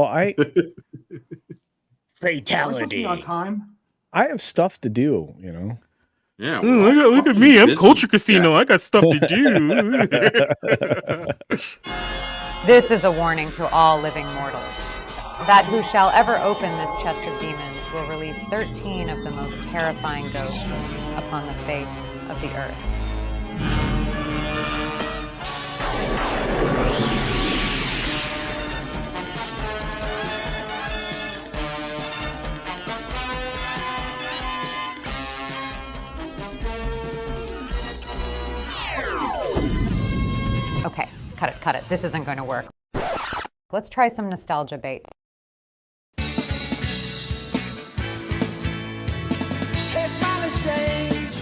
Well, Fatality. On time. I have stuff to do, you know. Yeah. Look at me. I'm busy. Culture Casino. Yeah. I got stuff to do. This is a warning to all living mortals. That who shall ever open this chest of demons will release 13 of the most terrifying ghosts upon the face of the earth. Okay, cut it. This isn't going to work. Let's try some nostalgia bait. It's finally strange.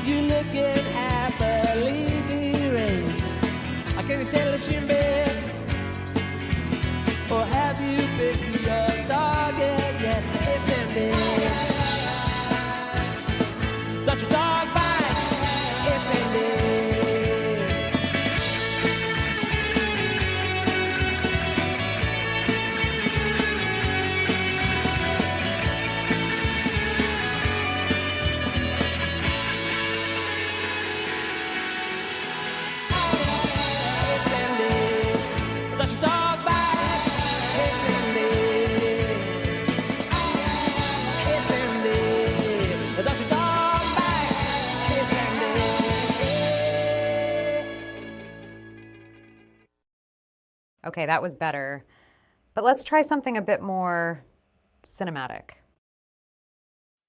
You looking happily deranged. I can't be settled in bed. Or have you picked your target yet? It's ended. Don't you talk back? It's ended. Okay, that was better. But let's try something a bit more cinematic.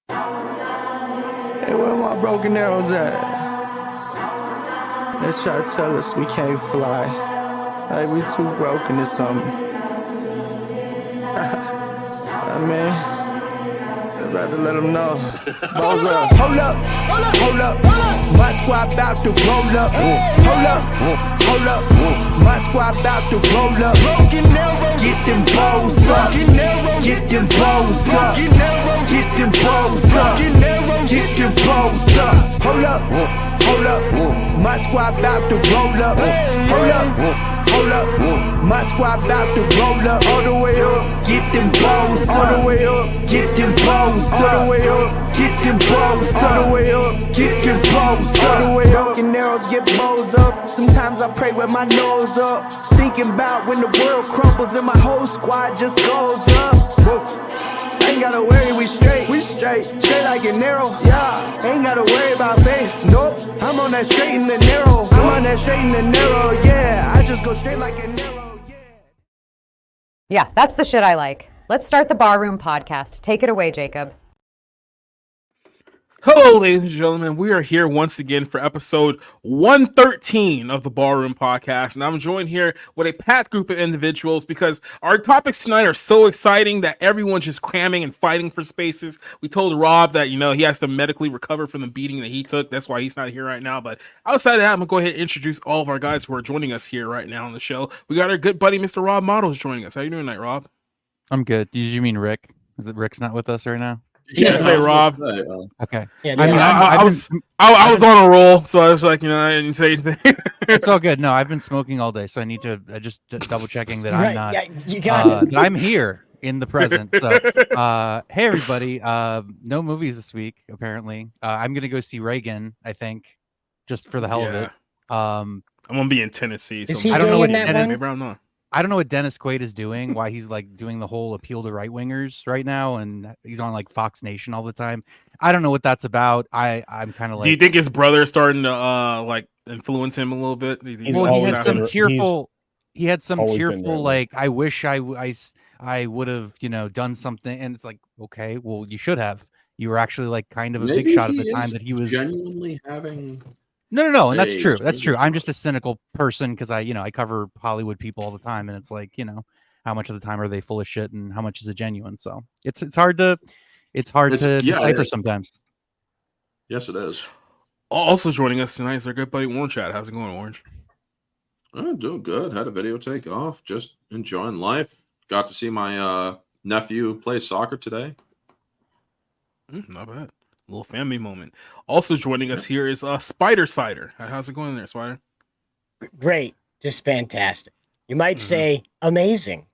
Hey, where my broken arrows at? They try to tell us we can't fly. Like we too broken or something. I mean, I'd rather let them know. Hold up, hold up, hold up. My squad about to roll up. Hold up, hold up. My squad about to roll up. Get them balls up. Get them balls up. Get them balls up. Get them balls up. Hold up, hold up. My squad about to roll up. Hold up. Hold up, my squad about to roll up, all the way up, get them balls, all the way up, get them balls, all the way up, get them balls, all the way up, get them balls, all the way up. Broken arrows get bows up, sometimes I pray with my nose up, thinking about when the world crumbles and my whole squad just goes up. Ain't gotta worry, we straight like an arrow, yeah. Ain't gotta worry about faith, nope. I'm on that straight and the narrow, yeah. I just go straight like an arrow, yeah. Yeah, that's the shit I like. Let's start the Barroom podcast. Take it away, Jacob. Hello, ladies and gentlemen. We are here once again for episode 113 of the Barroom Podcast, and I'm joined here with a packed group of individuals because our topics tonight are so exciting that everyone's just cramming and fighting for spaces. We told Rob that, you know, he has to medically recover from the beating that he took. That's why he's not here right now. But outside of that, I'm going to go ahead and introduce all of our guys who are joining us here right now on the show. We got our good buddy, Mr. Rob Models, joining us. How you doing tonight, Rob? I'm good. Did you mean Rick? Is it Rick's not with us right now? Yeah, say Rob. Okay. Yeah, I mean, I was on a roll, so I was like, you know, I didn't say anything. It's all good. No, I've been smoking all day, so I need to just double checking that I'm not. Yeah, you got it. That I'm here in the present. So, hey everybody. No movies this week apparently. I'm gonna go see Reagan. I think, just for the hell of it. I'm gonna be in Tennessee. So Is he I don't know what that maybe one? I'm not. I don't know what Dennis Quaid is doing, why he's like doing the whole appeal to right wingers right now, and he's on like Fox Nation all the time. I don't know what that's about. I'm kind of like. Do you think his brother is starting to like influence him a little bit? Well, he had some tearful. He had some always been tearful there. like, I wish I would have, you know, done something. And it's like, okay, well, you should have. You were actually like kind of a big shot at the time that he was genuinely having. No, and that's Hey, true. That's true. I'm just a cynical person because I cover Hollywood people all the time, and it's like, you know, how much of the time are they full of shit, and how much is it genuine? So it's hard to decipher sometimes. Yes, it is. Also joining us tonight is our good buddy Orange Chat. How's it going, Orange? I'm doing good. Had a video take off. Just enjoying life. Got to see my nephew play soccer today. Not bad. A little family moment. Also joining us here is Spider Cider. How's it going there, Spider? Great. Just fantastic. You might say amazing.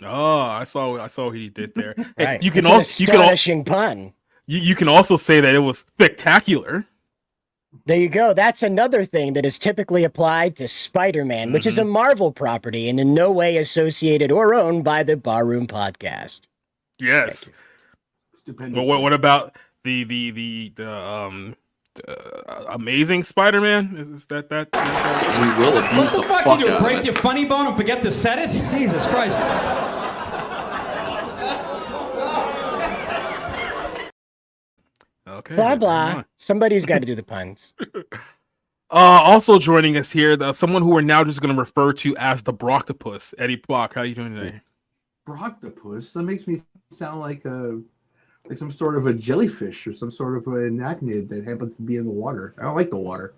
Oh, I saw what he did there. Hey, Right. you can It's also an astonishing pun. you can also say that it was spectacular. There you go. That's another thing that is typically applied to Spider-Man, which is a Marvel property and in no way associated or owned by the Barroom Podcast. Yes. Stupendous. But what about the Amazing Spider-Man? Is that? We will abuse the fuck out of break it. your funny bone and forget to set it? Jesus Christ. Okay. Blah, never blah. mind. Somebody's got to do the puns. Also joining us here, someone who we're now just going to refer to as the Broctopus, Eddie Block. How you doing today? Broctopus? That makes me sound like some sort of a jellyfish or some sort of an arachnid that happens to be in the water. I don't like the water.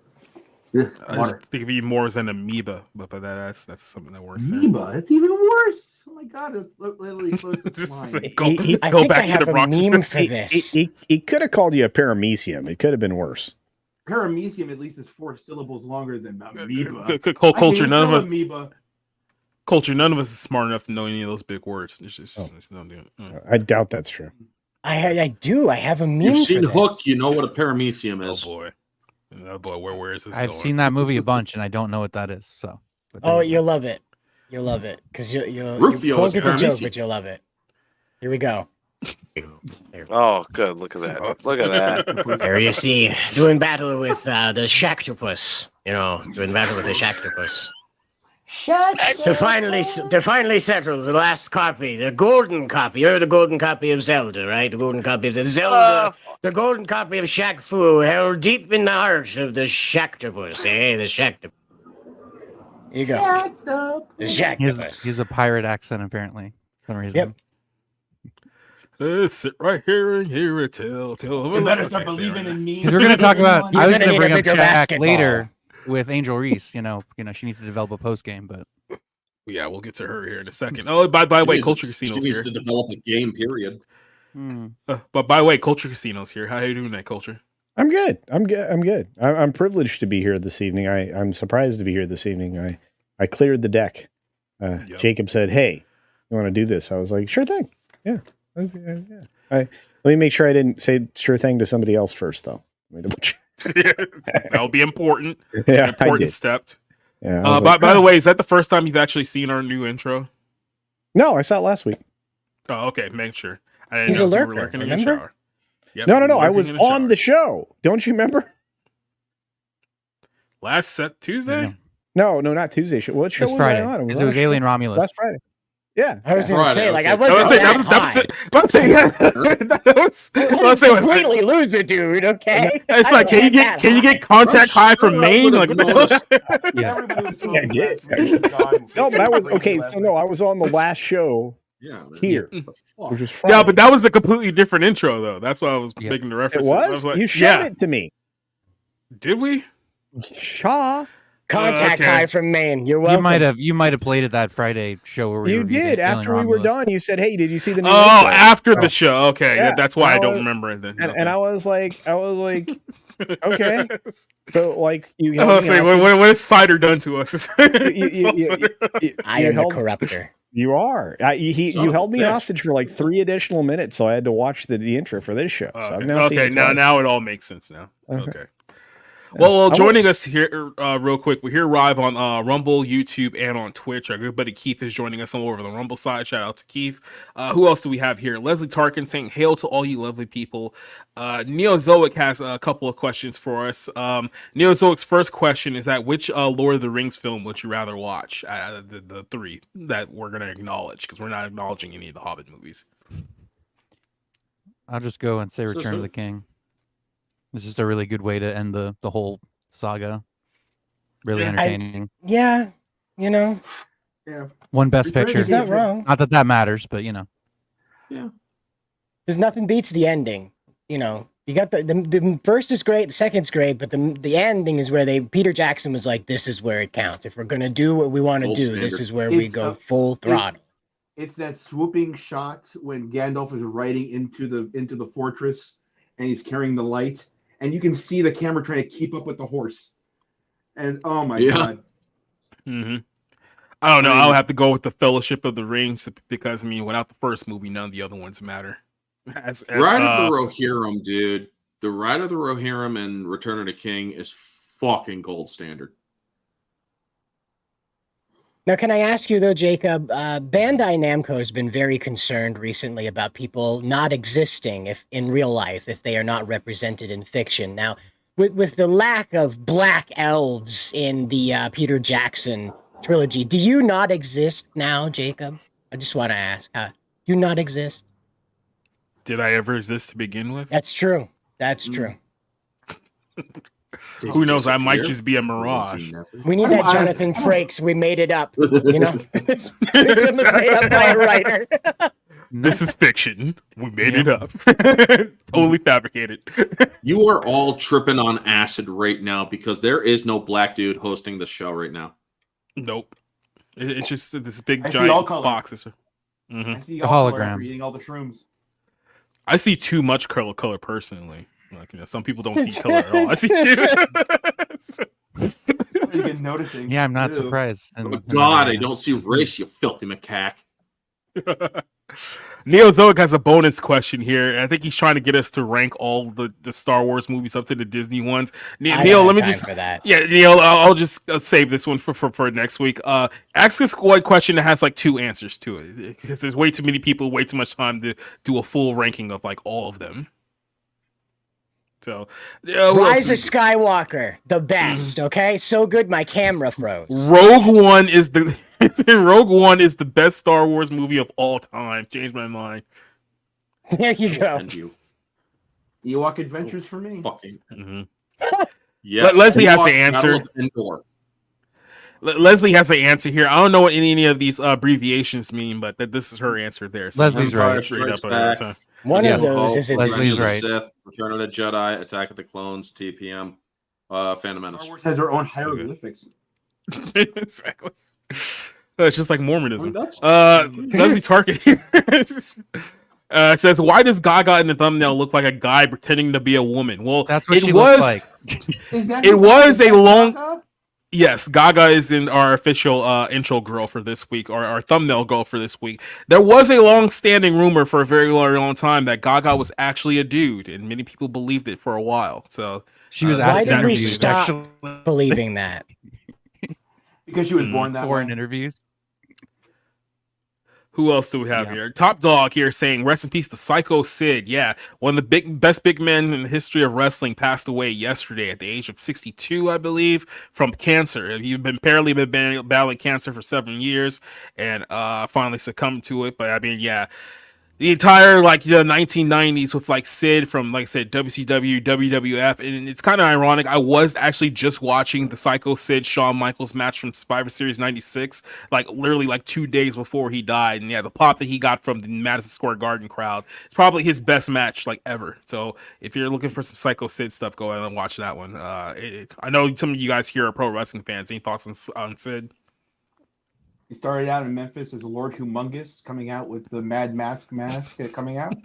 Ugh, I water. just think of you more as an amoeba, but that's something that works. there. Amoeba? It's even worse. Oh my god, it's literally close to Just slime. say, I go think back I to have the a Broctopus. meme for this. He could have called you a paramecium. It could have been worse. Paramecium at least is 4 syllables longer than amoeba. Culture, I none of can't us. spell amoeba. Culture, none of us is smart enough to know any of those big words. It's just, it's not doing it. I doubt that's true. I do. I have a meme You've for seen this. Hook, you know what a paramecium Oh is. boy, where is this I've going? seen that movie a bunch, and I don't know what that is. So. but there Oh, you go. you'll love it. You'll love it. Because you Rufio won't is get the joke, paramecium. but you'll love it. Here we go. Oh, good. Look at that. Look at that. There you see, doing battle with the Shacktopus. Doing battle with the Shacktopus. To finally settle the last copy, the golden copy. You're the golden copy of Zelda, right? The golden copy of Zelda. The golden copy of Shaq Fu, held deep in the heart of the Shacktopus. The Shacktopus. Here you go. The Shacktopus. He's a pirate accent apparently. For some reason. Yep. Sit right here and hear it tell. You better start believing in me. 'Cause we're gonna talk about. I was gonna gonna need bring a up bigger Shaq basketball. later with Angel Reese. You know, she needs to develop a post game, but Yeah, we'll get to her here in a second. Oh, by the way, Culture She Casino's needs here. to develop a game, period. But by the way, Culture Casino's here. How are you doing that, Culture? I'm good. I'm good. I'm privileged to be here this evening. I'm surprised to be here this evening. I cleared the deck. Yep. Jacob said, "Hey, you want to do this?" I was like, "Sure thing." Yeah. Let me make sure I didn't say "sure thing" to somebody else first, though. Let me double check. That'll be important. Yeah, I Important did. step. Yeah, I was like, by the way, is that the first time you've actually seen our new intro? no, I saw it last week. Oh, okay. Make sure. I didn't He's know a if you were lurker, lurking in the remember? shower. Yep, No. I lurking was in on shower. the show. Don't you remember? last set Tuesday. No, not Tuesday. What show it's was Friday I on? because it was Alien Romulus. last Friday. Yeah, I was going to say, like, I okay. wasn't that high. Completely loser, dude. Okay. It's like, can you get contact high from Maine? Like, Yes. Everybody was so Yeah, I did. impressed. No, but I was okay. So no, I was on the last show Yeah, man. here, What the fuck? which was Friday. yeah, but that was a completely different intro, though. That's why I was Yeah. making the it reference. was. I like, You showed yeah. it to me. Did we? Shaw. Contact Okay. high from Maine. You're welcome. You might have played at that Friday show where we You reviewed did. Alien After we were Romulus. done, you said, "Hey, did you see the new?" Oh, intro?" after the show. Okay, Yeah, that's why I and I don't was- remember it then. And I was like, okay. So like you I held was me saying, hostage. what has cider done to us? You- I you am the held- corruptor. You are. You Son of held a me bitch. hostage for like 3 additional minutes, so I had to watch the intro for this show. So I've Okay, now seen it twice. now it all makes sense now. Okay. Okay. Well, I joining us here real quick, we're here live on Rumble, YouTube, and on Twitch. Our good buddy Keith is joining us all over the Rumble side. Shout out to Keith. Who else do we have here? Leslie Tarkin saying, "Hail to all you lovely people." Neozoic has a couple of questions for us. Neozoic's first question is that which Lord of the Rings film would you rather watch? The three that we're going to acknowledge, because we're not acknowledging any of the Hobbit movies. I'll just go and say Return of the King. It's just a really good way to end the whole saga. Really entertaining. Yeah, you know, Yeah. One Best Return of the Picture. he's not wrong. Not that that matters, but There's nothing beats the ending. You know, you got the first is great, the second's great, but the ending is where Peter Jackson was like, "This is where it counts. If we're gonna do what we want to Gold do, this standard. is where we It's, go full throttle." It's that swooping shot when Gandalf is riding into the fortress and he's carrying the light, and you can see the camera trying to keep up with the horse. And oh my Yeah. god. Mm-hmm. I don't know. I'll have to go with the Fellowship of the Rings because I mean, without the first movie, none of the other ones matter. Ride of the Rohirrim, dude. The Ride of the Rohirrim and Return of the King is fucking gold standard. Now, can I ask you though, Jacob? Bandai Namco has been very concerned recently about people not existing if in real life if they are not represented in fiction. Now, with the lack of black elves in the Peter Jackson trilogy, do you not exist now, Jacob? I just want to ask. Do you not exist? Did I ever exist to begin with? That's true. That's true. Who knows? I might just be a mirage. We need that Jonathan Frakes. We made it up. You know, this was made up by a writer. This is fiction. We made it up. Totally fabricated. You are all tripping on acid right now because there is no black dude hosting the show right now. Nope. It's just this big I see giant all color. box. I see The all color hologram. after eating all the shrooms. I see too much color personally. Like, you know, some people don't see color at all. I see too. Begin noticing. Yeah, I'm not too. surprised. Oh my God, I don't see race, you filthy macaque. Neozoic has a bonus question here. I think he's trying to get us to rank all the Star Wars movies up to the Disney ones. Neil, let me just for that. Yeah, Neil, I'll just save this one for next week. Ask this one question that has like 2 answers to it because there's way too many people, way too much time to do a full ranking of like all of them. So, Rise of Skywalker, the best. Okay, so good my camera froze. Rogue One is the best Star Wars movie of all time. Changed my mind. There you go. And you Ewok Adventures for me. fucking. Mm-hmm. Yeah, Leslie has to answer. Leslie has an answer here. I don't know what any of these abbreviations mean, but this is her answer there. So Leslie's right. Straight up every time. One of those is a Leslie's disease. right. Sith, Return of the Jedi, Attack of the Clones, TPM, Phantom Menace. Star Wars has their own hieroglyphics. Exactly. It's just like Mormonism. Well, Leslie Tarkin here says, "Why does Gaga in the thumbnail look like a guy pretending to be a woman?" Well, That's what it she was. looks like. It was a long. Yes, Gaga is in our official intro girl for this week, or our thumbnail girl for this week. There was a long-standing rumor for a very long time that Gaga was actually a dude, and many people believed it for a while. So She was Why asked in did we interviews. stop Actually, believing that? Because she was born that foreign way. interviews. who else do we have here? Top Dog here saying, "Rest in peace to Psycho Sid." Yeah, one of the best big men in the history of wrestling passed away yesterday at the age of 62, I believe, from cancer. He'd been battling cancer for 7 years and finally succumbed to it. But I mean, yeah. The entire 1990s with Sid from, like I said, WCW, WWF, and it's kind of ironic. I was actually just watching the Psycho Sid Shawn Michaels match from Survivor Series '96, literally 2 days before he died, and yeah, the pop that he got from the Madison Square Garden crowd, it's probably his best match ever. So if you're looking for some Psycho Sid stuff, go ahead and watch that one. I know some of you guys here are pro wrestling fans. Any thoughts on Sid? He started out in Memphis as a Lord Humongous, coming out with the Mad Mask coming out.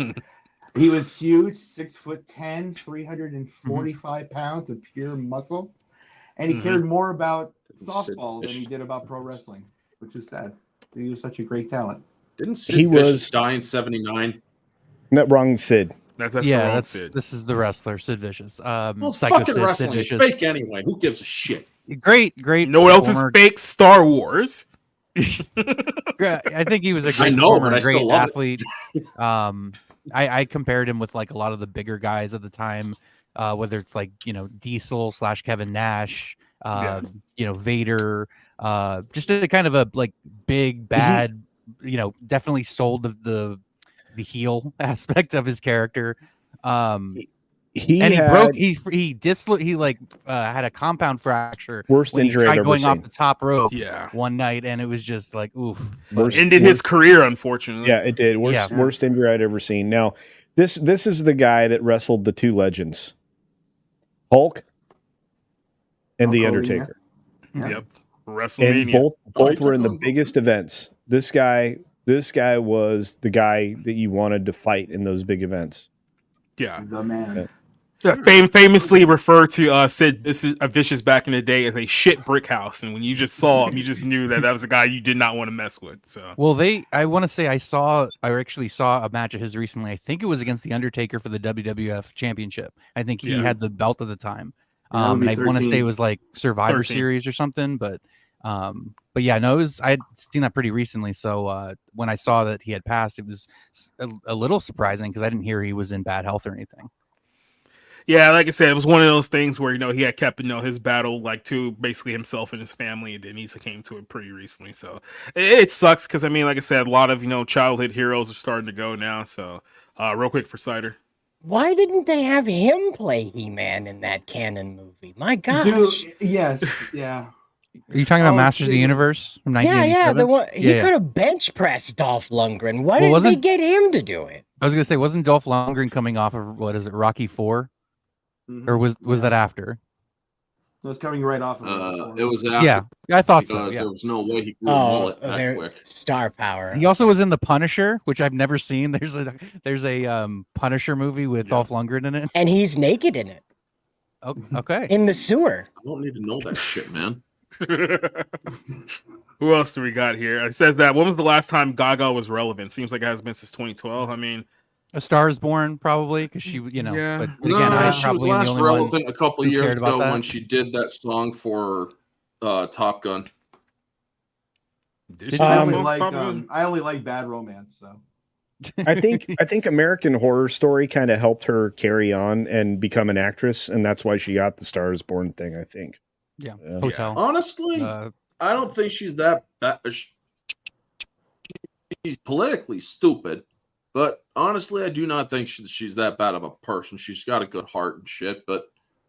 He was huge, 6'10", 345 pounds of pure muscle, and he cared more about softball than he did about pro wrestling, which is sad. He was such a great talent. Didn't Sid Vicious die in '79? No, wrong Sid. That's Sid. This is the wrestler, Sid Vicious. Well, Psycho fucking Sid, wrestling Sid is Vicious. fake anyway. Who gives a shit? Great. No one else is fake. Star Wars. I think he was a great but I great still love athlete. I compared him with a lot of the bigger guys at the time, whether it's Diesel / Kevin Nash, Vader, just a kind of a big bad, definitely sold the heel aspect of his character. He had a compound fracture. Worst when injury he I've tried ever going off seen. the top rope. Yeah. One night, and it was just oof. Ended his career, unfortunately. Yeah, it did. Worst injury I'd ever seen. Now, this is the guy that wrestled the two legends, Hulk and The Undertaker. Yep. WrestleMania. And both were in the biggest events. This guy was the guy that you wanted to fight in those big events. Yeah. The man. Famously referred to Sid Vicious back in the day as a shit brick house, and when you just saw him, you just knew that was a guy you did not want to mess with. So, well, I want to say I actually saw a match of his recently. I think it was against the Undertaker for the WWF Championship. I think he had the belt at the time. And I want to say it was like Survivor 13. Series or something, but yeah, no, I had seen that pretty recently. So when I saw that he had passed, it was a little surprising because I didn't hear he was in bad health or anything. yeah, like I said, it was one of those things where he had kept his battle like to basically himself and his family, and then he came to it pretty recently. So it sucks because I mean, like I said, a lot of childhood heroes are starting to go now. So real quick for Cider. Why didn't they have him play He-Man in that canon movie? My gosh. Dude, yes, yeah. Are you talking about Masters of the Universe from 1987? The one he could have bench pressed Dolph Lundgren. Why didn't they get him to do it? I was gonna say, wasn't Dolph Lundgren coming off of Rocky IV, or was that after? It was coming right off of it was after. Yeah, I thought so. Yeah. There was no way he grew a mullet that quick. Star power. He also was in The Punisher, which I've never seen. There's a Punisher movie with Dolph Lundgren in it, and he's naked in it. Oh, okay. In the sewer. I don't need to know that shit, man. Who else do we got here? It says that when was the last time Gaga was relevant? Seems like it has been since 2012. I mean, A Star Is Born, probably, because she, Yeah. But again, I she was probably last the only relevant one a couple who years cared about ago that. when she did that song for Top Gun. I only like Bad Romance, so. I think American Horror Story kind of helped her carry on and become an actress, and that's why she got the Star Is Born thing, I think. Yeah. Hotel. Honestly, I don't think she's that bad. She's politically stupid, but honestly, I do not think she's that bad of a person. She's got a good heart and shit, but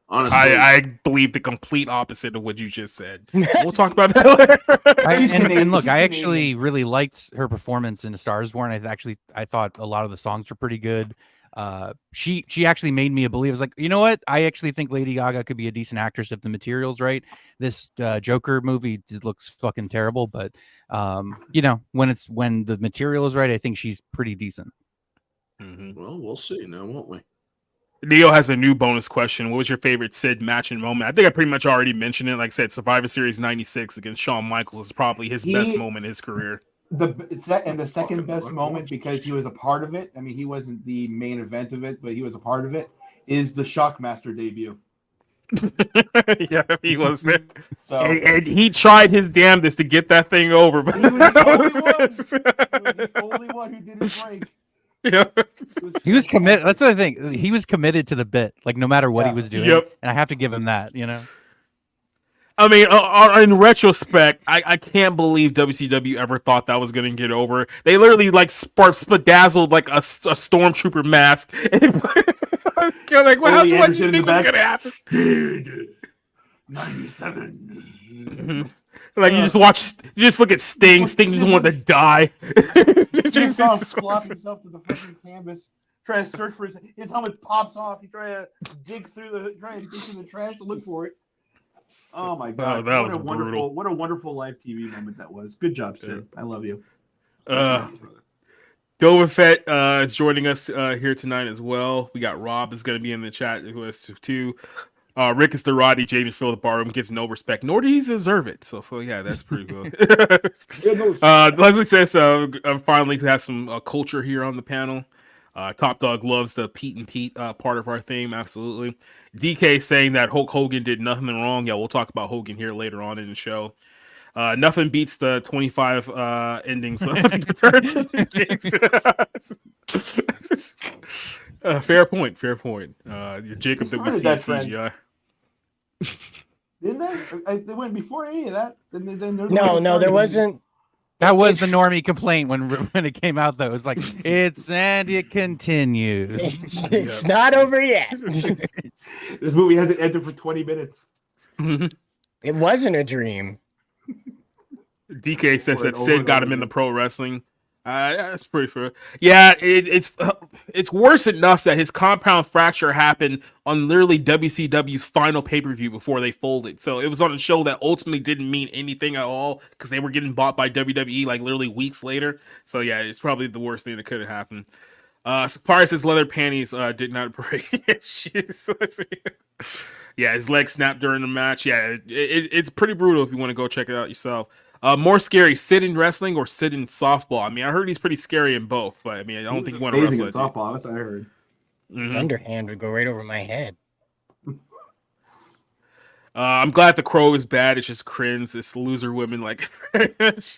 honestly, I believe the complete opposite of what you just said. We'll talk about that later. and look, I actually really liked her performance in A Star Is Born. I thought a lot of the songs were pretty good. She actually made me a believer. I was like, you know what? I actually think Lady Gaga could be a decent actress if the material's right. This Joker movie just looks fucking terrible, but when the material is right, I think she's pretty decent. Mm-hmm. Well, we'll see now, won't we? Neo has a new bonus question. What was your favorite Sid match and moment? I think I pretty much already mentioned it. Like I said, Survivor Series 96 against Shawn Michaels is probably his best moment in his career. The second best moment, because he was a part of it. I mean, he wasn't the main event of it, but he was a part of it. Is the Shockmaster debut? Yeah, he was there. So, and he tried his damnedest to get that thing over, but he was the only one who didn't break. Yeah. He was committed. That's the thing. He was committed to the bit, like no matter what he was doing. Yep. And I have to give him that. I mean, in retrospect, I can't believe WCW ever thought that was going to get over. They literally like bedazzled like a stormtrooper mask. You're like, what do you think was going to happen? 97. Like you just look at Sting. Sting just wanted to die. He saw him flop himself to the fucking canvas, trying to search for his helmet pops off. He trying to dig through the trash to look for it. Oh my god! That was brutal. What a wonderful live TV moment that was. Good job, Sid. I love you. Dover Fett is joining us here tonight as well. We got Rob is going to be in the chat with us too. Rick is the Roddy Dangerfield. The barroom gets no respect, nor do he deserve it. So yeah, that's pretty good. Leslie says, finally to have some culture here on the panel. Top Dog loves the Pete and Pete part of our theme. Absolutely. DK saying that Hulk Hogan did nothing wrong. Yeah, we'll talk about Hogan here later on in the show. Nothing beats the 25 endings of fair point. Jacob that we see CGI. Didn't they? They went before any of that. No, there wasn't. That was the normie complaint when it came out, though. It was like, and it continues. It's not over yet. This movie hasn't ended for 20 minutes. It wasn't a dream. DK says that Sid got him in the pro wrestling. That's pretty fair. Yeah, it's worse enough that his compound fracture happened on literally WCW's final pay-per-view before they folded. So it was on a show that ultimately didn't mean anything at all because they were getting bought by WWE like literally weeks later. So yeah, it's probably the worst thing that could have happened. Paris' leather panties did not break. Yeah, his leg snapped during the match. Yeah, it's pretty brutal if you want to go check it out yourself. More scary, sit-in wrestling or sit-in softball? I mean, I heard he's pretty scary in both, but I mean, I don't think you want to wrestle it. Softball, that's what I heard. His underhand would go right over my head. I'm glad the Crow is bad. It's just cringe. It's loser women like.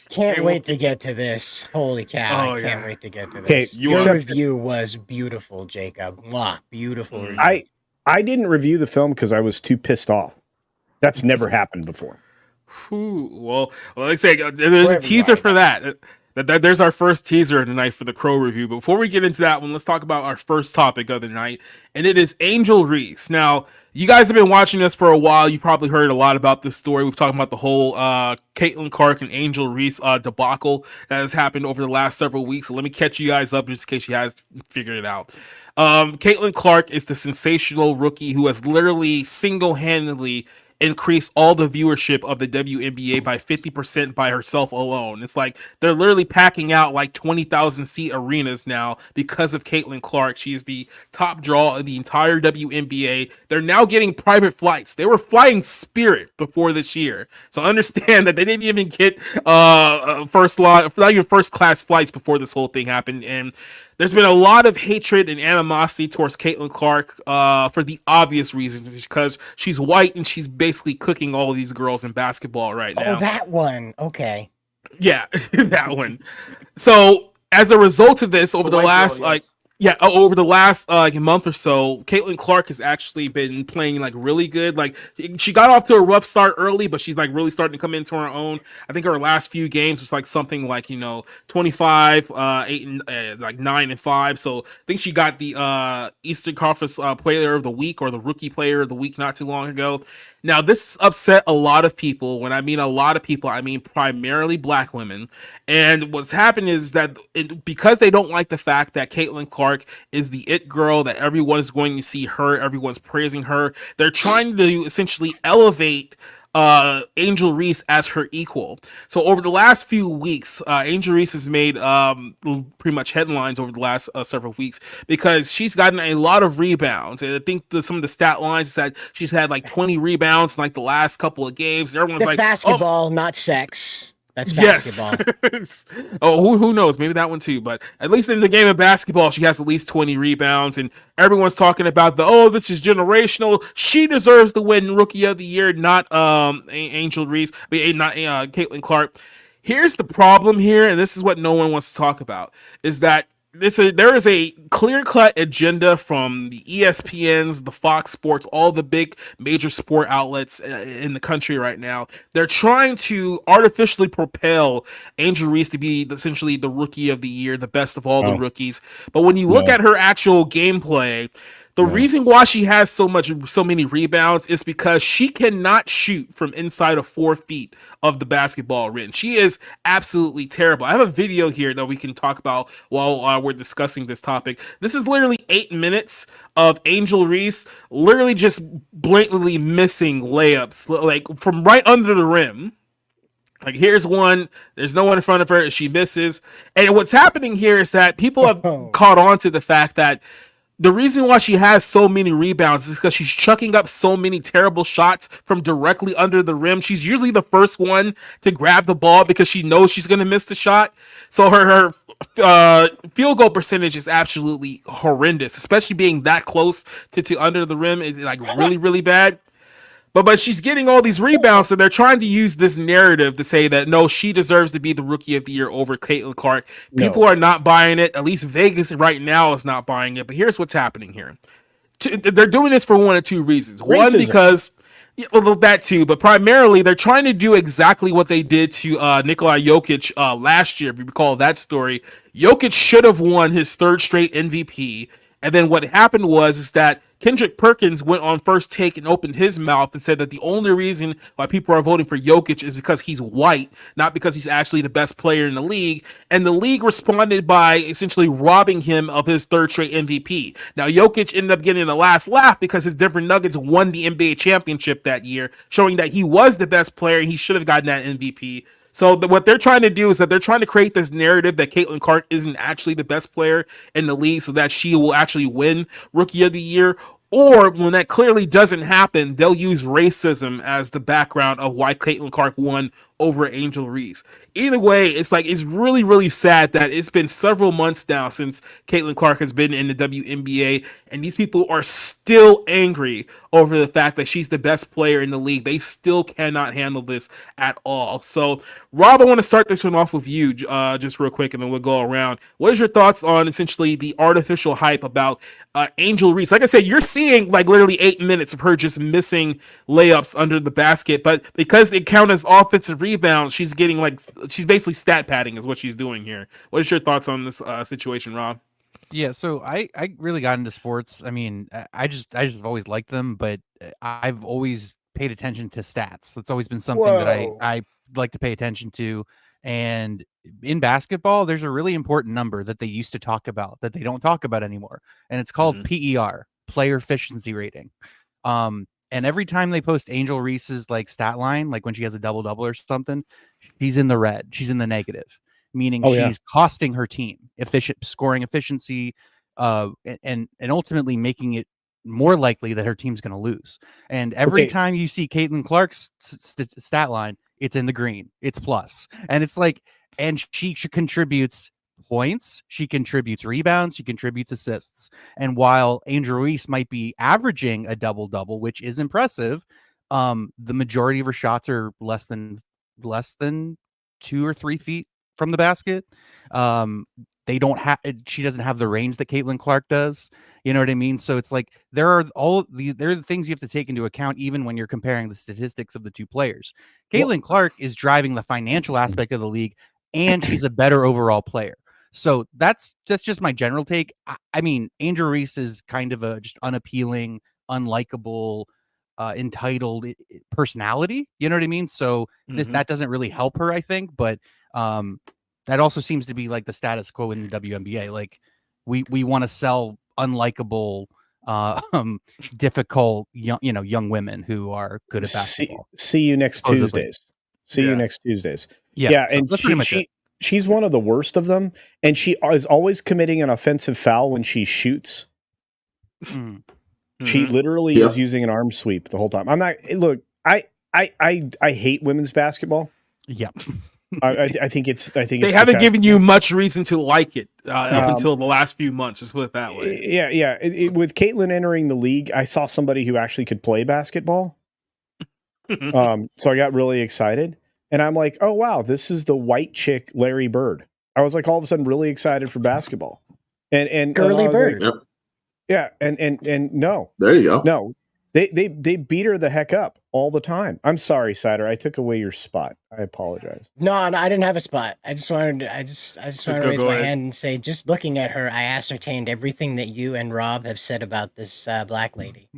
Can't wait to get to this. Holy cow! Oh, I yeah. can't wait to get to this. Okay, Your review was beautiful, Jacob. Mwah, beautiful. Review. I didn't review the film because I was too pissed off. That's never happened before. Well, like I say, there's a teaser for that. There's our first teaser tonight for the Crow review. But before we get into that one, let's talk about our first topic of the night, and it is Angel Reese. Now, you guys have been watching us for a while. You've probably heard a lot about this story. We've talked about the whole Caitlin Clark and Angel Reese debacle that has happened over the last several weeks. So let me catch you guys up just in case you guys figured it out. Caitlin Clark is the sensational rookie who has literally single-handedly increase all the viewership of the WNBA by 50% by herself alone. It's like they're literally packing out like 20,000 seat arenas now because of Caitlin Clark. She is the top draw in the entire WNBA. They're now getting private flights. They were flying Spirit before this year. So understand that they didn't even get not even first class flights before this whole thing happened. And there's been a lot of hatred and animosity towards Caitlin Clark for the obvious reasons, because she's white and she's basically cooking all of these girls in basketball right now. Oh, that one. Okay. Yeah, that one. So as a result of this, over the last over the last month or so, Caitlin Clark has actually been playing like really good. Like she got off to a rough start early, but she's like really starting to come into her own. I think her last few games was like something like 25, 8 and like 9 and 5. So I think she got the Eastern Conference Player of the Week or the Rookie Player of the Week not too long ago. Now, this upset a lot of people. When I mean a lot of people, I mean primarily black women. And what's happened is that because they don't like the fact that Caitlin Clark is the it girl, that everyone is going to see her, everyone's praising her, they're trying to essentially elevate Angel Reese as her equal. So over the last few weeks, Angel Reese has made pretty much headlines over the last several weeks because she's gotten a lot of rebounds. And I think some of the stat lines is that she's had like 20 rebounds in like the last couple of games. Everyone's That's like, basketball, not sex. That's basketball. Yes. Who knows? Maybe that one too. But at least in the game of basketball, she has at least 20 rebounds, and everyone's talking about this is generational. She deserves to win Rookie of the Year, not Angel Reese, not Caitlin Clark. Here's the problem here, and this is what no one wants to talk about, is that there is a clear-cut agenda from the ESPNs, the Fox Sports, all the big major sport outlets in the country right now. They're trying to artificially propel Angel Reese to be essentially the Rookie of the Year, the best of all the rookies. But when you look at her actual gameplay, the reason why she has so many rebounds is because she cannot shoot from inside of 4 feet of the basketball rim. She is absolutely terrible. I have a video here that we can talk about while we're discussing this topic. This is literally 8 minutes of Angel Reese literally just blatantly missing layups, like from right under the rim. Like here's one, there's no one in front of her, she misses. And what's happening here is that people have caught on to the fact that the reason why she has so many rebounds is because she's chucking up so many terrible shots from directly under the rim. She's usually the first one to grab the ball because she knows she's going to miss the shot. So her field goal percentage is absolutely horrendous, especially being that close to under the rim is like really, really bad. But she's getting all these rebounds, so they're trying to use this narrative to say that, no, she deserves to be the Rookie of the Year over Caitlin Clark. People are not buying it. At least Vegas right now is not buying it. But here's what's happening here. They're doing this for one of two reasons. Racism. One, because... well, that too, but primarily they're trying to do exactly what they did to Nikola Jokic last year. If you recall that story, Jokic should have won his 3rd straight MVP. And then what happened is that Kendrick Perkins went on First Take and opened his mouth and said that the only reason why people are voting for Jokic is because he's white, not because he's actually the best player in the league. And the league responded by essentially robbing him of his 3rd straight MVP. Now, Jokic ended up getting the last laugh because his Denver Nuggets won the NBA championship that year, showing that he was the best player and he should have gotten that MVP. So what they're trying to do is that they're trying to create this narrative that Caitlin Clark isn't actually the best player in the league, so that she will actually win Rookie of the Year. Or when that clearly doesn't happen, they'll use racism as the background of why Caitlin Clark won over Angel Reese. Either way, it's really, really sad that it's been several months now since Caitlin Clark has been in the WNBA, and these people are still angry over the fact that she's the best player in the league. They still cannot handle this at all. So, Rob, I want to start this one off with you just real quick, and then we'll go around. What is your thoughts on essentially the artificial hype about Angel Reese? Like I said, you're seeing like literally 8 minutes of her just missing layups under the basket, but because they count as offensive rebounds, she's basically stat padding is what she's doing here. What is your thoughts on this situation, Rob? Yeah, so I really got into sports. I mean, I just always liked them, but I've always paid attention to stats. It's always been something that I like to pay attention to. And in basketball, there's a really important number that they used to talk about that they don't talk about anymore, and it's called PER, player efficiency rating. And every time they post Angel Reese's like stat line, like when she has a double-double or something, she's in the red, she's in the negative, meaning she's costing her team scoring efficiency, and ultimately making it more likely that her team's going to lose. And every time you see Caitlin Clark's stat line, it's in the green, it's plus, and it's like, and she contributes points, she contributes rebounds, she contributes assists. And while Angel Reese might be averaging a double-double, which is impressive, the majority of her shots are less than 2 or 3 feet from the basket. She doesn't have the range that Caitlin Clark does. You know what I mean? So it's like there are the things you have to take into account even when you're comparing the statistics of the two players. Caitlin Clark is driving the financial aspect of the league, and she's a better overall player. So that's just my general take. I mean, Angel Reese is kind of a just unappealing, unlikable, entitled personality. You know what I mean? So that doesn't really help her, I think. But that also seems to be like the status quo in the WNBA. Like we want to sell unlikable, difficult, young women who are good at basketball. See you next Tuesdays. See you next Tuesdays. Yeah, so and that's pretty much it. She's one of the worst of them, and she is always committing an offensive foul when she shoots. She literally is using an arm sweep the whole time. I'm not. Look, I hate women's basketball. Yep. I think they haven't given you much reason to like it up until the last few months. Just put it that way. Yeah. With Caitlin entering the league, I saw somebody who actually could play basketball. So I got really excited, and I'm like, oh wow, this is the white chick Larry Bird. I was like all of a sudden really excited for basketball, and Girly Bird. Like, yeah, and no, there you go. No, they beat her the heck up all the time. I'm sorry, Cider. I took away your spot. I apologize. No, I didn't have a spot. I just wanted to raise my hand and say, just looking at her, I ascertained everything that you and Rob have said about this black lady.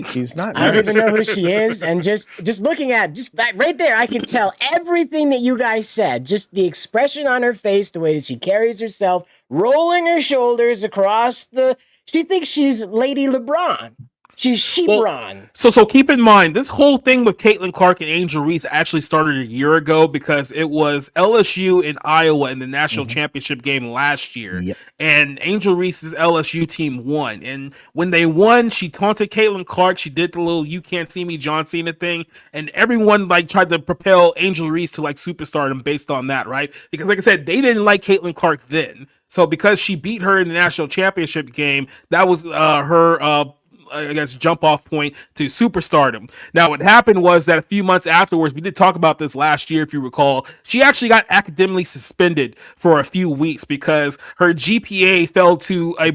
She's not. I don't even know who she is, and just looking at that right there, I can tell everything that you guys said. Just the expression on her face, the way that she carries herself, rolling her shoulders across the. She thinks she's Lady LeBron. She's Shebron. So keep in mind, this whole thing with Caitlin Clark and Angel Reese actually started a year ago because it was LSU and Iowa in the national championship game last year. Yep. And Angel Reese's LSU team won. And when they won, she taunted Caitlin Clark. She did the little "you can't see me" John Cena thing. And everyone tried to propel Angel Reese to superstardom based on that, right? Because like I said, they didn't like Caitlin Clark then. So because she beat her in the national championship game, that was her I guess jump off point to superstardom. Now what happened was that a few months afterwards, we did talk about this last year if you recall, she actually got academically suspended for a few weeks because her GPA fell to a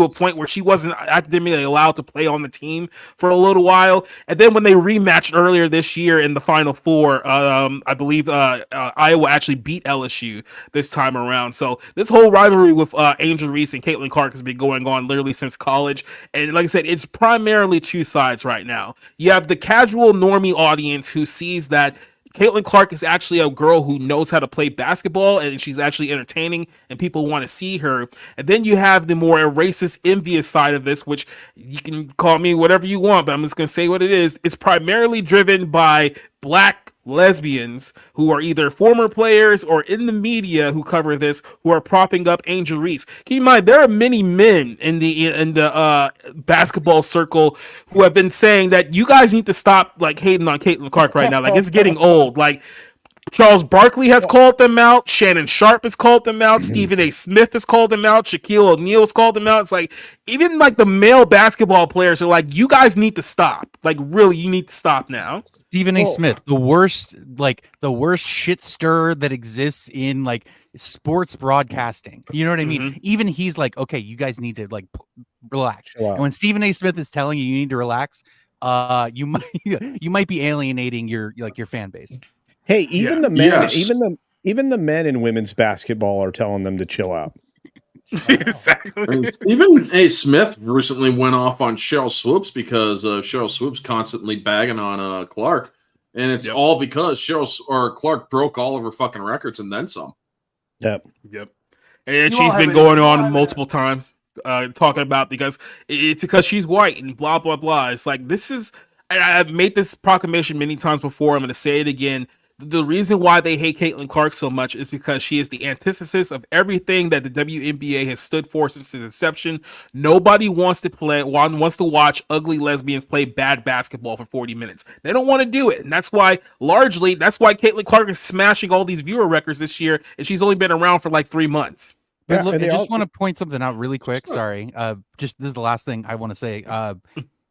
point where she wasn't academically allowed to play on the team for a little while. And then when they rematched earlier this year in the Final Four, I believe Iowa actually beat LSU this time around. So this whole rivalry with Angel Reese and Caitlin Clark has been going on literally since college. And like I said, it's primarily two sides right now. You have the casual normie audience who sees that Caitlin Clark is actually a girl who knows how to play basketball and she's actually entertaining and people want to see her. And then you have the more racist, envious side of this, which you can call me whatever you want, but I'm just going to say what it is. It's primarily driven by black lesbians who are either former players or in the media who cover this, who are propping up Angel Reese. Keep in mind, there are many men in the basketball circle who have been saying that you guys need to stop like hating on Caitlin Clark right now. Like, it's getting old. Like, Charles Barkley has called them out. Shannon Sharp has called them out. Stephen A. Smith has called them out. Shaquille O'Neal has called them out. It's like, even like the male basketball players are like, you guys need to stop. Like, really, you need to stop now. Stephen A. Smith, the worst shit stirrer that exists in like sports broadcasting. You know what I mean? Even he's like, okay, you guys need to like relax. Wow. And when Stephen A. Smith is telling you need to relax, you might be alienating your fan base. Hey, even the men, even the men in women's basketball are telling them to chill out. Exactly. Stephen A. Smith recently went off on Cheryl Swoops because Cheryl Swoops constantly bagging on Clark, and it's all because Clark broke all of her fucking records and then some. Yep. And she's been going on multiple times talking about because she's white and blah blah blah. It's like, this is. I've made this proclamation many times before. I'm going to say it again. The reason why they hate Caitlin Clark so much is because she is the antithesis of everything that the WNBA has stood for since its inception. Nobody wants to watch ugly lesbians play bad basketball for 40 minutes. They don't want to do it. And that's why Caitlin Clark is smashing all these viewer records this year, and she's only been around for like 3 months. But look, I just want to point something out really quick. Sorry. This is the last thing I want to say.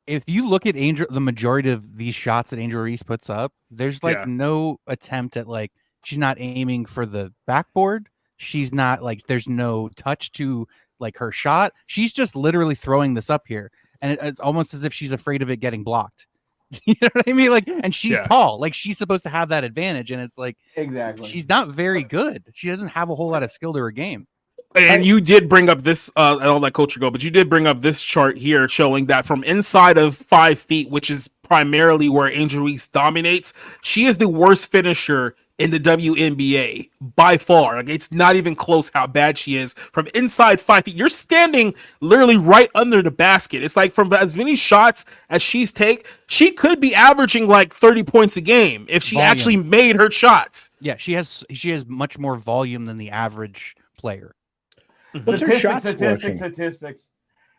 If you look at the majority of these shots that Angel Reese puts up, there's like no attempt at like, she's not aiming for the backboard. She's not like, there's no touch to like her shot. She's just literally throwing this up here. And it's almost as if she's afraid of it getting blocked. You know what I mean? Like, and she's tall, like she's supposed to have that advantage. And it's like, exactly, she's not very good. She doesn't have a whole lot of skill to her game. And you did bring up this, I don't let Coach go, but you did bring up this chart here showing that from inside of 5 feet, which is primarily where Angel Reese dominates, she is the worst finisher in the WNBA by far. Like, it's not even close how bad she is from inside 5 feet. You're standing literally right under the basket. It's like, from as many shots as she could be averaging like 30 points a game if she actually made her shots. Yeah, she has much more volume than the average player. What's her shot statistics.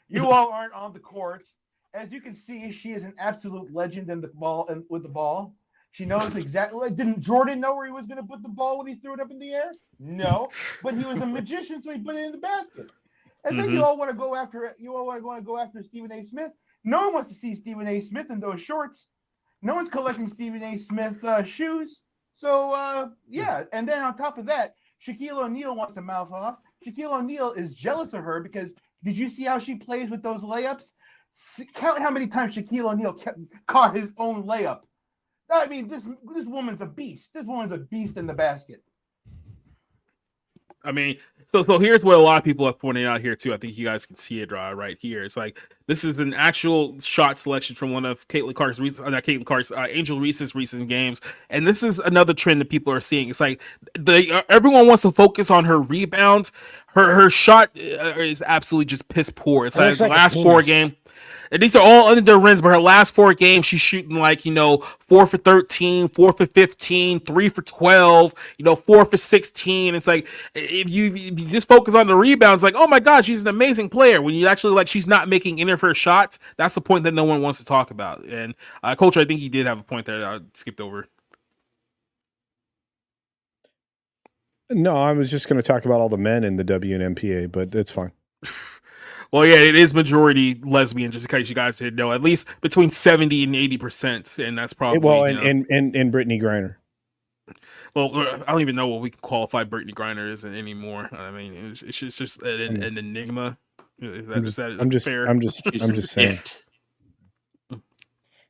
You all aren't on the court. As you can see, she is an absolute legend in the ball and with the ball. She knows exactly. Like, didn't Jordan know where he was going to put the ball when he threw it up in the air? No, but he was a magician, so he put it in the basket. And then you all want to go after. You all want to go after Stephen A. Smith. No one wants to see Stephen A. Smith in those shorts. No one's collecting Stephen A. Smith shoes. So and then on top of that, Shaquille O'Neal wants to mouth off. Shaquille O'Neal is jealous of her because did you see how she plays with those layups? Count how many times Shaquille O'Neal caught his own layup. I mean, this woman's a beast. This woman's a beast in the basket. I mean, so here's what a lot of people have pointed out here too. I think you guys can see it right here. It's like, this is an actual shot selection from one of Angel Reese's recent games, and this is another trend that people are seeing. It's like everyone wants to focus on her rebounds. Her shot is absolutely just piss poor. It's like the last 4 games. And these are all under the rims, but her last 4 games, she's shooting like, 4 for 13, 4 for 15, 3 for 12, 4 for 16. It's like, if you just focus on the rebounds, like, oh my God, she's an amazing player. When you actually, like, she's not making any of her shots, that's the point that no one wants to talk about. And Coach, I think you did have a point there that I skipped over. No, I was just going to talk about all the men in the WNBA, but it's fine. Well, yeah, it is majority lesbian, just in case you guys didn't know. At least between 70 and 80%, and that's probably and Brittany Griner. Well, I don't even know what we can qualify Brittany Griner as anymore. I mean, it's just an enigma. I'm just saying.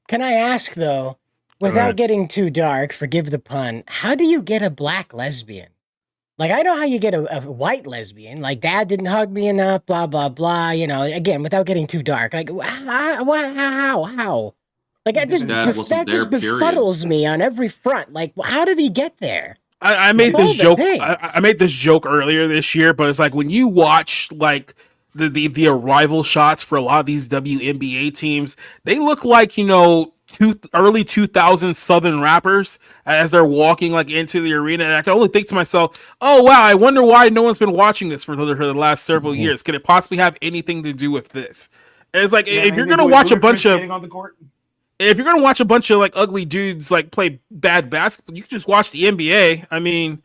Can I ask though, without getting too dark, forgive the pun, how do you get a black lesbian? Like, I know how you get a white lesbian, like dad didn't hug me enough, blah, blah, blah, again, without getting too dark. Like, how? Like, that just befuddles me on every front. Like, how did he get there? I made this joke. I made this joke earlier this year, but it's like, when you watch, like, the arrival shots for a lot of these WNBA teams, they look like, early 2000s Southern rappers as they're walking like into the arena, and I can only think to myself, "Oh wow, I wonder why no one's been watching this for the last several years. Could it possibly have anything to do with this?" And it's like if you're gonna watch a bunch of like ugly dudes like play bad basketball, you can just watch the NBA. I mean,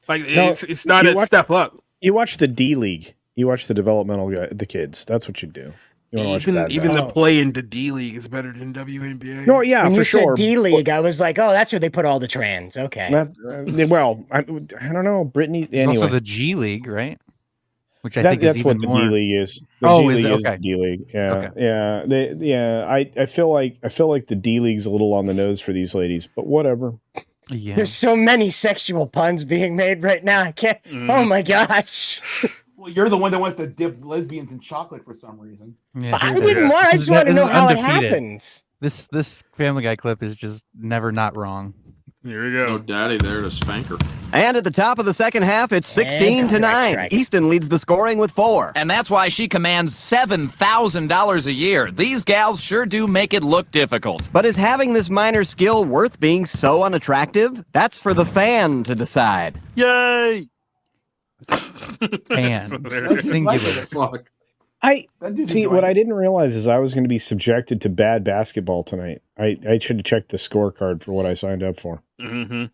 like it's not a step up. You watch the D League. You watch the developmental the kids. That's what you do. Even the play in the D League is better than WNBA. No, yeah, when for you sure. said D League, I was like, oh, that's where they put all the trans. Okay. Well, I don't know. Brittany. There's anyway, also the G League, right? Which I think is that's even what the more... D League is. Is it? Is Okay. the D League. Yeah, okay. I feel like the D League's a little on the nose for these ladies, but whatever. Yeah. There's so many sexual puns being made right now. I can't. Oh my gosh. Well, you're the one that wants to dip lesbians in chocolate for some reason. Yeah, I didn't want. I just want to know how it happens. This Family Guy clip is just never not wrong. Here we go. No daddy there to spank her. And at the top of the second half, it's 16-9. Easton leads the scoring with 4. And that's why she commands $7,000 a year. These gals sure do make it look difficult. But is having this minor skill worth being so unattractive? That's for the fan to decide. Yay! Fan. Singular. Fuck. What I didn't realize is I was going to be subjected to bad basketball tonight. I should have checked the scorecard for what I signed up for. Mm-hmm.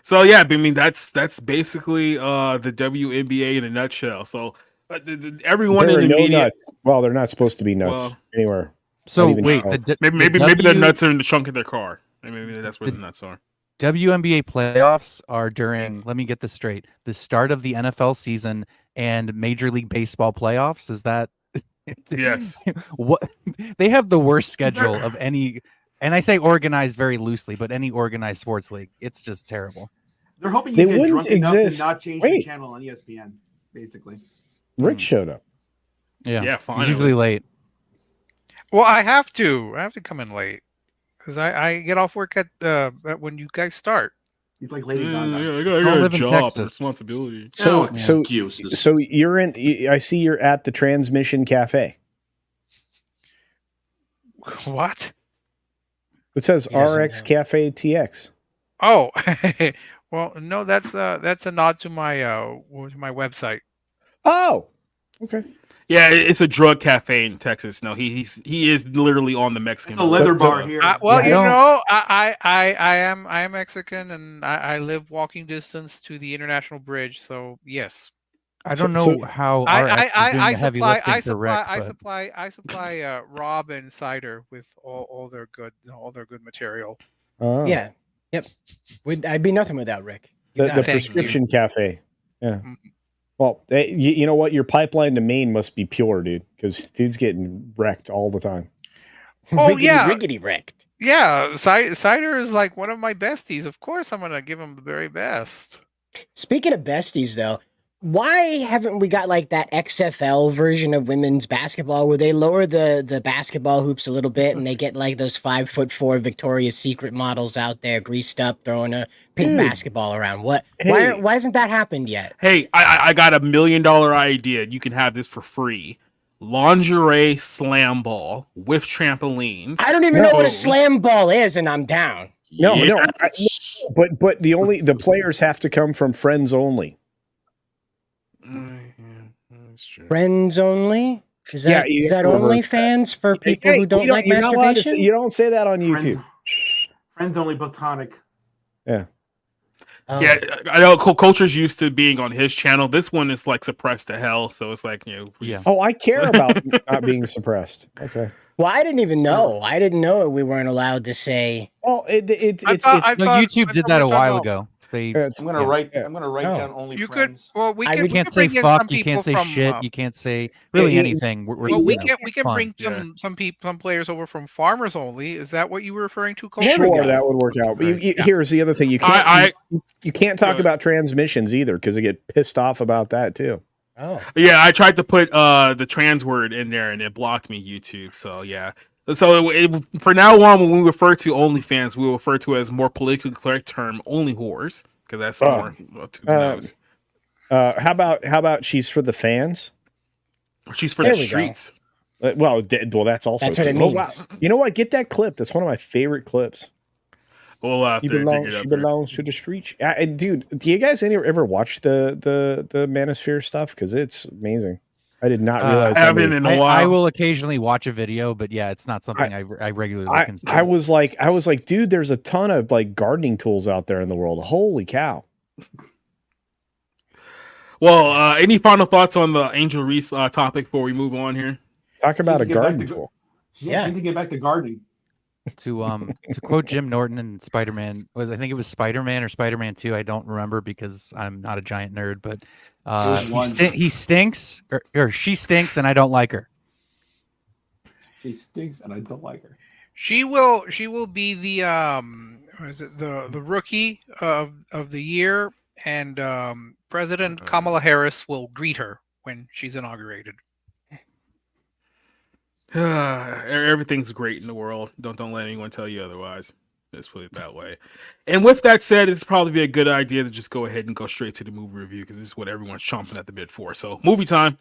So yeah, I mean that's basically the WNBA in a nutshell. So everyone in the media, nuts. Well, they're not supposed to be nuts anywhere. So wait, maybe the nuts are in the trunk of their car. Maybe that's where the nuts are. WNBA playoffs are during, let me get this straight, the start of the NFL season and Major League Baseball playoffs. Is that? Yes. What they have the worst schedule of any, and I say organized very loosely, but any organized sports league. It's just terrible. They're hoping you get drunk enough to not change the channel on ESPN, basically. Rich showed up. Yeah, finally. He's usually late. Well, I have to come in late because I get off work at when you guys start. He's like Lady Gaga. I got a job, responsibility. So excuses. You're in. I see you're at the Transmission Cafe. What? It says RX Cafe TX. Oh, well, no, that's a nod to my website. Oh, okay. Yeah, it's a drug cafe in Texas. No, he is literally on the Mexican. The leather bar here. I am Mexican and I live walking distance to the International Bridge. So yes. I don't know how I supply Rob and Cider with all their good material. Oh. Yeah. Yep. I'd be nothing without Rick. The prescription cafe. Yeah. Well, you know what? Your pipeline to Maine must be pure, dude, because dude's getting wrecked all the time. Oh, riggedy wrecked. Yeah, Cider is like one of my besties. Of course, I'm gonna give him the very best. Speaking of besties, though, why haven't we got like that XFL version of women's basketball where they lower the basketball hoops a little bit and they get like those 5'4" Victoria's Secret models out there greased up throwing a pink basketball around? What? Hey. Why hasn't that happened yet? Hey, I got $1 million idea. You can have this for free. Lingerie slam ball with trampolines. I don't even know what a slam ball is, and I'm down. No. But the players have to come from friends only. Friends only? Is that only fans for people who don't like masturbation? You don't say that on YouTube. Friends only platonic. Yeah. Yeah, I know culture's used to being on his channel. This one is like suppressed to hell, so it's like, Oh, I care about not being suppressed. Okay. Well, I didn't even know. I didn't know we weren't allowed to say. Well, YouTube did that a while ago. I'm gonna write down only you friends. Could. Well, we you can't say fuck. You can't say shit. You can't say really anything. We can bring some players over from Farmers Only. Is that what you were referring to, Cole? Sure, that would work out. But here's the other thing: you can't talk about transmissions either because they get pissed off about that too. Oh, yeah, I tried to put the trans word in there and it blocked me, YouTube. So yeah. So for now on, when we refer to OnlyFans, we will refer to it as more politically correct term, only whores, because that's more to the nose. How about she's for the fans? She's for the streets. Well, that's also That's what it true. Oh, wow. means. You know what? Get that clip. That's one of my favorite clips. We'll have She to dig belongs, it up she there. belongs to the streets. And dude, do you guys ever watch the Manosphere stuff? Because it's amazing. I did not realize. I haven't in a while. I will occasionally watch a video, but yeah, it's not something I regularly consume. I was like, dude, there's a ton of like gardening tools out there in the world. Holy cow! Well, any final thoughts on the Angel Reese topic before we move on here? Talk about a Need to get back garden to- tool. Yeah, need to get back to gardening. To quote Jim Norton in Spider-Man, I think it was Spider-Man or Spider-Man 2, I don't remember because I'm not a giant nerd, but he stinks or she stinks and I don't like her. She stinks and I don't like her. She will be the what is it, the rookie of the year, and President Kamala Harris will greet her when she's inaugurated. Everything's great in the world. Don't let anyone tell you otherwise. Let's put it that way. And with that said, it's probably be a good idea to just go ahead and go straight to the movie review because this is what everyone's chomping at the bit for. So, movie time.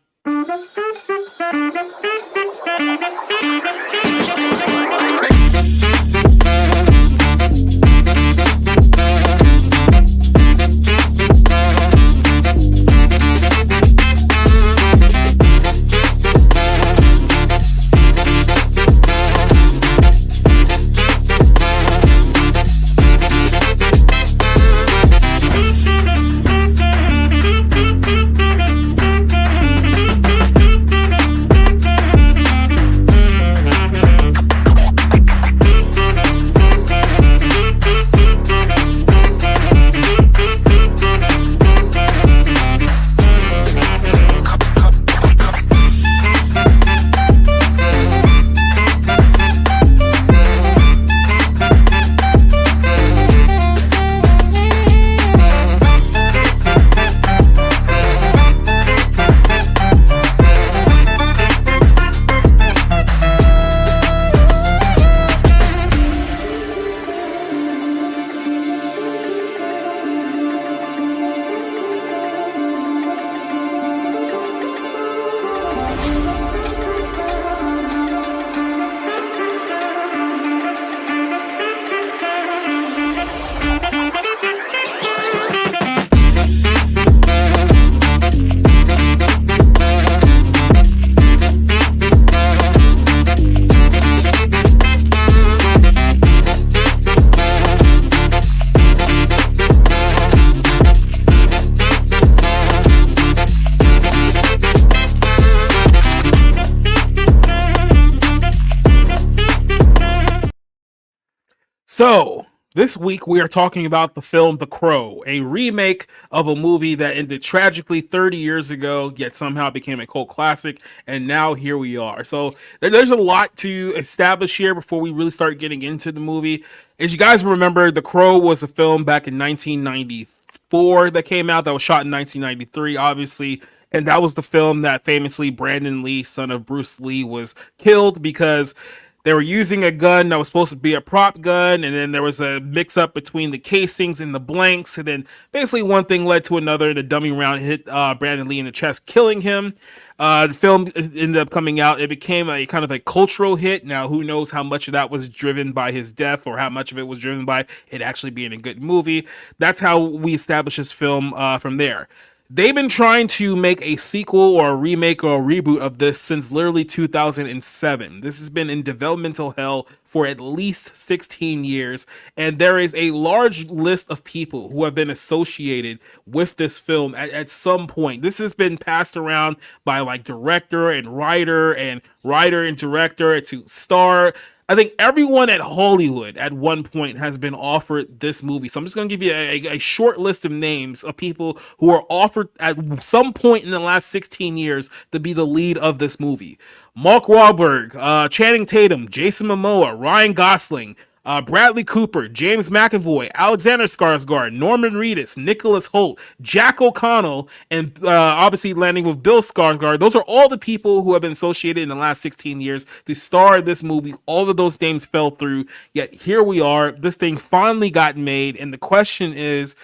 So, this week we are talking about the film The Crow, a remake of a movie that ended tragically 30 years ago, yet somehow became a cult classic, and now here we are. So, there's a lot to establish here before we really start getting into the movie. As you guys remember, The Crow was a film back in 1994 that came out, that was shot in 1993, obviously. And that was the film that famously Brandon Lee, son of Bruce Lee, was killed because they were using a gun that was supposed to be a prop gun, and then there was a mix-up between the casings and the blanks, and then basically one thing led to another. The dummy round hit Brandon Lee in the chest, killing him. The film ended up coming out. It became a kind of a cultural hit. Now, who knows how much of that was driven by his death or how much of it was driven by it actually being a good movie. That's how we established this film from there. They've been trying to make a sequel or a remake or a reboot of this since literally 2007. This has been in developmental hell for at least 16 years, and there is a large list of people who have been associated with this film at some point. This has been passed around by like director and writer and director to star. I think everyone at Hollywood at one point has been offered this movie. So I'm just going to give you a short list of names of people who are offered at some point in the last 16 years to be the lead of this movie. Mark Wahlberg, Channing Tatum, Jason Momoa, Ryan Gosling, Bradley Cooper, James McAvoy, Alexander Skarsgård, Norman Reedus, Nicholas Hoult, Jack O'Connell, and obviously landing with Bill Skarsgård. Those are all the people who have been associated in the last 16 years to star in this movie. All of those names fell through, yet here we are. This thing finally got made, and the question is,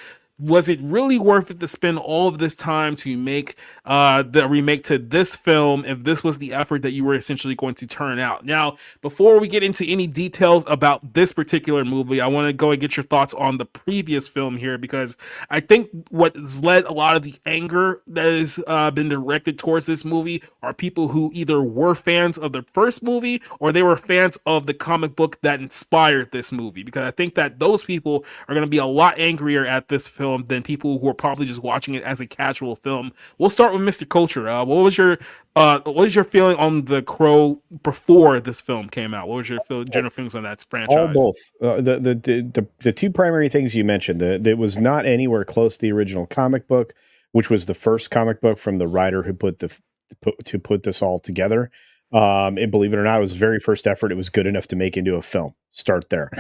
was it really worth it to spend all of this time to make the remake to this film if this was the effort that you were essentially going to turn out? Now, before we get into any details about this particular movie, I want to go and get your thoughts on the previous film here, because I think what has led a lot of the anger that has been directed towards this movie are people who either were fans of the first movie or they were fans of the comic book that inspired this movie, because I think that those people are going to be a lot angrier at this film than people who are probably just watching it as a casual film. We'll start with Mr. Culture. What was your feeling on The Crow before this film came out? What was your general feelings on that franchise? All both. The two primary things you mentioned. That was not anywhere close to the original comic book, which was the first comic book from the writer who put this all together. And believe it or not, it was the very first effort. It was good enough to make into a film. Start there.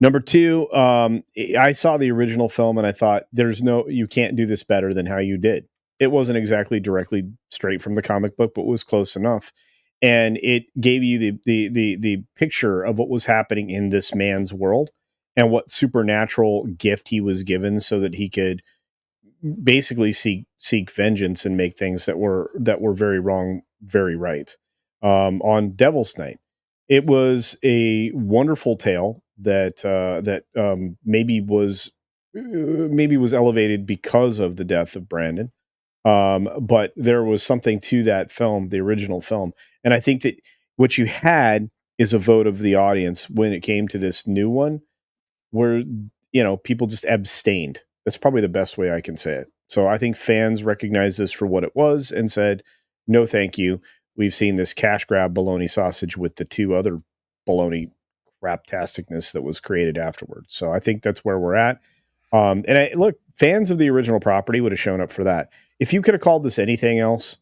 Number two, I saw the original film and I thought, you can't do this better than how you did. It wasn't exactly directly straight from the comic book, but was close enough. And it gave you the picture of what was happening in this man's world and what supernatural gift he was given so that he could basically seek vengeance and make things that were very wrong, very right. On Devil's Night, it was a wonderful tale that maybe was elevated because of the death of Brandon. But there was something to that film, the original film. And I think that what you had is a vote of the audience when it came to this new one, where, people just abstained. That's probably the best way I can say it. So I think fans recognized this for what it was and said, no, thank you. We've seen this cash grab bologna sausage with the two other bologna craptasticness that was created afterwards. So I think that's where we're at. Look, fans of the original property would have shown up for that. If you could have called this anything else,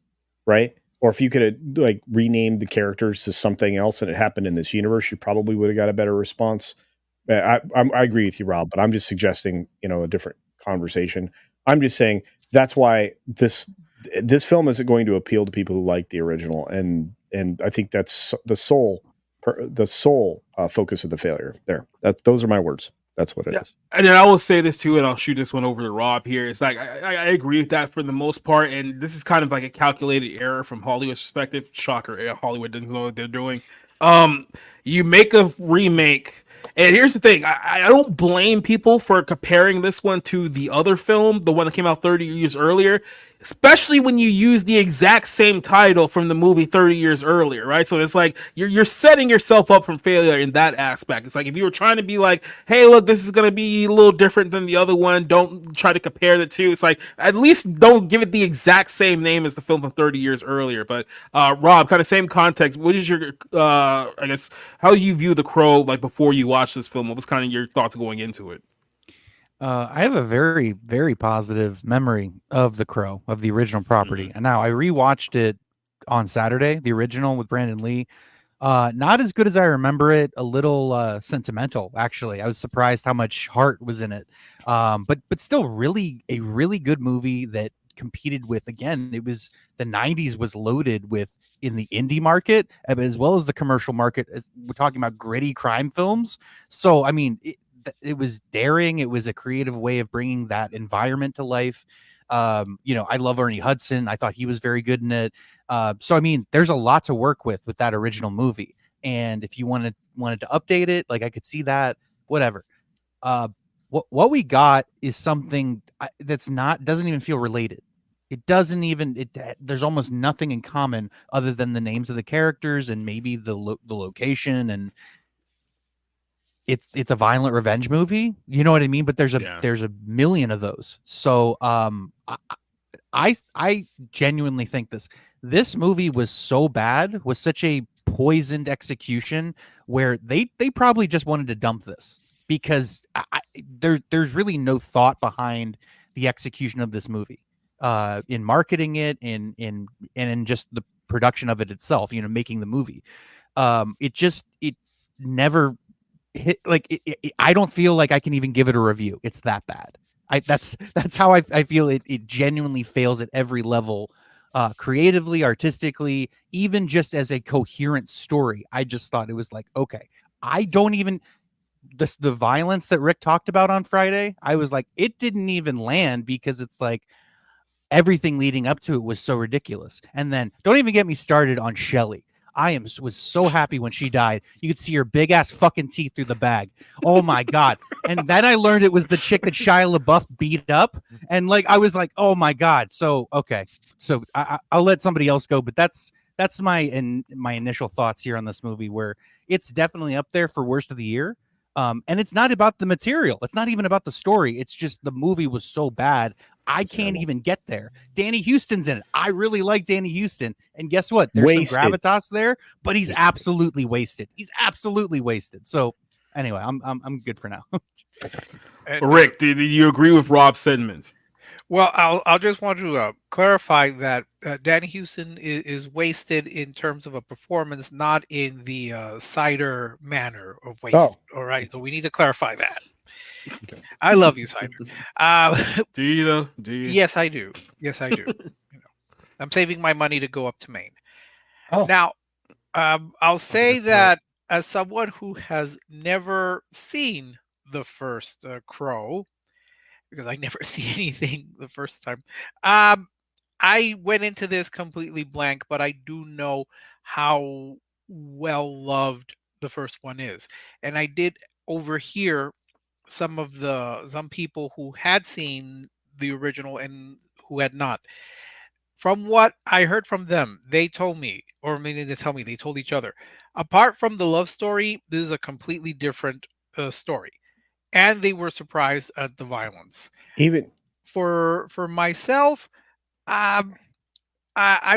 right? Or if you could have renamed the characters to something else and it happened in this universe, you probably would have got a better response. I agree with you, Rob, but I'm just suggesting, a different conversation. I'm just saying that's why this film isn't going to appeal to people who like the original, and I think that's the sole focus of the failure. Those are my words. That's what it is. And then I will say this too, and I'll shoot this one over to Rob here. It's like I agree with that for the most part, and this is kind of like a calculated error from Hollywood's perspective. Shocker, Hollywood doesn't know what they're doing. You make a remake. And here's the thing, I don't blame people for comparing this one to the other film, the one that came out 30 years earlier, especially when you use the exact same title from the movie 30 years earlier, right? So it's like you're setting yourself up from failure in that aspect. It's like if you were trying to be like, hey, look, this is going to be a little different than the other one, don't try to compare the two. It's like, at least don't give it the exact same name as the film from 30 years earlier. But Rob, kind of same context, what is your, I guess, how do you view The Crow, like before you watch this film? What was kind of your thoughts going into it? I have a very, very positive memory of The Crow, of the original property. And now I rewatched it on Saturday, the original with Brandon Lee. Not as good as I remember it, a little sentimental, actually. I was surprised how much heart was in it. But still a really good movie that competed with, again, it was the 90s was loaded with, in the indie market as well as the commercial market. We're talking about gritty crime films. So, I mean, it was daring. It was a creative way of bringing that environment to life. I love Ernie Hudson. I thought he was very good in it. So, I mean, there's a lot to work with that original movie. And if you wanted to update it, like I could see that, whatever. What we got is something doesn't even feel related. It doesn't even, there's almost nothing in common other than the names of the characters and maybe the location, and it's a violent revenge movie. You know what I mean? But there's a million of those. So I genuinely think this movie was so bad, was such a poisoned execution, where they probably just wanted to dump this because there's really no thought behind the execution of this movie. In marketing it, in just the production of it itself, making the movie. It never hit, like I don't feel like I can even give it a review. It's that bad. That's how I feel it genuinely fails at every level, creatively, artistically, even just as a coherent story. I just thought it was like, okay, the violence that Rick talked about on Friday, I was like, it didn't even land because it's like everything leading up to it was so ridiculous. And then don't even get me started on Shelley. Was so happy when she died. You could see her big ass fucking teeth through the bag. Oh my God. And then I learned it was the chick that Shia LaBeouf beat up. And like, I was like, oh my God. So, okay. So I'll let somebody else go, but that's my initial thoughts here on this movie, where it's definitely up there for worst of the year. And it's not about the material. It's not even about the story. It's just the movie was so bad. I can't even get there. Danny Houston's in it. I really like Danny Houston. And guess what? There's some gravitas there, but he's absolutely wasted. He's absolutely wasted. So anyway, I'm good for now. Rick, do you agree with Rob's sentiments? Well, I'll just want to clarify that Danny Houston is wasted in terms of a performance, not in the cider manner of waste. Oh. All right, so we need to clarify that. Okay. I love you, cider. Do you though? Do you? Yes, I do. Yes, I do. I'm saving my money to go up to Maine. Oh. Now, I'll say that as someone who has never seen the first Crow, because I never see anything the first time, I went into this completely blank, but I do know how well loved the first one is, and I did overhear some people who had seen the original and who had not. From what I heard from them, they told me, or maybe they tell me, they told each other, apart from the love story, this is a completely different story. And they were surprised at the violence. Even for myself, I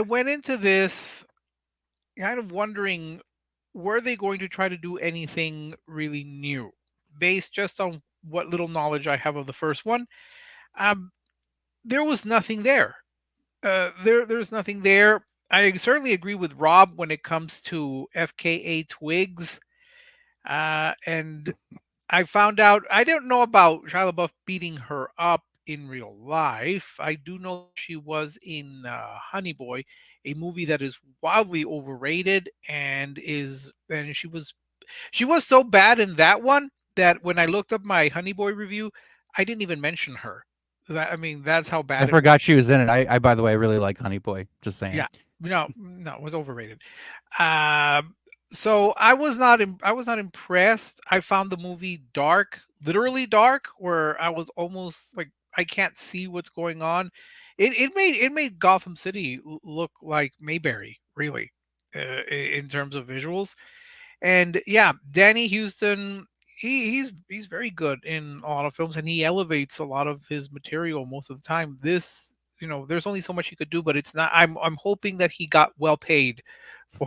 went into this kind of wondering, were they going to try to do anything really new, based just on what little knowledge I have of the first one? There was nothing there. There's nothing there. I certainly agree with Rob when it comes to FKA Twigs, and I found out, I don't know about Shia LaBeouf beating her up in real life. I do know she was in Honey Boy, a movie that is wildly overrated, and she was so bad in that one that when I looked up my Honey Boy review, I didn't even mention her. That's how bad. I forgot she was in it. I by the way, I really like Honey Boy. Just saying. Yeah, no, it was overrated. So I was not impressed. I found the movie dark, literally dark, where I was almost like, I can't see what's going on. It made Gotham City look like Mayberry, really, in terms of visuals. And yeah, Danny Houston, he's very good in a lot of films, and he elevates a lot of his material most of the time. This, there's only so much he could do, but it's not. I'm hoping that he got well paid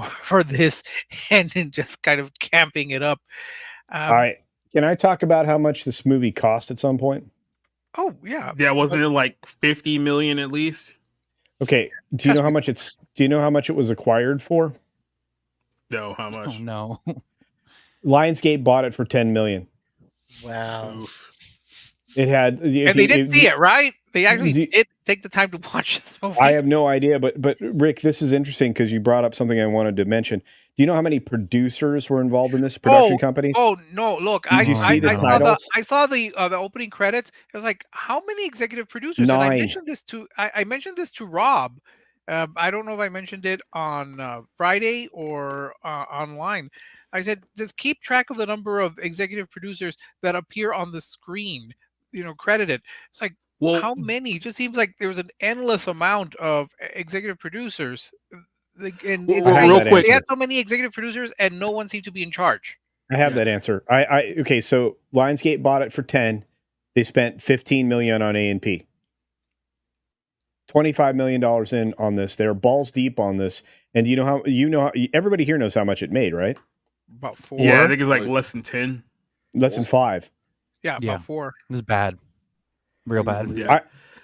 for this and just kind of camping it up. All right, can I talk about how much this movie cost at some point? Oh yeah, wasn't it like 50 million at least? Okay, do you know how much it was acquired for? No, how much? Oh, no. Lionsgate bought it for 10 million. Wow. Oof. It had, and they didn't see it, right? They actually did take the time to watch this movie. I have no idea, but Rick, this is interesting because you brought up something I wanted to mention. Do you know how many producers were involved in this production company? Oh no! Look, I saw the opening credits. I was like, how many executive producers? 9. And I mentioned this to I mentioned this to Rob. I don't know if I mentioned it on Friday or online. I said, just keep track of the number of executive producers that appear on the screen, credited. It's like, how many? It just seems like there was an endless amount of executive producers. And real quick, they had so many executive producers, and no one seemed to be in charge. I have that answer. Okay, so Lionsgate bought it for 10. They spent 15 million on A&P. $25 million in on this. They're balls deep on this. And you know how everybody here knows how much it made, right? About 4. Yeah, I think it's like less than 10. Less than 5. Yeah, about 4. It was bad. Real bad. Yeah.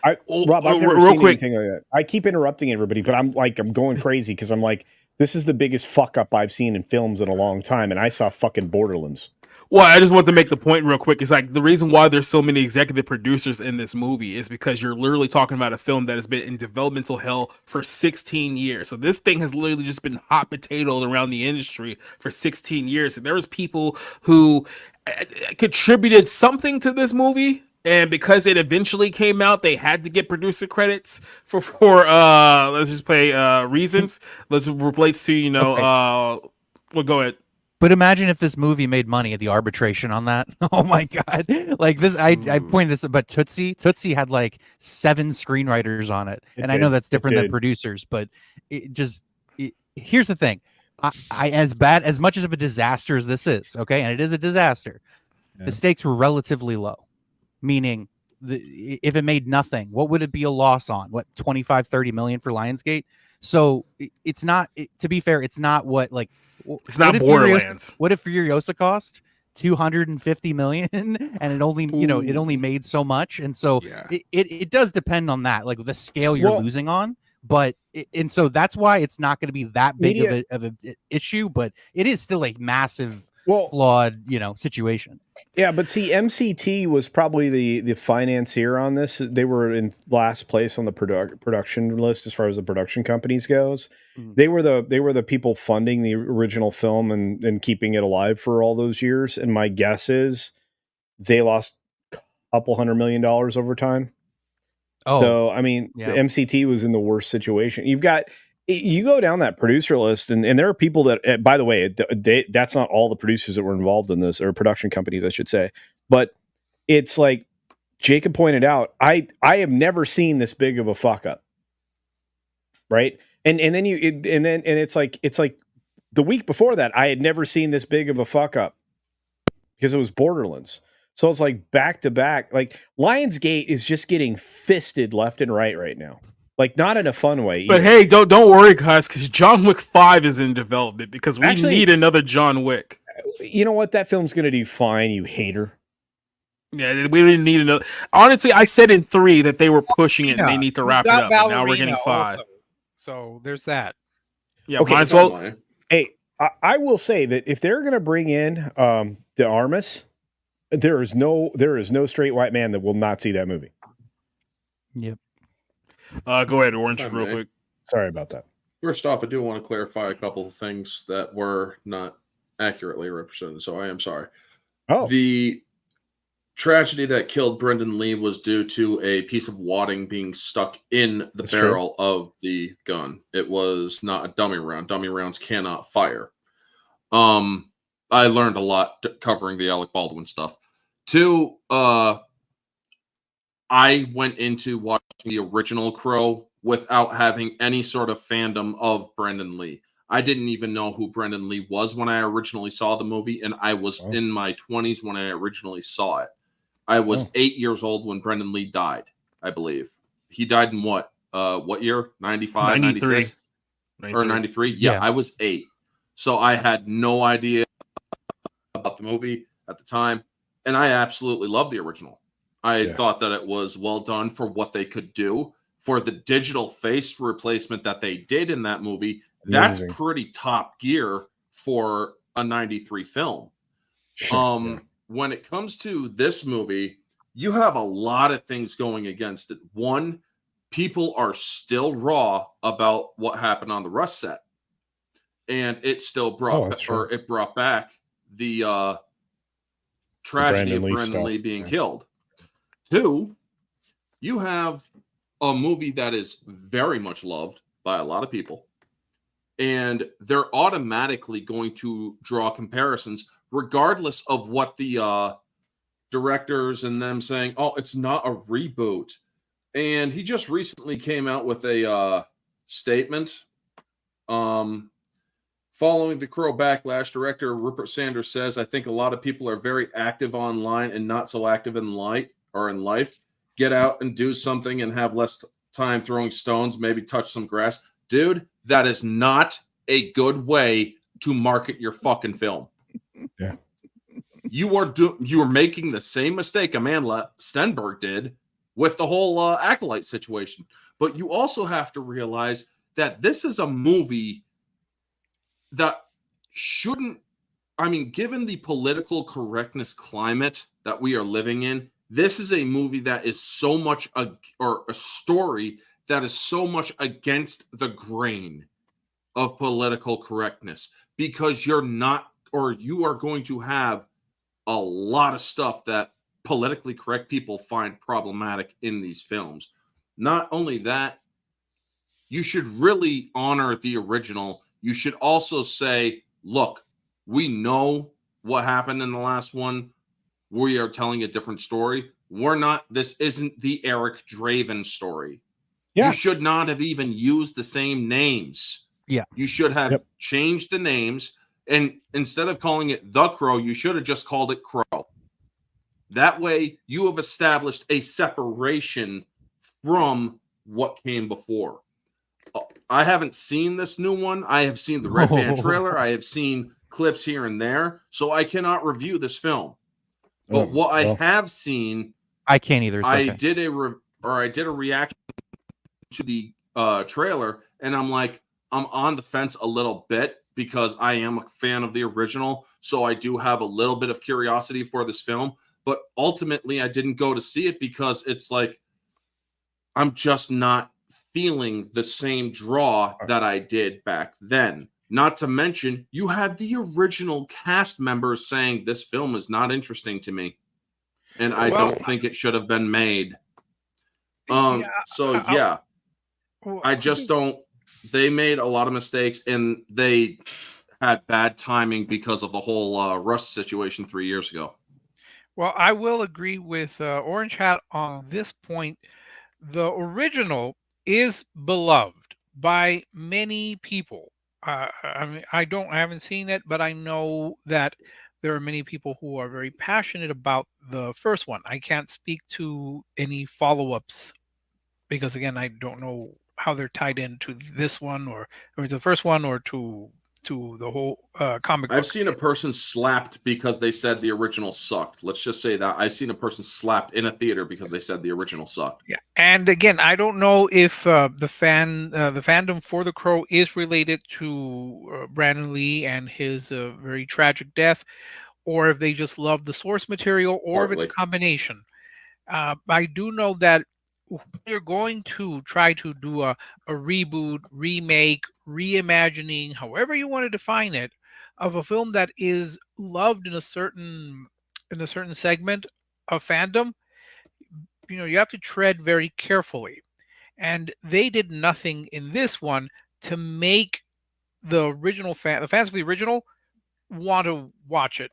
Rob, I've never seen anything like that. I keep interrupting everybody, but I'm going crazy because I'm like, this is the biggest fuck up I've seen in films in a long time, and I saw fucking Borderlands. Well, I just want to make the point real quick. It's like the reason why there's so many executive producers in this movie is because you're literally talking about a film that has been in developmental hell for 16 years. So this thing has literally just been hot potatoed around the industry for 16 years. And there was people who contributed something to this movie. And because it eventually came out, they had to get producer credits for let's just play reasons. Let's relates to well, go ahead. But imagine if this movie made money at the arbitration on that. Oh my god! Like this, I pointed this, but Tootsie had like 7 screenwriters on it, and I know that's different than producers, but here's the thing: I as much as of a disaster as this is, okay, and it is a disaster, the stakes were relatively low. Meaning, if it made nothing, what would it be a loss on? What, 25-30 million for Lionsgate? So it's not. To be fair, it's not it's not Borderlands. What if Furiosa cost 250 million and it only it only made so much? And so it does depend on that, like the scale you're losing on. But and so that's why it's not going to be that big of an issue. But it is still a massive. Flawed, situation. Yeah, but see, MCT was probably the financier on this. They were in last place on the production list as far as the production companies goes. They were the people funding the original film and keeping it alive for all those years. And my guess is they lost a couple $100 million over time. Oh, so I mean, the MCT was in the worst situation. You go down that producer list, and there are people that, by the way, that's not all the producers that were involved in this, or production companies, I should say. But it's like Jacob pointed out, I have never seen this big of a fuck up, right? And then it's like the week before that, I had never seen this big of a fuck up because it was Borderlands. So it's like back to back. Like Lionsgate is just getting fisted left and right now. Like not in a fun way. But hey, don't worry, guys, because John Wick 5 is in development because we need another John Wick. You know what? That film's gonna do fine, you hater. Yeah, we didn't need another. Honestly, I said in 3 that they were pushing it and they need to wrap it up. And now we're getting 5. Also. So there's that. Yeah, okay, might as well. Hey, I will say that if they're gonna bring in de Armas, there is no straight white man that will not see that movie. Yep. Go ahead, Orange, real quick. Sorry about that. First off, I do want to clarify a couple of things that were not accurately represented, so I am sorry. Oh. The tragedy that killed Brendan Lee was due to a piece of wadding being stuck in the barrel of the gun. It was not a dummy round. Dummy rounds cannot fire. I learned a lot covering the Alec Baldwin stuff. 2, I went into watching the original Crow without having any sort of fandom of Brendan Lee. I didn't even know who Brendan Lee was when I originally saw the movie, and I was in my 20s when I originally saw it. I was 8 years old when Brendan Lee died, I believe. He died in what year? 95, 96? Or 93? Yeah, I was 8. So I had no idea about the movie at the time, and I absolutely loved the original. I thought that it was well done for what they could do. For the digital face replacement that they did in that movie, that's pretty top gear for a 93 film. When it comes to this movie, you have a lot of things going against it. One, people are still raw about what happened on the Rust set. And it still brought back the tragedy of Brendan Lee being killed. 2, you have a movie that is very much loved by a lot of people, and they're automatically going to draw comparisons regardless of what the directors and them saying, oh, it's not a reboot. And he just recently came out with a statement. Following the Crow backlash, director Rupert Sanders says, I think a lot of people are very active online and not so active in life. Get out and do something and have less time throwing stones, maybe touch some grass. Dude, that is not a good way to market your fucking film. Yeah. You are making the same mistake Amanda Stenberg did with the whole Acolyte situation. But you also have to realize that this is a movie that shouldn't, given the political correctness climate that we are living in, this is a movie that is so much a story that is so much against the grain of political correctness, because you are going to have a lot of stuff that politically correct people find problematic in these films. Not only that, you should really honor the original. You should also say, look, we know what happened in the last one. We are telling a different story. This isn't the Eric Draven story. Yeah. You should not have even used the same names. Yeah. You should have changed the names. And instead of calling it The Crow, you should have just called it Crow. That way, you have established a separation from what came before. I haven't seen this new one. I have seen the Red Band trailer. I have seen clips here and there. So I cannot review this film. But what I have seen, I can't either. I did a reaction to the trailer, and I'm on the fence a little bit because I am a fan of the original. So I do have a little bit of curiosity for this film. But ultimately, I didn't go to see it because it's like I'm just not feeling the same draw that I did back then. Not to mention, you have the original cast members saying this film is not interesting to me, and I don't think it should have been made. I just don't. They made a lot of mistakes, and they had bad timing because of the whole Rust situation 3 years ago. Well, I will agree with Orange Hat on this point. The original is beloved by many people. I mean, I haven't seen it, but I know that there are many people who are very passionate about the first one. I can't speak to any follow-ups because, again, I don't know how they're tied into this one or the first one or to the whole comic book. I've seen a person slapped because they said the original sucked. Let's just say that. I've seen a person slapped in a theater because they said the original sucked. Yeah, and again, I don't know if the fandom for The Crow is related to Brandon Lee and his very tragic death, or if they just love the source material, or if it's a combination. I do know that they're going to try to do a reboot, remake, reimagining, however you want to define it, of a film that is loved in a certain segment of fandom. You know, you have to tread very carefully, and they did nothing in this one to make the fans of the original want to watch it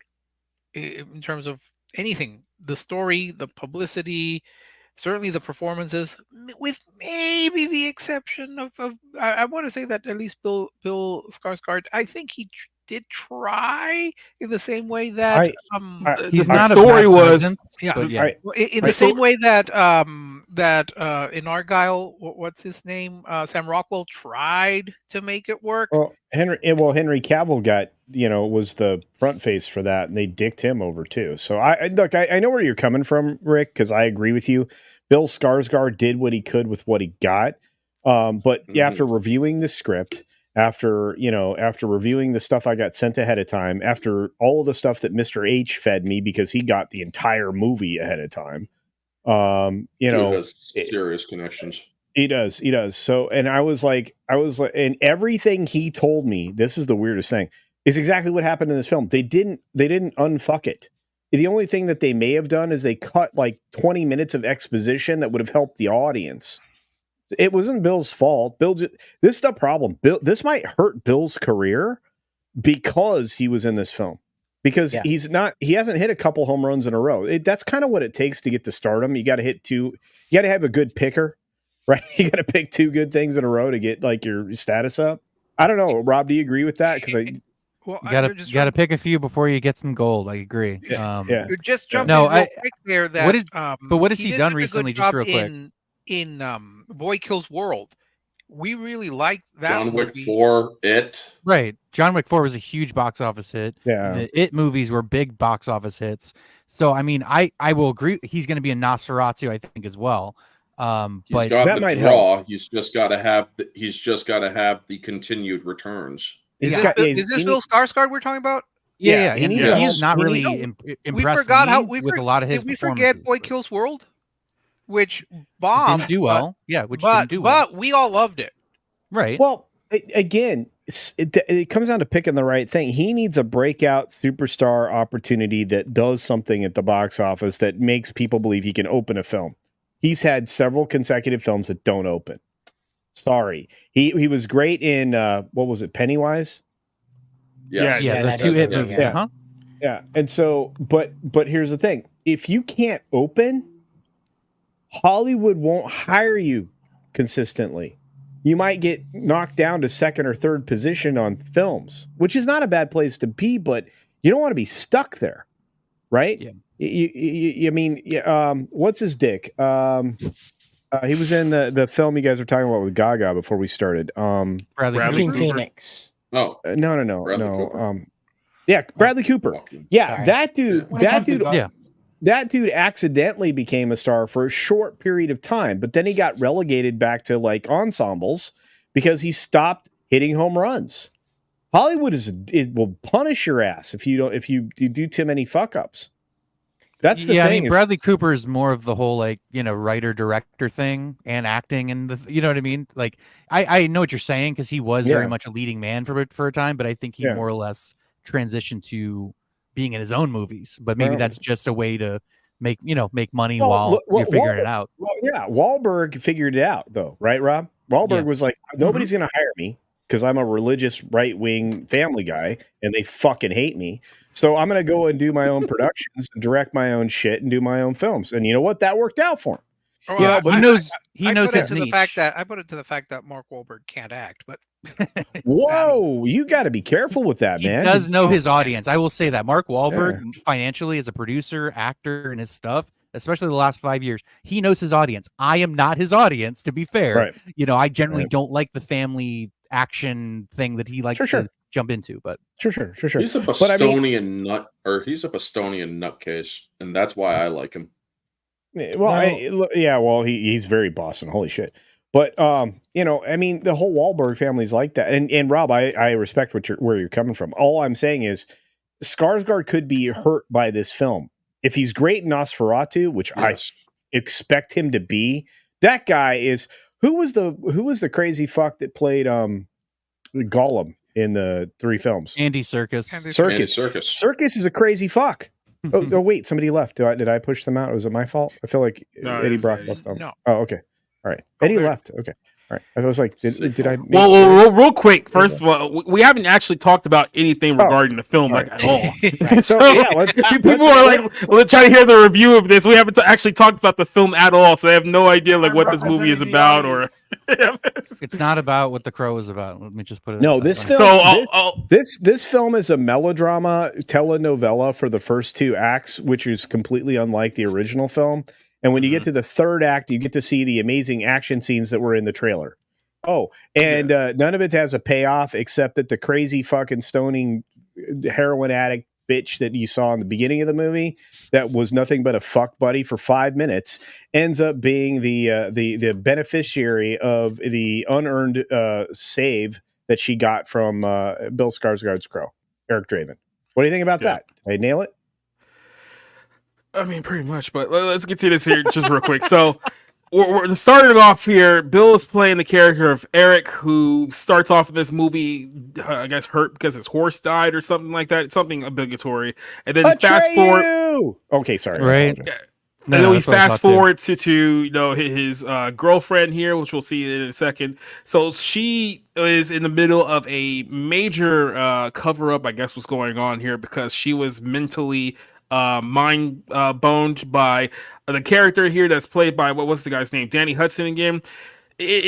in terms of anything, the story, the publicity, certainly the performances, with maybe the exception of I want to say that at least Bill Skarsgård, I think he did try in the same way that he's not story was in the same way that in Argyle, what's his name, Sam Rockwell tried to make it work. Well, Henry Cavill got was the front face for that, and they dicked him over too. So I know where you're coming from, Rick, because I agree with you. Bill Skarsgård did what he could with what he got, but after reviewing the script, after reviewing the stuff I got sent ahead of time, after all of the stuff that Mr. H fed me because he got the entire movie ahead of time, He has serious connections. He does. So, and I was like, and everything he told me, this is the weirdest thing, is exactly what happened in this film. They didn't unfuck it. The only thing that they may have done is they cut like 20 minutes of exposition that would have helped the audience. It wasn't Bill's fault. This is the problem. This might hurt Bill's career because he was in this film. Because he hasn't hit a couple home runs in a row. That's kind of what it takes to get to stardom. You got to hit two. You got to have a good picker, right? You got to pick two good things in a row to get like your status up. I don't know, Rob. Do you agree with that? Because you gotta pick a few before you get some gold. I agree. You're just jumping real quick there. That what has he done recently? Just real quick. In Boy Kills World, we really liked that. John Wick 4, It. Right. John Wick 4 was a huge box office hit. Yeah. The It movies were big box office hits. So I mean, I will agree. He's going to be a Nosferatu, I think, as well. But that the might draw. help. He's just got to have. He's just got to have the continued returns. Is this Bill Skarsgård we're talking about? Yeah. He's not really impressed with a lot of his performances. We forget Boy Kills World, which bombed. Didn't do well. Which didn't do well. But we all loved it. Right. Well, again, it comes down to picking the right thing. He needs a breakout superstar opportunity that does something at the box office that makes people believe he can open a film. He's had several consecutive films that don't open. Sorry. He was great in what was it, Pennywise? Yes. Yeah, the two hit movies. Yeah. Yeah. And so, but here's the thing. If you can't open, Hollywood won't hire you consistently. You might get knocked down to second or third position on films, which is not a bad place to be, but you don't want to be stuck there, right? Yeah. I mean, what's his dick? He was in the film you guys were talking about with Gaga before we started. Bradley Phoenix. Oh, no. Bradley Cooper. Yeah, Bradley Cooper. Yeah, Sorry. that dude. Yeah. That dude accidentally became a star for a short period of time, but then he got relegated back to like ensembles because he stopped hitting home runs. Hollywood it will punish your ass if you do too many fuck ups. That's the thing. I mean, Bradley Cooper is more of the whole like writer director thing and acting and you know what I mean. Like I know what you're saying because he was very much a leading man for a time, but I think he more or less transitioned to being in his own movies. But maybe that's just a way to make money while you're figuring it out. Well, yeah, Wahlberg figured it out though, right, Rob? Wahlberg was like, nobody's going to hire me because I'm a religious right-wing family guy and they fucking hate me. So I'm going to go and do my own productions and direct my own shit and do my own films. And you know what? That worked out for him. Well, he knows his niche. I put it to the fact that Mark Wahlberg can't act, but whoa, you got to be careful with that, man. He does know his audience. I will say that Mark Wahlberg financially as a producer, actor, and his stuff, especially the last 5 years, he knows his audience. I am not his audience, to be fair. Right. I generally don't like the family action thing that he likes to jump into, but sure. He's a Bostonian nutcase, and that's why I like him. Well, he's very Boston. Holy shit. But I mean, the whole Wahlberg family is like that. And Rob, I respect where you're coming from. All I'm saying is Skarsgård could be hurt by this film. If he's great in Nosferatu, which I expect him to be, that guy is who was the crazy fuck that played Gollum in the 3 films? Andy Serkis. Serkis is a crazy fuck. Oh wait, somebody left. Did I push them out? Was it my fault? I feel like Eddie Brock left them. No. Oh, okay. All right. Eddie left. Okay. All right. I was like, did I? Well, real quick. First of all, we haven't actually talked about anything regarding the film at all. People are like, let's try to hear the review of this. We haven't actually talked about the film at all, so they have no idea like what this movie is about or. It's not about what The Crow is about. Let me just put it. No, this film. This film is a melodrama telenovela for the first 2 acts, which is completely unlike the original film. And when you get to the 3rd act, you get to see the amazing action scenes that were in the trailer. Oh, and none of it has a payoff except that the crazy fucking stoning heroin addict bitch that you saw in the beginning of the movie that was nothing but a fuck buddy for 5 minutes ends up being the beneficiary of the unearned save that she got from Bill Skarsgård's Crow, Eric Draven. What do you think about that? Did I nail it? I mean, pretty much, but let's get to this here just real quick. So we're starting off here. Bill is playing the character of Eric, who starts off in this movie, I guess, hurt because his horse died or something like that. Something obligatory. And then fast forward. Okay, sorry. Right. And then we fast forward to his girlfriend here, which we'll see in a second. So she is in the middle of a major cover up, I guess, what's going on here because she was mentally mind boned by the character here that's played by what's the guy's name? Danny Hudson again.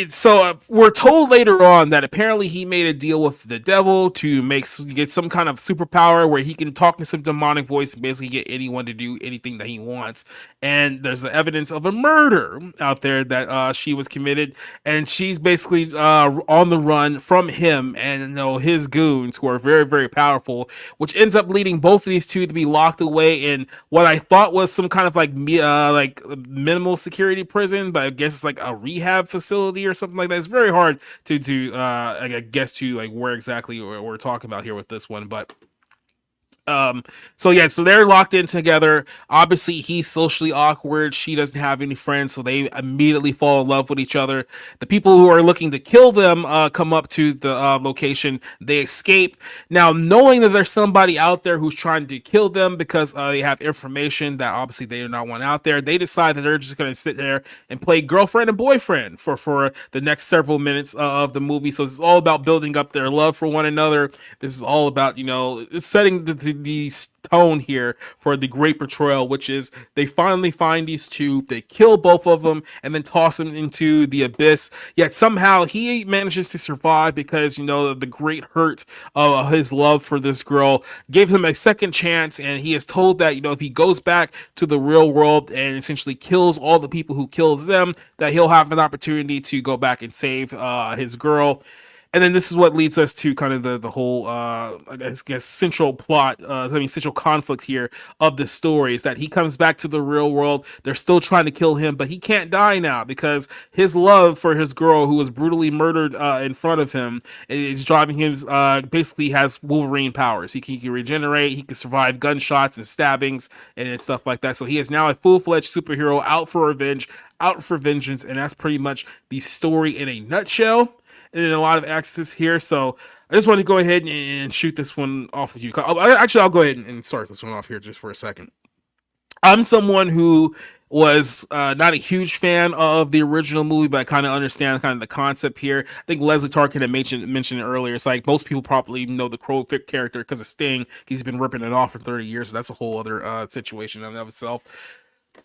So we're told later on that apparently he made a deal with the devil to get some kind of superpower where he can talk to some demonic voice and basically get anyone to do anything that he wants. And there's the evidence of a murder out there that she was committed, and she's basically on the run from him and his goons who are very, very powerful, which ends up leading both of these two to be locked away in what I thought was some kind of like minimal security prison, but I guess it's like a rehab facility or something like that. It's very hard to guess to like where exactly we're talking about here with this one, but So they're locked in together. Obviously, he's socially awkward. She doesn't have any friends, so they immediately fall in love with each other. The people who are looking to kill them come up to the location. They escape. Now, knowing that there's somebody out there who's trying to kill them because they have information that obviously they do not want out there, they decide that they're just going to sit there and play girlfriend and boyfriend for the next several minutes of the movie. So it's all about building up their love for one another. This is all about, setting the tone here for the great portrayal, which is they finally find these two, they kill both of them, and then toss them into the abyss. Yet somehow he manages to survive because, the great hurt of his love for this girl gave him a second chance, and he is told that, if he goes back to the real world and essentially kills all the people who killed them, that he'll have an opportunity to go back and save his girl. And then this is what leads us to kind of the whole, I guess, central plot, central conflict here of the story is that he comes back to the real world. They're still trying to kill him, but he can't die now because his love for his girl who was brutally murdered in front of him is driving him, basically has Wolverine powers. He can regenerate, he can survive gunshots and stabbings and stuff like that. So he is now a full-fledged superhero out for revenge, out for vengeance, and that's pretty much the story in a nutshell. And a lot of access here, so I just want to go ahead and shoot this one off with you. Actually, I'll go ahead and start this one off here just for a second. I'm someone who was not a huge fan of the original movie, but I kind of understand kind of the concept here. I think Leslie Tarkin had mentioned it earlier. It's like most people probably know the Crow character because of Sting. He's been ripping it off for 30 years, so that's a whole other situation in and of itself.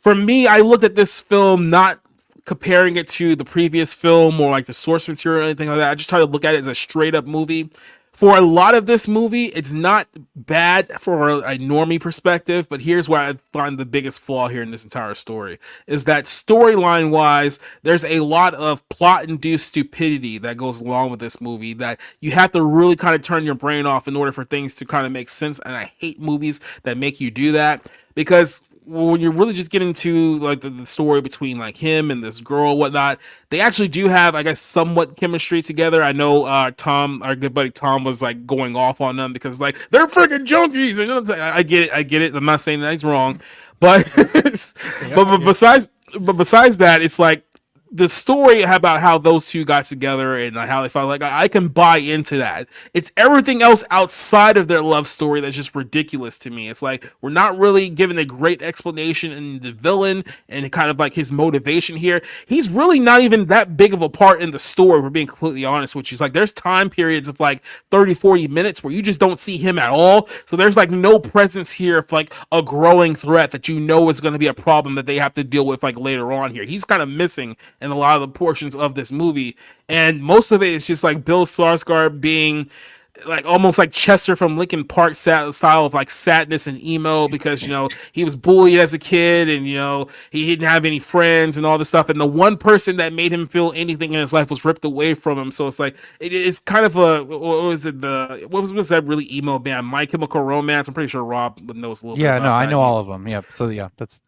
For me, I looked at this film not comparing it to the previous film or like the source material or anything like that. I just try to look at it as a straight up movie. For a lot of this movie, it's not bad for a normie perspective, but here's where I find the biggest flaw here in this entire story is that storyline wise, there's a lot of plot induced stupidity that goes along with this movie that you have to really kind of turn your brain off in order for things to kind of make sense. And I hate movies that make you do that because when you're really just getting to like the story between like him and this girl and whatnot, they actually do have, I guess, somewhat chemistry together. I know Tom, our good buddy Tom, was like going off on them because like they're freaking junkies. And I get it. I'm not saying that he's wrong, but besides that, it's like the story about how those two got together and how they felt, like I can buy into that. It's everything else outside of their love story that's just ridiculous to me. It's like we're not really given a great explanation in the villain and kind of like his motivation here. He's really not even that big of a part in the story, if we're being completely honest with you. It's like there's time periods of like 30-40 minutes where you just don't see him at all. So there's like no presence here of like a growing threat that is going to be a problem that they have to deal with like later on here. He's kind of missing in a lot of the portions of this movie, and most of it is just like Bill Skarsgård being like almost like Chester from Linkin Park style of like sadness and emo because he was bullied as a kid and he didn't have any friends and all this stuff, and the one person that made him feel anything in his life was ripped away from him. So it's like it's kind of a what was that really emo band, My Chemical Romance? I'm pretty sure Rob knows a little bit about that. I know all of them. Yep. So that's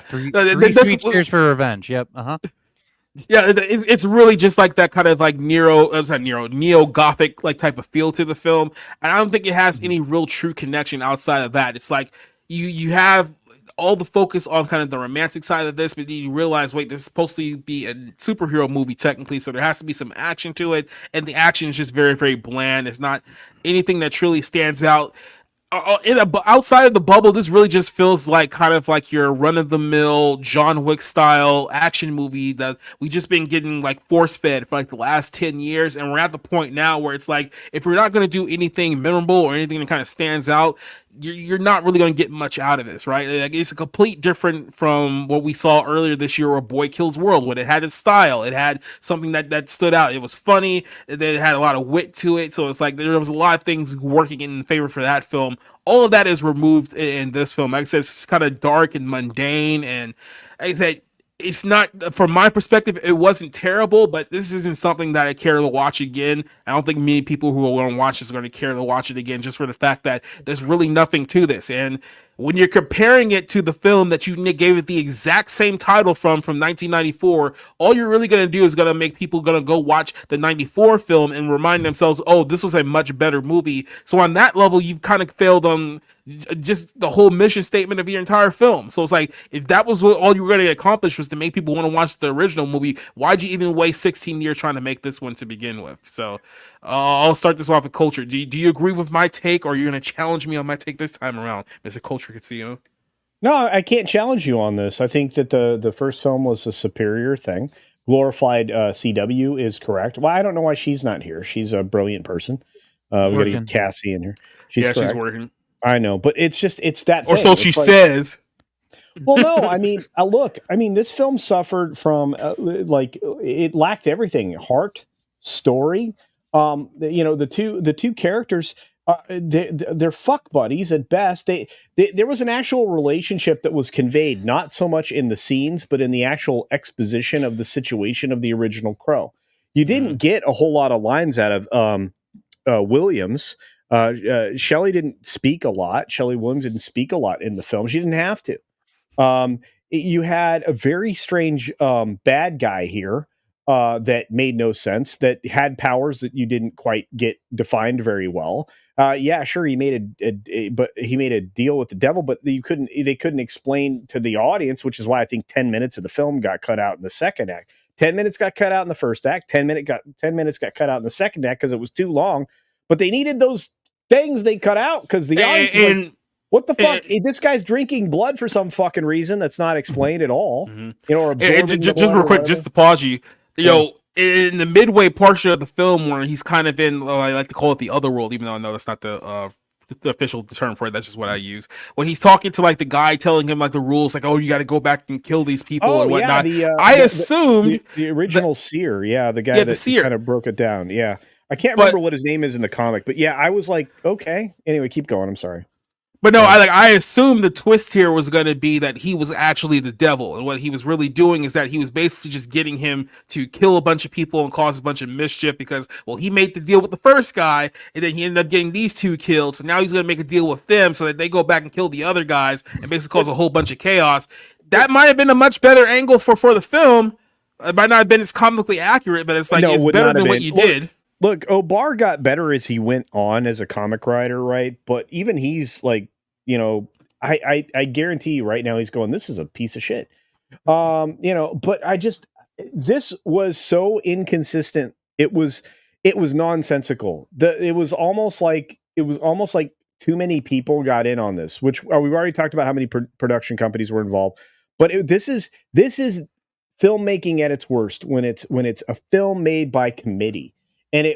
three sweet cheers for revenge. Yep. Yeah, it's really just like that kind of like neo-gothic like type of feel to the film, and I don't think it has any real true connection outside of that. It's like you have all the focus on kind of the romantic side of this, but then you realize, wait, this is supposed to be a superhero movie technically, so there has to be some action to it, and the action is just very, very bland. It's not anything that truly stands out. Outside of the bubble, this really just feels like kind of like your run-of-the-mill John Wick style action movie that we've just been getting like force-fed for like the last 10 years, and we're at the point now where it's like if we're not going to do anything memorable or anything that kind of stands out, you're not really going to get much out of this, right? Like, it's a complete different from what we saw earlier this year, where Boy Kills World, when it had its style, it had something that stood out. It was funny, it had a lot of wit to it, so it's like there was a lot of things working in favor for that film. All of that is removed in this film. Like I said, it's kind of dark and mundane, and like I said, it's not, from my perspective, it wasn't terrible, but this isn't something that I care to watch again. I don't think many people who are going to watch this are going to care to watch it again, just for the fact that there's really nothing to this. And when you're comparing it to the film that you gave it the exact same title from 1994, all you're really going to do is going to make people going to go watch the 94 film and remind themselves, oh, this was a much better movie. So on that level, you've kind of failed on just the whole mission statement of your entire film. So it's like, if that was what all you were going to accomplish was to make people want to watch the original movie, why'd you even waste 16 years trying to make this one to begin with? So I'll start this off with Culture. Do you agree with my take, or are you going to challenge me on my take this time around, Mr. Culture Casino? No, I can't challenge you on this. I think that the first film was a superior thing. Glorified CW is correct. Well, I don't know why she's not here. She's a brilliant person. We got to get Cassie in here. She's working. I know, but it's that. Or thing. so she says. Well, no, I mean, look, this film suffered from it lacked everything: heart, story. The two characters, they're fuck buddies at best. There was an actual relationship that was conveyed, not so much in the scenes, but in the actual exposition of the situation of the original Crow. You didn't get a whole lot of lines out of Williams. Shelley didn't speak a lot. Shelley Williams didn't speak a lot in the film. She didn't have to. You had a very strange bad guy here that made no sense, that had powers that you didn't quite get defined very well. Yeah, sure, he made he made a deal with the devil, but they couldn't explain to the audience, which is why I think 10 minutes of the film got cut out in the second act. 10 minutes got cut out in the first act. 10 minutes got cut out in the second act because it was too long. But they needed those things they cut out because the audience was like, what the fuck? This guy's drinking blood for some fucking reason that's not explained at all. Or just real quick, just to pause you. In the midway portion of the film where he's kind of in, I like to call it the other world, even though I know that's not the official term for it. That's just what I use. When he's talking to the guy telling him the rules, oh, you got to go back and kill these people and whatnot. I assumed the original seer, the guy that kind of broke it down. Yeah. I can't remember what his name is in the comic, but yeah, I was like, okay. Anyway, keep going. I'm sorry. But no, I assumed the twist here was going to be that he was actually the devil, and what he was really doing is that he was basically just getting him to kill a bunch of people and cause a bunch of mischief because, well, he made the deal with the first guy, and then he ended up getting these two killed, so now he's going to make a deal with them so that they go back and kill the other guys and basically cause a whole bunch of chaos. That might have been a much better angle for the film. It might not have been as comically accurate, but it's it's better than what you did. Look, O'Barr got better as he went on as a comic writer, right? But even he's I guarantee you right now he's going, this is a piece of shit. But this was so inconsistent. It was nonsensical. It was almost like too many people got in on this, which we've already talked about how many production companies were involved. But this is filmmaking at its worst when it's a film made by committee. And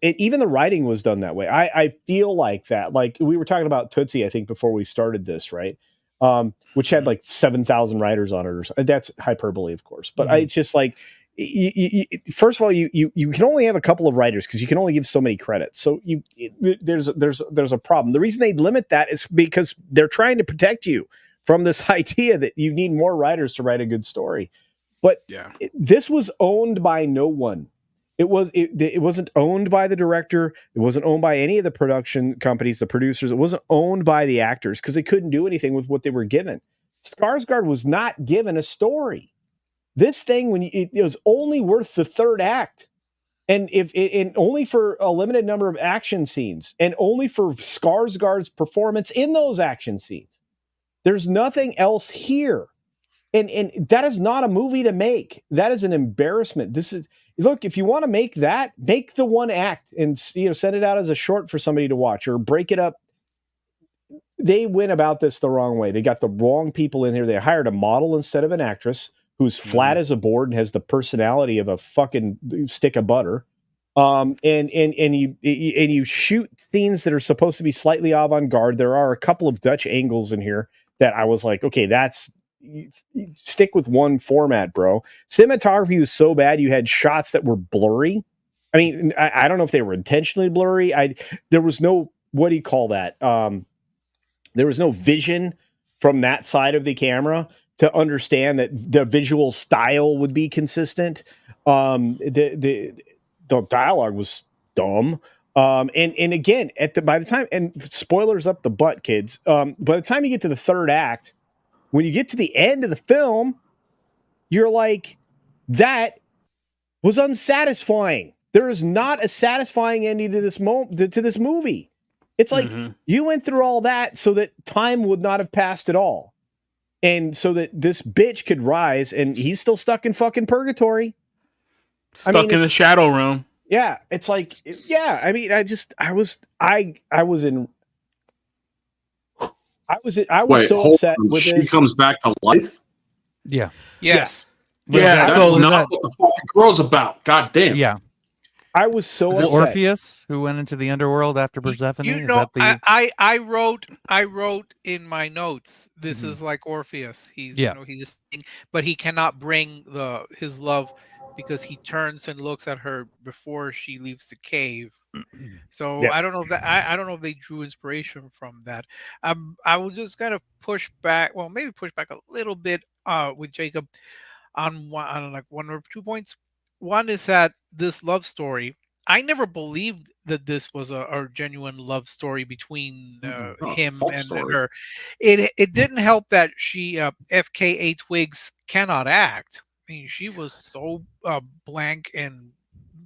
even the writing was done that way. I feel like that. Like we were talking about Tootsie, I think, before we started this, right? Which had 7,000 writers on it. That's hyperbole, of course. But it's just first of all, you can only have a couple of writers because you can only give so many credits. So there's a problem. The reason they limit that is because they're trying to protect you from this idea that you need more writers to write a good story. But this was owned by no one. It wasn't owned by the director. It wasn't owned by any of the production companies, the producers. It wasn't owned by the actors because they couldn't do anything with what they were given. Skarsgård was not given a story. This thing, it was only worth the third act, and only for a limited number of action scenes, and only for Skarsgård's performance in those action scenes. There's nothing else here, and that is not a movie to make. That is an embarrassment. Look, if you want to make that, make the one act and send it out as a short for somebody to watch or break it up. They went about this the wrong way. They got the wrong people in here. They hired a model instead of an actress who's flat as a board and has the personality of a fucking stick of butter. And you shoot scenes that are supposed to be slightly avant-garde. There are a couple of Dutch angles in here that I was like, okay, stick with one format, bro. Cinematography was so bad you had shots that were blurry. I mean, I don't know if they were intentionally blurry. There was no, what do you call that? There was no vision from that side of the camera to understand that the visual style would be consistent. The dialogue was dumb. And again, by the time, and spoilers up the butt, kids. By the time you get to the third act, when you get to the end of the film, you're like, that was unsatisfying. There is not a satisfying ending to this movie. It's like you went through all that so that time would not have passed at all. And so that this bitch could rise, and he's still stuck in fucking purgatory. Stuck in the shadow realm. Yeah, it's like, yeah. I mean, I was so upset with she this. comes back to life. Yeah. Yes. Yeah. That's So not what the fucking girl's about. God damn. Yeah. I was so Was it upset. Orpheus who went into the underworld after Persephone? You know, I wrote in my notes, this is like Orpheus. He's you know, he's but he cannot bring his love because he turns and looks at her before she leaves the cave. So I don't know if that I don't know if they drew inspiration from that. I will just kind of push back, well, maybe push back a little bit with Jacob on like 1 or 2 points. One is that this love story, I never believed that this was a genuine love story between him and her. It didn't help that she FKA Twigs cannot act. I mean, she was so blank and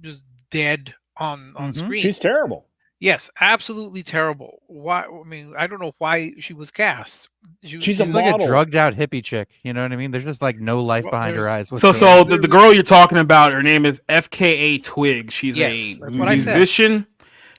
just dead on screen. She's terrible. Yes, absolutely terrible. Why? I mean, I don't know why she was cast. She's like a drugged out hippie chick. You know what I mean? There's just like no life behind her eyes. So the girl you're talking about, her name is FKA Twigs. She's a musician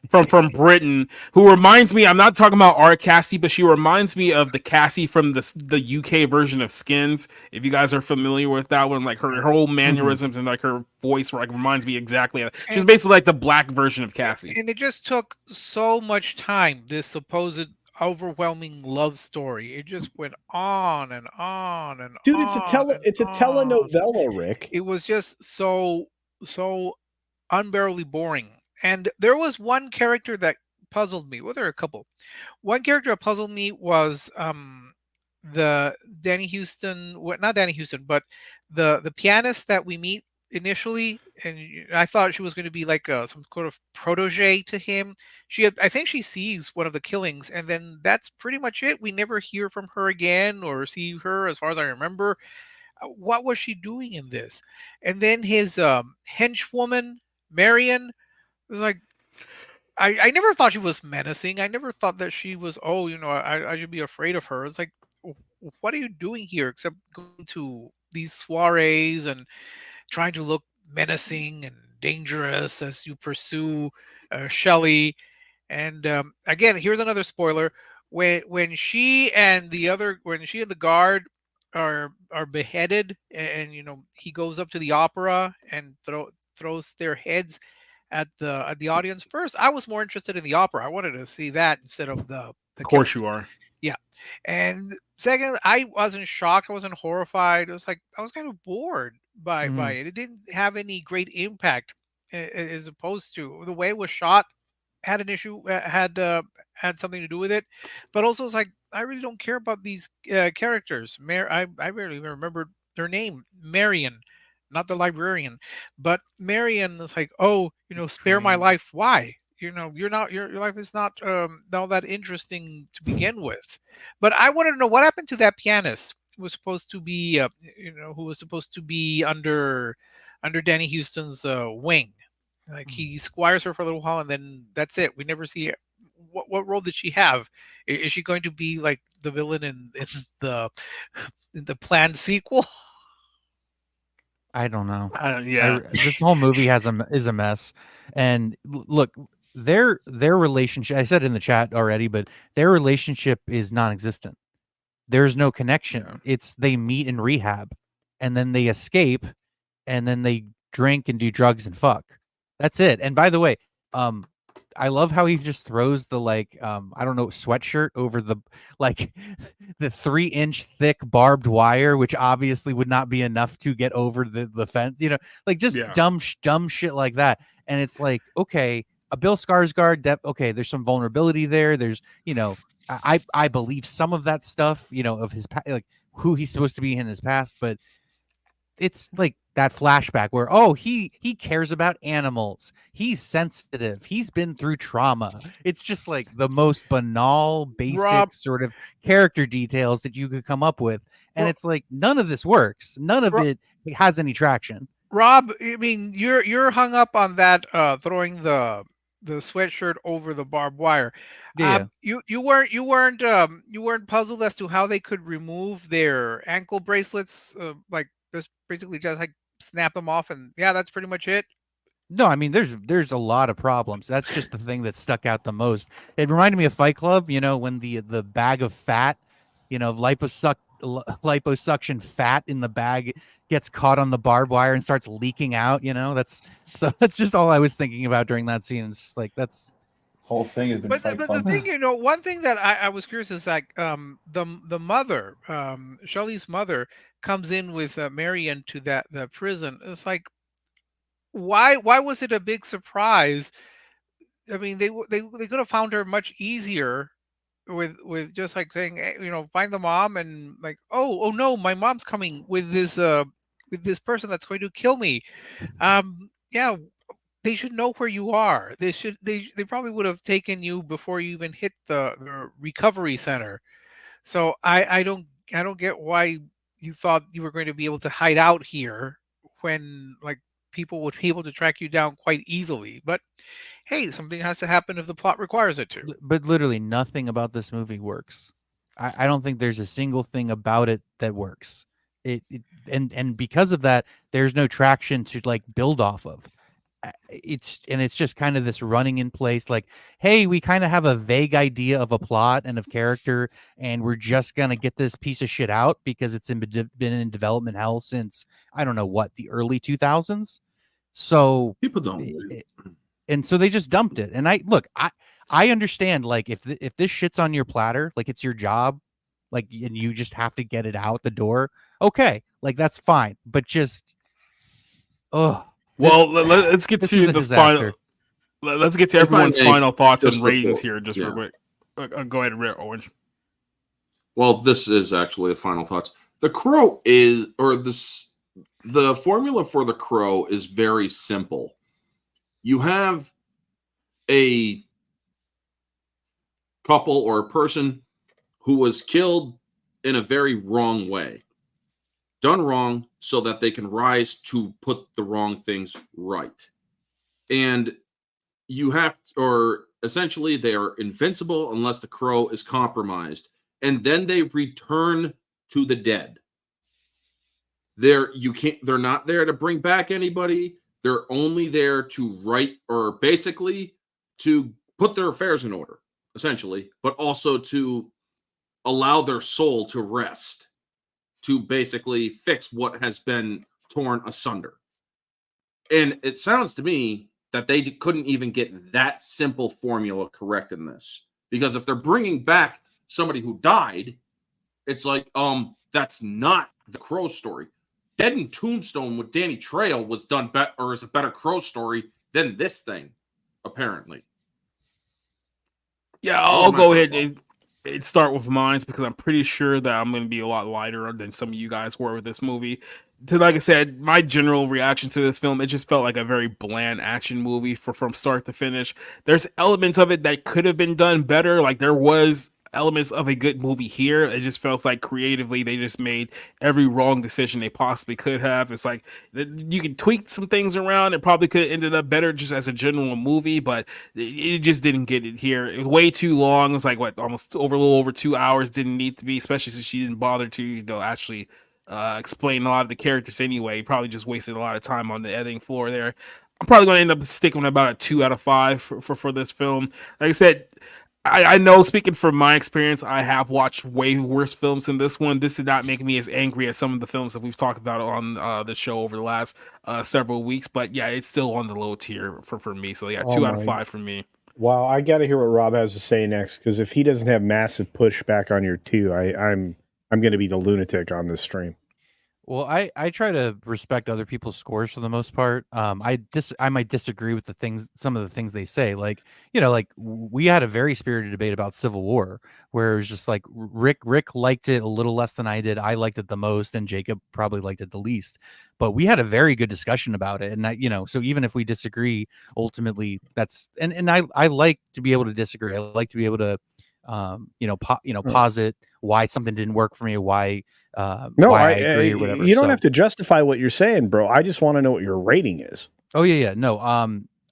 from Britain who reminds me, I'm not talking about our Cassie, but she reminds me of the Cassie from the UK version of Skins. If you guys are familiar with that one, like her whole mannerisms and like her voice like reminds me exactly of, she's basically like the black version of Cassie. And it just took so much time, this supposed overwhelming love story. It just went on and on and Dude, on. it's a telenovela, Rick. It was just so unbearably boring. And there was one character that puzzled me. Well, there are a couple. One character that puzzled me was the Danny Houston, well, not Danny Houston, but the pianist that we meet initially, and I thought she was going to be like some sort of protege to him. I think she sees one of the killings, and then that's pretty much it. We never hear from her again or see her, as far as I remember. What was she doing in this? And then his henchwoman, Marion, was like, I never thought she was menacing. I never thought that she was, oh, you know, I should be afraid of her. It's like, what are you doing here except going to these soirees and trying to look menacing and dangerous as you pursue Shelley? And again, here's another spoiler. When she and the guard are beheaded, and you know, he goes up to the opera and throws their heads at the audience. First, I was more interested in the opera. I wanted to see that instead of the Of course kills. you are. Yeah. And second, I wasn't shocked. I wasn't horrified. It was like I was kind of bored by it. It didn't have any great impact, as opposed to the way it was shot. Had an issue, had something to do with it, but also it's like I really don't care about these characters. I barely even remembered their name, Marion, not the librarian, but Marion is like, oh, you know, spare my life. Why? You know, your life is not all that interesting to begin with. But I wanted to know what happened to that pianist who was supposed to be, who was supposed to be under Danny Houston's wing. Like he squires her for a little while, and then that's it. We never see it. What role did she have? Is she going to be like the villain in the planned sequel? I don't know. Yeah, this whole movie is a mess. And look, their relationship, I said in the chat already, but their relationship is non-existent. There's no connection. Yeah. It's they meet in rehab, and then they escape, and then they drink and do drugs and fuck. That's it. And by the way, I love how he just throws the I don't know, sweatshirt over the the 3-inch thick barbed wire, which obviously would not be enough to get over the fence, you know, like just dumb shit like that. And it's like, okay, a Bill Skarsgård, okay, there's some vulnerability there. There's, you know, I believe some of that stuff, you know, of his, like who he's supposed to be in his past, but it's like that flashback where, oh, he cares about animals. He's sensitive. He's been through trauma. It's just like the most banal, basic sort of character details that you could come up with. And it's like, none of this works. None of it has any traction. Rob, I mean, you're hung up on that throwing the sweatshirt over the barbed wire. Yeah. You weren't puzzled as to how they could remove their ankle bracelets, like just basically just like snap them off, and yeah, that's pretty much it. No, I mean, there's a lot of problems. That's just the thing that stuck out the most. It reminded me of Fight Club, when the bag of fat, liposuction fat in the bag gets caught on the barbed wire and starts leaking out. That's just all I was thinking about during that scene. It's just like that's whole thing has been. But the thing, one thing that I was curious is like the mother, Shelley's mother, comes in with Marion to the prison. It's like, why was it a big surprise? I mean, they could have found her much easier with just like saying, find the mom, and like, oh no, my mom's coming with this person that's going to kill me. Yeah, they should know where you are. They probably would have taken you before you even hit the recovery center. So I don't get why you thought you were going to be able to hide out here when like people would be able to track you down quite easily. But hey, something has to happen if the plot requires it to. But literally nothing about this movie works. I don't think there's a single thing about it that works. And because of that, there's no traction to like build off of. It's just kind of this running in place, like, hey, we kind of have a vague idea of a plot and of character, and we're just gonna get this piece of shit out because it's been in development hell since I don't know what, the early 2000s. So people don't, and so they just dumped it. And I understand, like, if this shit's on your platter, like it's your job, like, and you just have to get it out the door, okay, like that's fine. But just well, let's get to the final. Let's get to everyone's final thoughts and ratings here, just real quick. Go ahead, Orange. Well, this is actually the final thoughts. The Crow is, the formula for the Crow is very simple. You have a couple or a person who was killed in a very wrong way. Done wrong so that they can rise to put the wrong things right. And you have, or essentially they are invincible unless the Crow is compromised. And then they return to the dead. They're not there to bring back anybody. They're only there to right, or basically to put their affairs in order, essentially, but also to allow their soul to rest, to basically fix what has been torn asunder. And it sounds to me that they couldn't even get that simple formula correct in this. Because if they're bringing back somebody who died, it's like, that's not the Crow story. Dead in Tombstone with Danny Trejo was done better, or is a better Crow story than this thing, apparently. Yeah, I'll go ahead and start with mine because I'm pretty sure that I'm going to be a lot lighter than some of you guys were with this movie. Like I said, my general reaction to this film, it just felt like a very bland action movie from start to finish. There's elements of it that could have been done better. Like there was elements of a good movie here. It just feels like creatively they just made every wrong decision they possibly could have. It's like you can tweak some things around. It probably could have ended up better just as a general movie, but it just didn't get it here. It was way too long. It was like almost a little over 2 hours. Didn't need to be, especially since she didn't bother to actually explain a lot of the characters anyway. Probably just wasted a lot of time on the editing floor there. I'm probably going to end up sticking with about a 2 out of 5 for this film. Like I said, I know, speaking from my experience, I have watched way worse films than this one. This did not make me as angry as some of the films that we've talked about on the show over the last several weeks. But yeah, it's still on the low tier for me. So yeah, 2 out of 5 for me. Wow, I got to hear what Rob has to say next, because if he doesn't have massive pushback on your 2, I'm going to be the lunatic on this stream. Well, I try to respect other people's scores for the most part. I might disagree with some of the things they say. Like, like we had a very spirited debate about Civil War, where it was just like Rick liked it a little less than I did. I liked it the most, and Jacob probably liked it the least. But we had a very good discussion about it, and so even if we disagree, ultimately that's and I like to be able to disagree. I like to be able to posit why something didn't work for me, why I agree or whatever. You don't have to justify what you're saying, bro. I just want to know what your rating is. Oh yeah. No,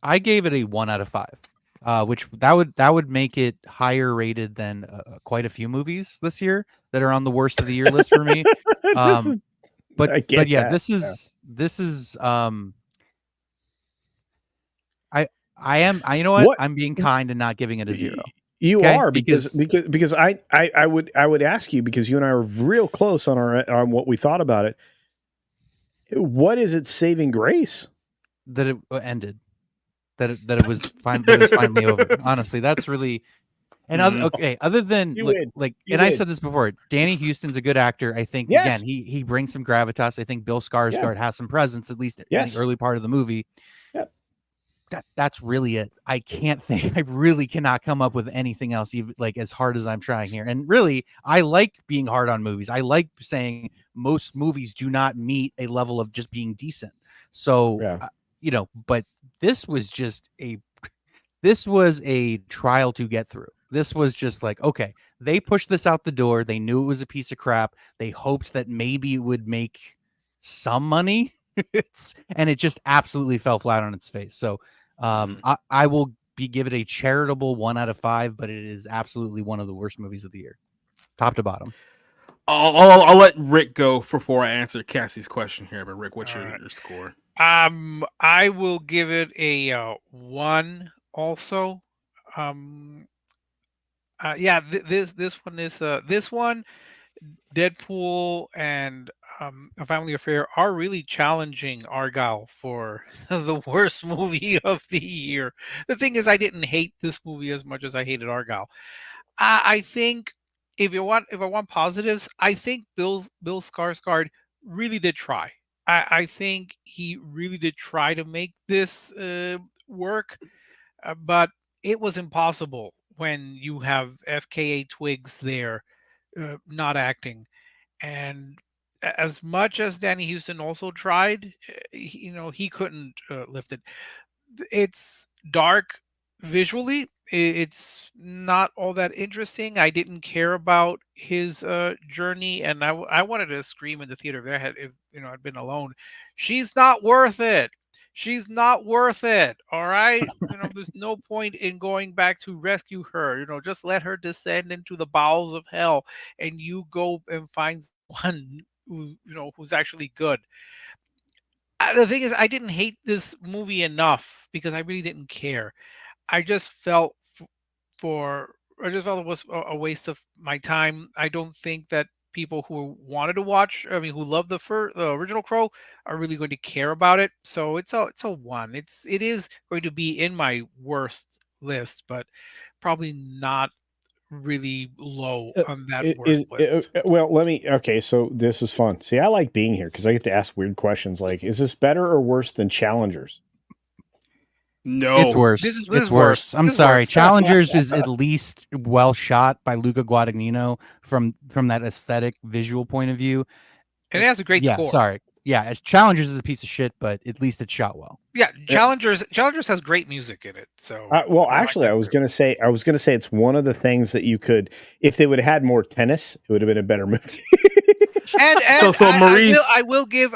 I gave it a 1 out of 5, which that would make it higher rated than quite a few movies this year that are on the worst of the year list for me. But yeah, this is I am, you know what? I'm being kind and not giving it a 0. You are because I would ask you, because you and I were real close on what we thought about it. What is its saving grace? That it ended. That it was fine. That it was finally over. Honestly, that's really. And other than I said this before, Danny Houston's a good actor. I think again he brings some gravitas. I think Bill Skarsgård has some presence, at least in the early part of the movie. Yep. That's really it. I really cannot come up with anything else, even like as hard as I'm trying here. And really, I like being hard on movies. I like saying most movies do not meet a level of just being decent. So, but this was a trial to get through. This was just like, okay, they pushed this out the door. They knew it was a piece of crap. They hoped that maybe it would make some money. And it just absolutely fell flat on its face. So I will give it a charitable 1 out of 5, but it is absolutely one of the worst movies of the year, top to bottom. I'll let Rick go before I answer Cassie's question here. But Rick, what's your score? I will give it a 1 also. This one is this one, Deadpool and A Family Affair are really challenging Argyle for the worst movie of the year. The thing is, I didn't hate this movie as much as I hated Argyle. I think if I want positives, I think Bill Skarsgård really did try. I think he really did try to make this work, but it was impossible when you have FKA Twigs there not acting. And as much as Danny Houston also tried, he couldn't lift it. It's dark visually. It's not all that interesting. I didn't care about his journey, and I wanted to scream in the theater if I'd been alone. She's not worth it. She's not worth it. All right. There's no point in going back to rescue her. Just let her descend into the bowels of hell, and you go and find one who's actually good. The thing is, I didn't hate this movie enough because I really didn't care. I just felt it was a waste of my time. I don't think that people who wanted to watch, who love the original Crow, are really going to care about it. So it's a 1. It is going to be in my worst list, but probably not really low on that worst list. Okay, so this is fun. See, I like being here because I get to ask weird questions like, is this better or worse than Challengers? No, it's worse. It's worse. I'm sorry. Challengers is at least well shot by Luca Guadagnino from that aesthetic visual point of view. And it has a great score. Sorry. Yeah, Challengers is a piece of shit, but at least it's shot well. Yeah, Challengers has great music in it. So actually, I was gonna say it's one of the things that you could, if they would have had more tennis, it would have been a better movie. and Maurice, I will give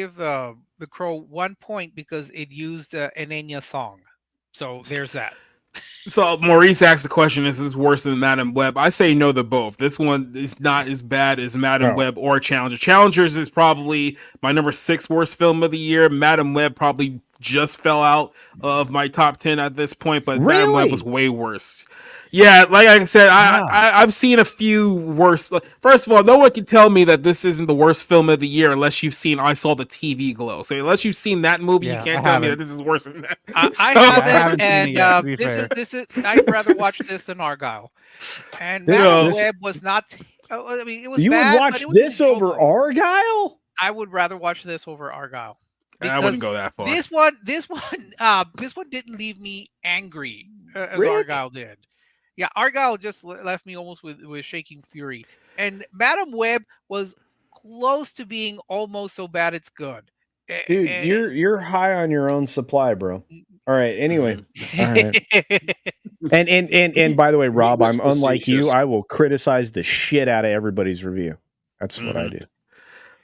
The Crow 1 point because it used an Enya song. So there's that. So Maurice asked the question, is this worse than Madam Web? I say no to both. This one is not as bad as Madam Web or Challenger. Challengers is probably my number 6 worst film of the year. Madam Web probably just fell out of my top 10 at this point, but Madam Web was way worse. Yeah, like I said, I've seen a few worse. First of all, no one can tell me that this isn't the worst film of the year unless you've seen I Saw the TV Glow. So unless you've seen that movie, you can't tell me that this is worse than that. I haven't, and this is I'd rather watch this than Argyle. And Madam Web was not I mean, it was You bad, would but watch it was this over enjoyable. Argyle? I would rather watch this over Argyle. I wouldn't go that far. This one didn't leave me angry as Rick? Argyle did. Yeah, Argyle just left me almost with shaking fury. And Madam Web was close to being almost so bad it's good. Dude, you're high on your own supply, bro. All right. Anyway. All right. And by the way, Rob, I'm unlike you. I will criticize the shit out of everybody's review. That's what I do.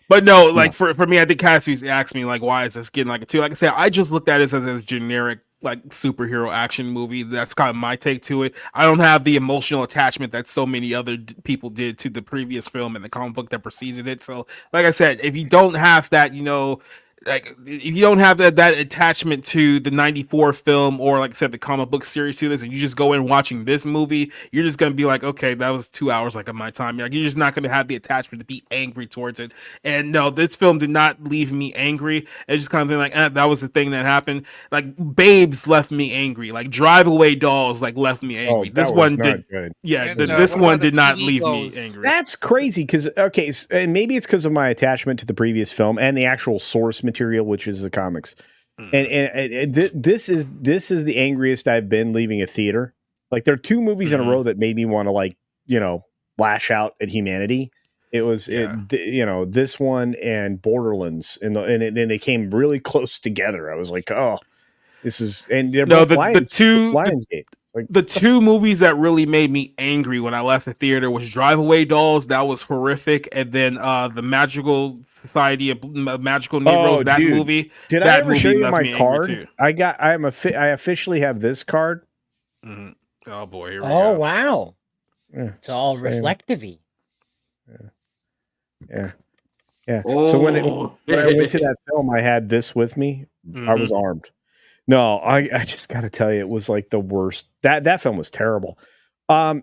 But no, like for me, I think Cassie's asked me like, why is this getting like a 2? Like I said, I just looked at it as a generic like superhero action movie. That's kind of my take to it. I don't have the emotional attachment that so many other people did to the previous film and the comic book that preceded it. So, like I said, if you don't have that, like if you don't have that attachment to the 94 film or like I said the comic book series to this, and you just go in watching this movie, you're just gonna be like, okay, that was 2 hours like of my time. Like you're just not gonna have the attachment to be angry towards it. And no, this film did not leave me angry. It's just kind of been like, that was the thing that happened. Like Babes left me angry. Like Drive Away Dolls like left me angry. This one did. Good. Yeah, this one did not leave me angry. That's crazy because and maybe it's because of my attachment to the previous film and the actual source material, which is the comics. And this is the angriest I've been leaving a theater. Like there are 2 movies in a row that made me want to lash out at humanity. It was this one and Borderlands, and then they came really close together. I was like, oh, this is, and they're both Lionsgate. Like, the 2 movies that really made me angry when I left the theater was Drive Away Dolls. That was horrific. And then the Magical Society of Magical Negroes, movie. Did that I ever show you my card? Too. I officially have this card. Mm-hmm. Oh boy, here we Oh go. wow. Yeah, it's all reflective-y. Yeah. So when I went to that film, I had this with me. I was armed. No, I just got to tell you, it was like the worst. That film was terrible. Wow.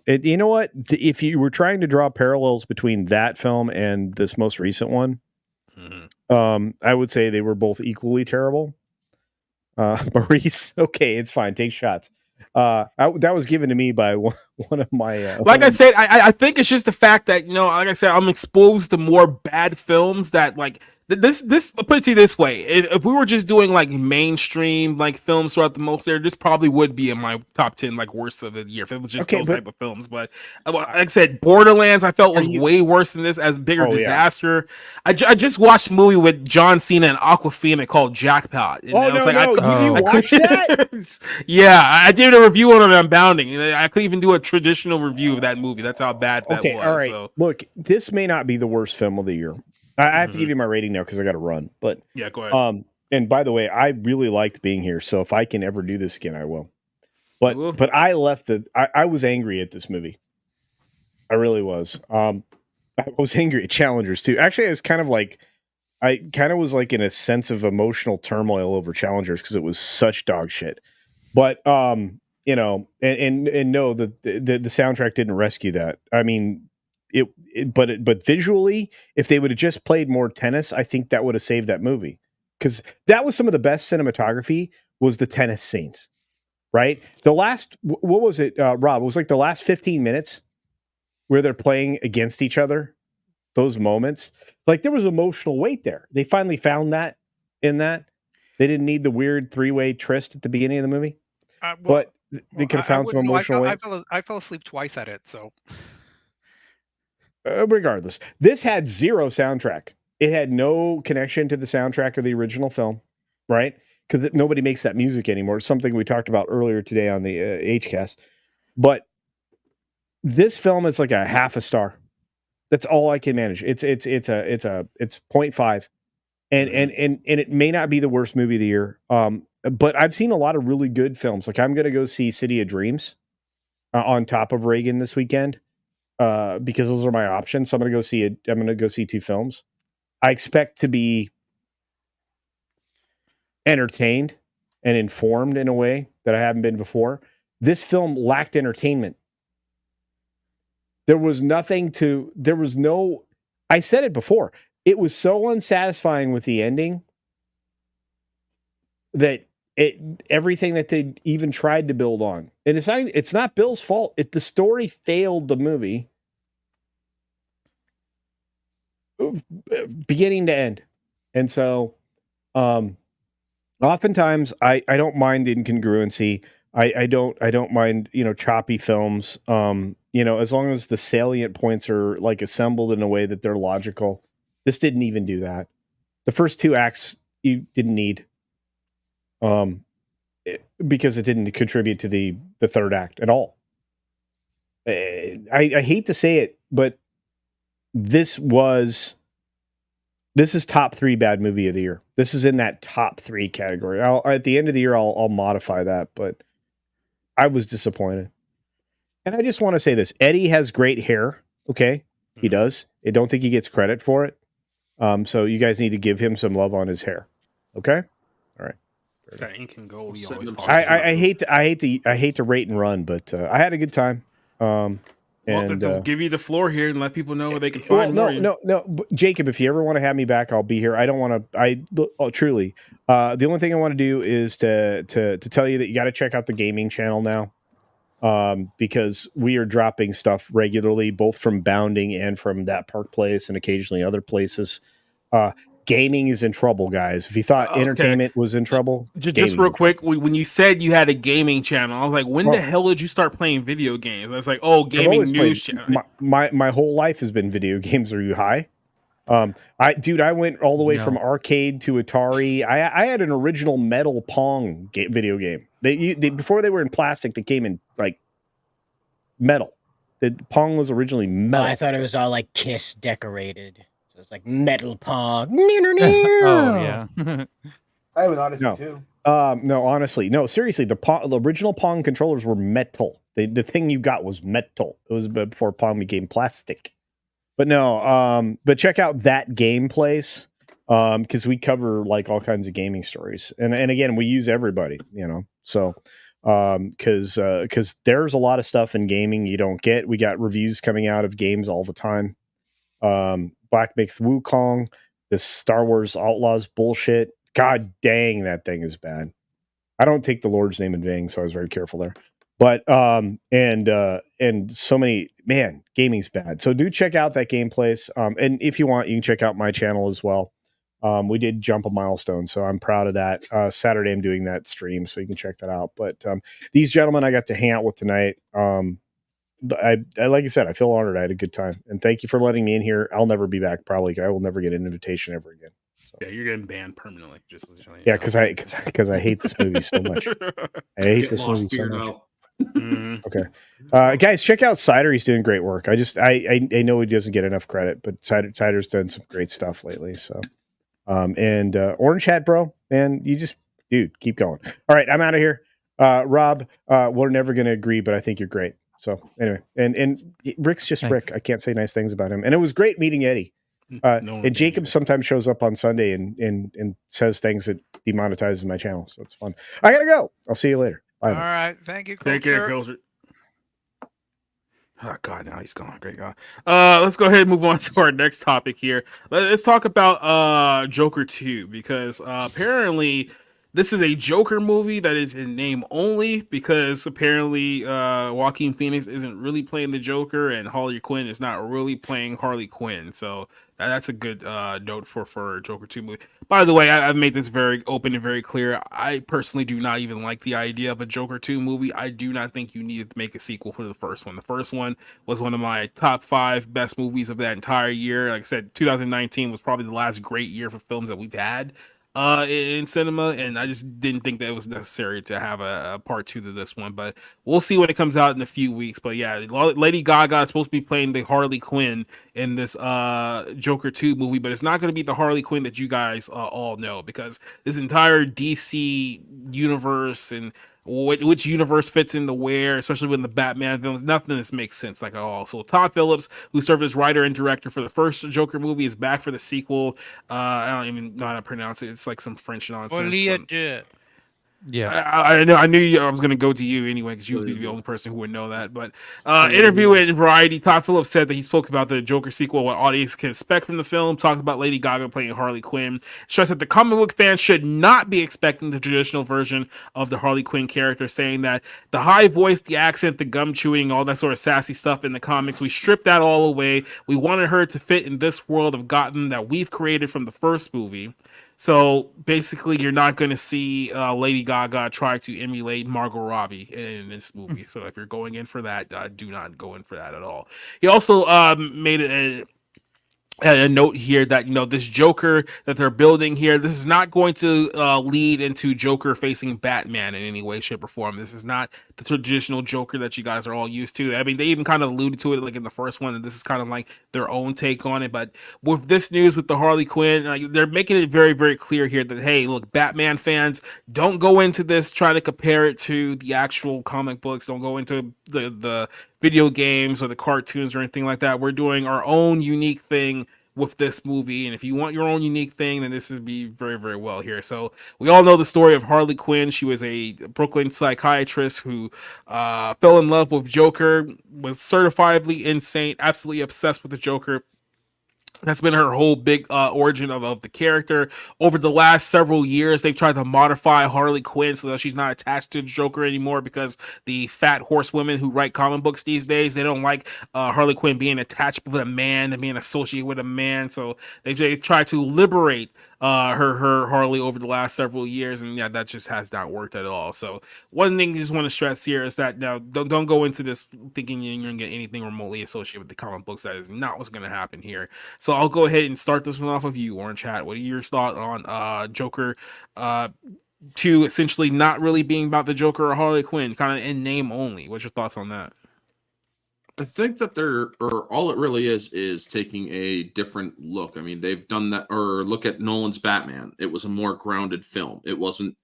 You know what? If you were trying to draw parallels between that film and this most recent one, I would say they were both equally terrible. Maurice, okay, it's fine. Take shots. That was given to me by one of my. Like I said, I think it's just the fact that like I said, I'm exposed to more bad films that like this. I'll put it to you this way: if we were just doing like mainstream like films throughout the most year, this probably would be in my top 10 like worst of the year if it was just those type of films. But like I said, Borderlands I felt was way worse than this, as bigger disaster. I just watched a movie with John Cena and Aquafina called Jackpot. And I was you watched that? Yeah, I did a review on it on Bounding. I couldn't even do a traditional review of that movie. That's how bad that was. All right. So. Look, this may not be the worst film of the year. I have to give you my rating now because I got to run. But yeah, go ahead. And by the way, I really liked being here. So if I can ever do this again, I will. But I left I was angry at this movie. I really was. I was angry at Challengers too. Actually, I was like in a sense of emotional turmoil over Challengers because it was such dog shit. But no, the soundtrack didn't rescue that. I mean, but visually, if they would have just played more tennis, I think that would have saved that movie, because that was some of the best cinematography was the tennis scenes, right? The last, what was it, Rob? It was like the last 15 minutes where they're playing against each other. Those moments, like there was emotional weight there. They finally found that in that. They didn't need the weird 3-way tryst at the beginning of the movie, but they could have found some emotional weight. I fell asleep twice at it, so. Regardless, this had zero soundtrack. It had no connection to the soundtrack of the original film, right? Because nobody makes that music anymore. It's something we talked about earlier today on the HCast. But this film is like a half a star. That's all I can manage. It's 0.5, and it may not be the worst movie of the year. But I've seen a lot of really good films. Like I'm going to go see City of Dreams on top of Reagan this weekend. Because those are my options. So I'm going to go see 2 films. I expect to be entertained and informed in a way that I haven't been before. This film lacked entertainment. I said it before. It was so unsatisfying with the ending that everything that they even tried to build on. And it's not Bill's fault. The story failed the movie beginning to end. And so oftentimes I don't mind incongruency. I don't mind, choppy films. As long as the salient points are like assembled in a way that they're logical. This didn't even do that. The first 2 acts you didn't need. Because it didn't contribute to the third act at all. I hate to say it, but this is top 3 bad movie of the year. This is in that top 3 category. At the end of the year, I'll modify that, but I was disappointed. And I just want to say this: Eddie has great hair. Okay, he does. I don't think he gets credit for it. So you guys need to give him some love on his hair. Okay, all right. It's that ink and gold. We always talk I hate to rate and run, but I had a good time. Well, they'll give you the floor here and let people know where they can find more. No, Jacob, if you ever want to have me back, I'll be here. I don't want to. Truly, the only thing I want to do is to tell you that you got to check out the gaming channel now, because we are dropping stuff regularly, both from Bounding and from That Park Place, and occasionally other places. Gaming is in trouble, guys. If you thought entertainment was in trouble, just real quick, when you said you had a gaming channel, I was like, when the hell did you start playing video games? I was like, gaming news channel. My whole life has been video games. Are you high? I went all the way from arcade to Atari. I had an original metal Pong video game. They before they were in plastic, they came in like metal. The Pong was originally metal. I thought it was all like Kiss decorated. So it's like metal Pong. Oh yeah. I have an Odyssey too. No, honestly, no, seriously. The original Pong controllers were metal. The thing you got was metal. It was before Pong became plastic. But no, but check out That Game Place, because we cover like all kinds of gaming stories, and again, we use everybody, So, because there's a lot of stuff in gaming you don't get. We got reviews coming out of games all the time. Black Myth Wukong, this Star Wars Outlaws bullshit. God dang, that thing is bad. I don't take the Lord's name in vain, so I was very careful there. But and so many, man, gaming's bad. So do check out That Game Place. And if you want, you can check out my channel as well. We did jump a milestone, so I'm proud of that. Saturday I'm doing that stream, so you can check that out. But these gentlemen I got to hang out with tonight, I like I said, I feel honored. I had a good time, and thank you for letting me in here. I'll never be back. Probably, I will never get an invitation ever again. So. Yeah, you're getting banned permanently. Just yeah, because I hate this movie so much. I hate this movie so much. Mm-hmm. Okay, guys, check out Cider. He's doing great work. I know he doesn't get enough credit, but Cider's done some great stuff lately. So, and Orange Hat, bro, man, dude, keep going. All right, I'm out of here. Rob, we're never going to agree, but I think you're great. So anyway, and Rick's just Thanks. Rick. I can't say nice things about him. And it was great meeting Eddie. And Jacob sometimes shows up on Sunday and says things that demonetizes my channel. So it's fun. I gotta go. I'll see you later. Bye. All right. Thank you. Take care, Culture. Oh God, now he's gone. Great God. Let's go ahead and move on to our next topic here. Let's talk about Joker 2, because apparently this is a Joker movie that is in name only, because apparently Joaquin Phoenix isn't really playing the Joker and Harley Quinn is not really playing Harley Quinn. So that's a good note for Joker 2 movie. By the way, I've made this very open and very clear. I personally do not even like the idea of a Joker 2 movie. I do not think you need to make a sequel for the first one. The first one was one of my top 5 best movies of that entire year. Like I said, 2019 was probably the last great year for films that we've had in cinema, and I just didn't think that it was necessary to have a part 2 to this one, but we'll see when it comes out in a few weeks. But yeah, Lady Gaga is supposed to be playing the Harley Quinn in this Joker 2 movie, but it's not going to be the Harley Quinn that you guys all know, because this entire DC universe and which universe fits into where, especially when the Batman films, nothing this makes sense like at all. So Todd Phillips, who served as writer and director for the first Joker movie, is back for the sequel. I don't even know how to pronounce it. It's like some French nonsense. Yeah, I knew I was going to go to you anyway because you would be the only person who would know that. But interview in Variety, Todd Phillips said that he spoke about the Joker sequel, what audience can expect from the film. Talked about Lady Gaga playing Harley Quinn. Stressed that the comic book fans should not be expecting the traditional version of the Harley Quinn character, saying that the high voice, the accent, the gum chewing, all that sort of sassy stuff in the comics, we stripped that all away. We wanted her to fit in this world of Gotham that we've created from the first movie. So basically, you're not going to see Lady Gaga try to emulate Margot Robbie in this movie. So if you're going in for that, do not go in for that at all. He also made a note here that, this Joker that they're building here, this is not going to lead into Joker facing Batman in any way, shape, or form. This is not the traditional Joker that you guys are all used to. I mean, they even kind of alluded to it like in the first one, and this is kind of like their own take on it. But with this news with the Harley Quinn, they're making it very, very clear here that, hey, look, Batman fans, don't go into this trying to compare it to the actual comic books. Don't go into the video games or the cartoons or anything like that. We're doing our own unique thing with this movie, and if you want your own unique thing, then this would be very, very well here. So we all know the story of Harley Quinn. She was a Brooklyn psychiatrist who fell in love with Joker, was certifiably insane, absolutely obsessed with the Joker. That's been her whole big origin of the character. Over the last several years, they've tried to modify Harley Quinn so that she's not attached to the Joker anymore, because the fat horsewomen who write comic books these days, they don't like Harley Quinn being attached with a man and being associated with a man. So they've tried to liberate her Harley over the last several years, and yeah, that just has not worked at all. So one thing I just want to stress here is that now don't go into this thinking you're going to get anything remotely associated with the comic books. That is not what's going to happen here. So I'll go ahead and start this one off of you, Orange Hat. What are your thoughts on Joker 2 essentially not really being about the Joker or Harley Quinn, kind of in name only? What's your thoughts on that? I think that all it really is taking a different look. I mean, they've done that, or look at Nolan's Batman. It was a more grounded film. It wasn't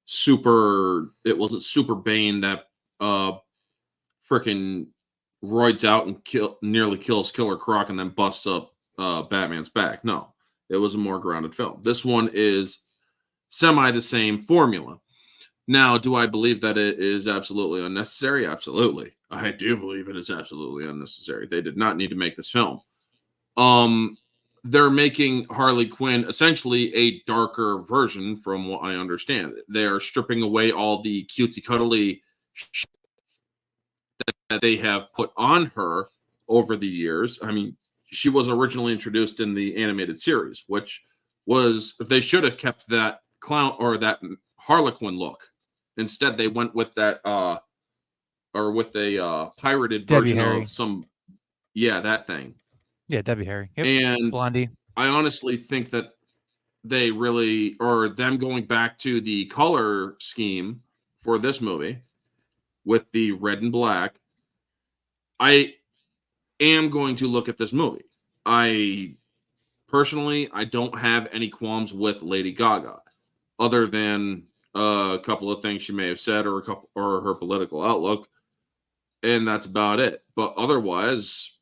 super Bane that freaking roids out and nearly kills Killer Croc and then busts up Batman's back. No, it was a more grounded film. This one is semi the same formula. Now, do I believe that it is absolutely unnecessary? Absolutely. I do believe it is absolutely unnecessary. They did not need to make this film. They're making Harley Quinn essentially a darker version, from what I understand. They are stripping away all the cutesy cuddly that they have put on her over the years. I mean, she was originally introduced in the animated series, which was, they should have kept that clown or that Harlequin look. Instead, they went with that or with a pirated Debbie version Harry. of that thing. Yeah, Debbie Harry. Yep. And Blondie. I honestly think that they really, or them going back to the color scheme for this movie with the red and black, I am going to look at this movie. I don't have any qualms with Lady Gaga, other than a couple of things she may have said or her political outlook, and that's about it. But otherwise,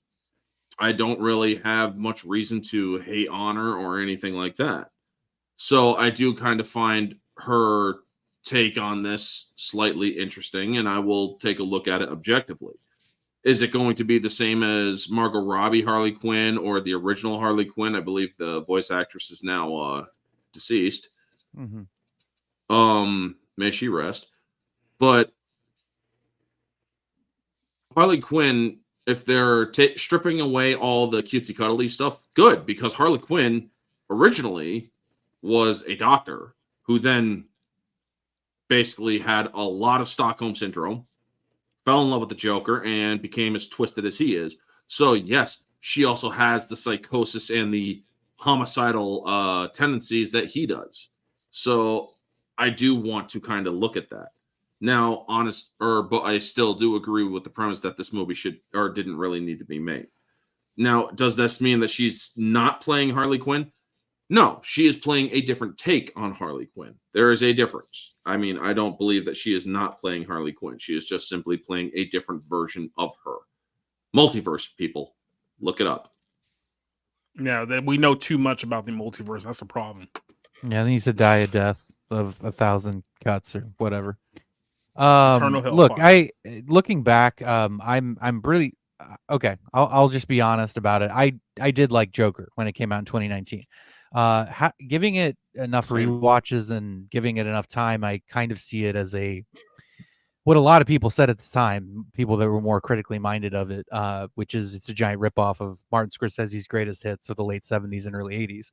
I don't really have much reason to hate on her or anything like that. So I do kind of find her take on this slightly interesting, and I will take a look at it objectively. Is it going to be the same as Margot Robbie Harley Quinn or the original Harley Quinn? I believe the voice actress is now deceased. Mm-hmm. May she rest. But Harley Quinn, if they're stripping away all the cutesy cuddly stuff, good, because Harley Quinn originally was a doctor who then basically had a lot of Stockholm syndrome, fell in love with the Joker, and became as twisted as he is. So yes, she also has the psychosis and the homicidal tendencies that he does. So I do want to kind of look at that. Now, but I still do agree with the premise that this movie didn't really need to be made. Now, does this mean that she's not playing Harley Quinn? No, she is playing a different take on Harley Quinn. There is a difference. I mean, I don't believe that she is not playing Harley Quinn. She is just simply playing a different version of her. Multiverse, people. Look it up. Yeah, that we know too much about the multiverse. That's the problem. Yeah, I think he's a die a death. of 1,000 cuts or whatever. Eternal Look, Hellfire. looking back, I'm really okay. I'll just be honest about it. I did like Joker when it came out in 2019. Giving it enough rewatches and giving it enough time, I kind of see it as what a lot of people said at the time, people that were more critically minded of it, which is it's a giant ripoff of Martin Scorsese's greatest hits of the late 70s and early 80s.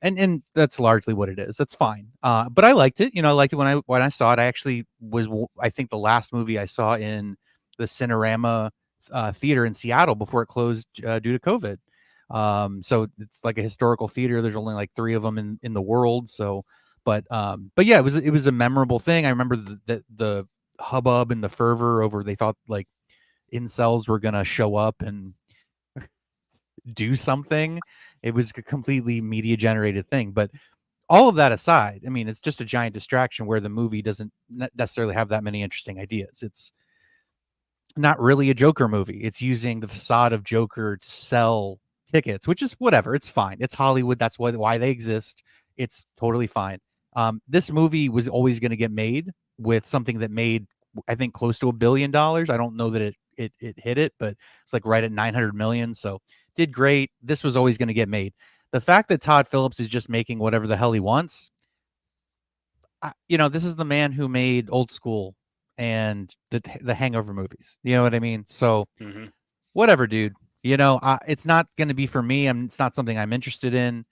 And that's largely what it is. That's fine. But I liked it. I liked it when I saw it. I actually I think the last movie I saw in the Cinerama theater in Seattle before it closed due to COVID. So it's like a historical theater. There's only like 3 of them in the world. So, but yeah, it was a memorable thing. I remember the hubbub and the fervor over they thought like incels were gonna show up and do something. It was a completely media generated thing. But all of that aside, I mean, it's just a giant distraction where the movie doesn't necessarily have that many interesting ideas. It's not really a Joker movie. It's using the facade of Joker to sell tickets, which is whatever. It's fine. It's Hollywood. That's why they exist. It's totally fine. This movie was always going to get made with something that made, I think, close to $1 billion. I don't know that it hit it, but it's like right at 900 million. So did great. This was always going to get made. The fact that Todd Phillips is just making whatever the hell he wants, this is the man who made Old School and the Hangover movies. You know what I mean? So whatever, dude. It's not going to be for me. It's not something I'm interested in.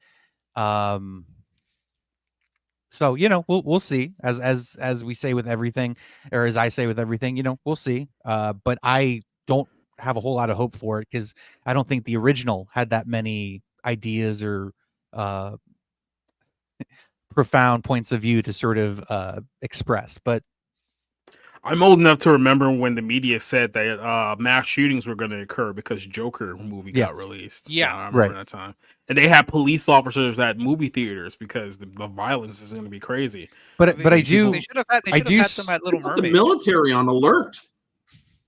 So we'll see. As we say with everything, or as I say with everything, we'll see. But I don't have a whole lot of hope for it because I don't think the original had that many ideas or profound points of view to sort of express. But I'm old enough to remember when the media said that mass shootings were going to occur because Joker movie got released. Yeah, I remember that time. And they had police officers at movie theaters because the violence is going to be crazy. But I do. They should have had them at Little Mermaid. The military on alert.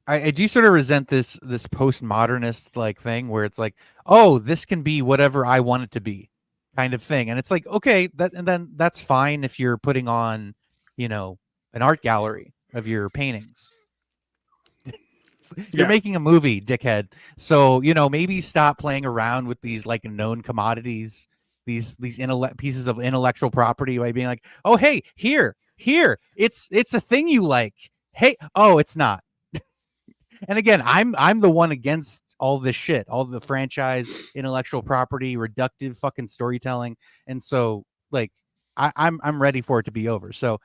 I do sort of resent this postmodernist like thing where it's like, oh, this can be whatever I want it to be, kind of thing. And it's like, okay, then that's fine if you're putting on, an art gallery of your paintings. You're making a movie, dickhead. So maybe stop playing around with these like known commodities, these pieces of intellectual property by being like, oh hey, here, it's a thing you like. Hey, oh, it's not. And again, I'm the one against all this shit, all the franchise, intellectual property, reductive fucking storytelling, and so like I'm ready for it to be over. So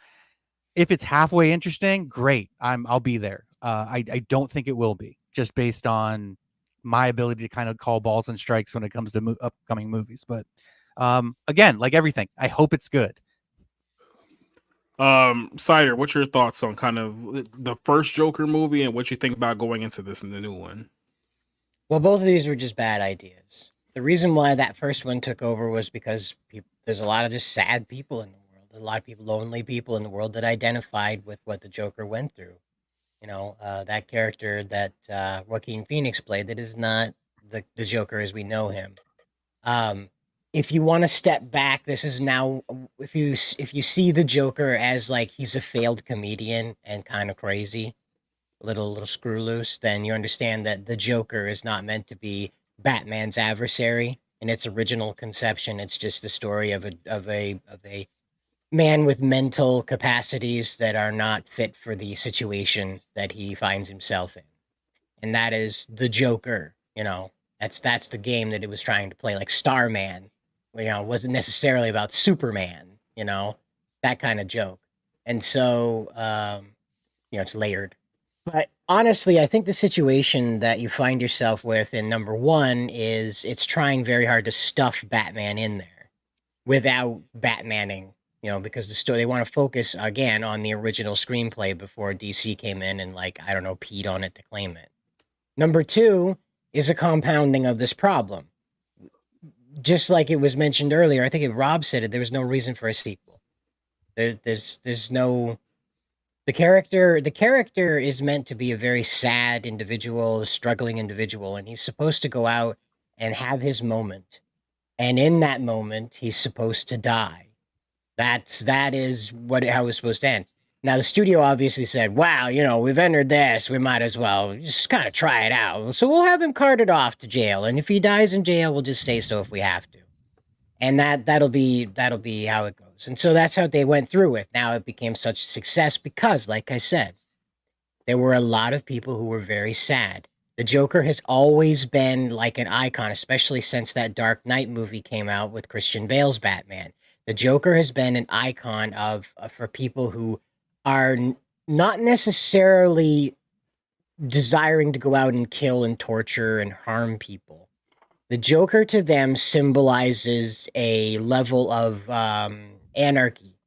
if it's halfway interesting, great. I'll be there. I don't think it will be, just based on my ability to kind of call balls and strikes when it comes to upcoming movies. But again, like everything, I hope it's good. Cider, what's your thoughts on kind of the first Joker movie and what you think about going into this in the new one? Well, both of these were just bad ideas. The reason why that first one took over was because there's a lot of just sad people in the world. There's a lot of people, lonely people in the world that identified with what the Joker went through. That character that Joaquin Phoenix played, that is not the Joker as we know him. If you want to step back, this is now, if you see the Joker as like he's a failed comedian and kind of crazy, a little screw loose, then you understand that the Joker is not meant to be Batman's adversary in its original conception. It's just the story of a man with mental capacities that are not fit for the situation that he finds himself in, and that is the Joker. That's the game that it was trying to play, like Starman. It wasn't necessarily about Superman, that kind of joke. And so, it's layered. But honestly, I think the situation that you find yourself with in number one is it's trying very hard to stuff Batman in there without Batmaning, because the story, they want to focus again on the original screenplay before DC came in and peed on it to claim it. Number two is a compounding of this problem. Just like it was mentioned earlier, I think Rob said it, there was no reason for a sequel. There's no... The character is meant to be a very sad individual, a struggling individual, and he's supposed to go out and have his moment. And in that moment, he's supposed to die. That is how it was supposed to end. Now the studio obviously said, "Wow, we've entered this. We might as well just kind of try it out. So we'll have him carted off to jail, and if he dies in jail, we'll just say so if we have to." And that'll be how it goes. And so that's how they went through with. Now it became such a success because, like I said, there were a lot of people who were very sad. The Joker has always been like an icon, especially since that Dark Knight movie came out with Christian Bale's Batman. The Joker has been an icon for people who are not necessarily desiring to go out and kill and torture and harm people. The Joker to them symbolizes a level of anarchy,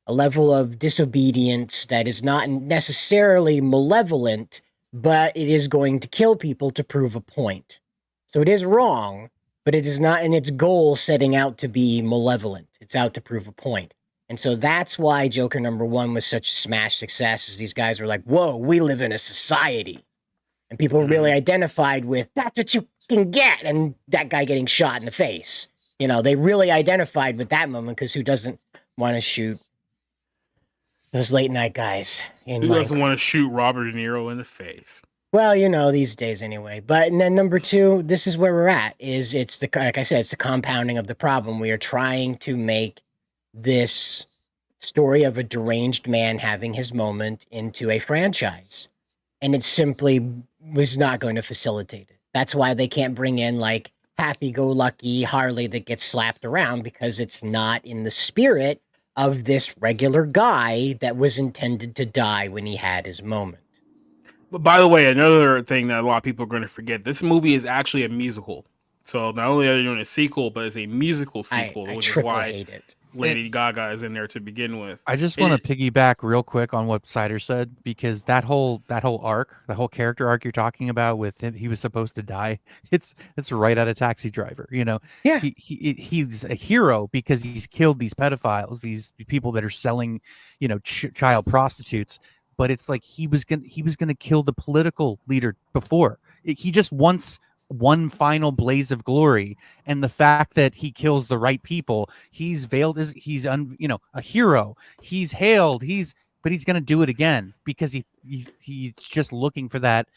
a level of disobedience that is not necessarily malevolent, but it is going to kill people to prove a point. So it is wrong, but it is not in its goal setting out to be malevolent. It's out to prove a point. And so that's why Joker #1 was such a smash success, is these guys were like, whoa, we live in a society. And people really identified with, that's what you can get, and that guy getting shot in the face. They really identified with that moment, because who doesn't want to shoot those late night guys? Who doesn't want to shoot Robert De Niro in the face? Well, these days anyway. But and then #2, this is where we're at. Like I said, it's the compounding of the problem. We are trying to make this story of a deranged man having his moment into a franchise, and it simply was not going to facilitate it. That's why they can't bring in like happy-go-lucky Harley that gets slapped around, because it's not in the spirit of this regular guy that was intended to die when he had his moment. But by the way, another thing that a lot of people are going to forget, this movie is actually a musical. So not only are they doing a sequel, but it's a musical sequel, which is why hate it. Lady Gaga is in there to begin with. I just want to piggyback real quick on what Cider said, because that whole arc, the whole character arc you're talking about with him, he was supposed to die. It's right out of Taxi Driver. Yeah, he's a hero because he's killed these pedophiles, these people that are selling, child prostitutes. But it's like he was gonna kill the political leader before. He just wants one final blaze of glory, and the fact that he kills the right people, he's veiled as a hero. He's hailed. But he's gonna do it again because he's just looking for that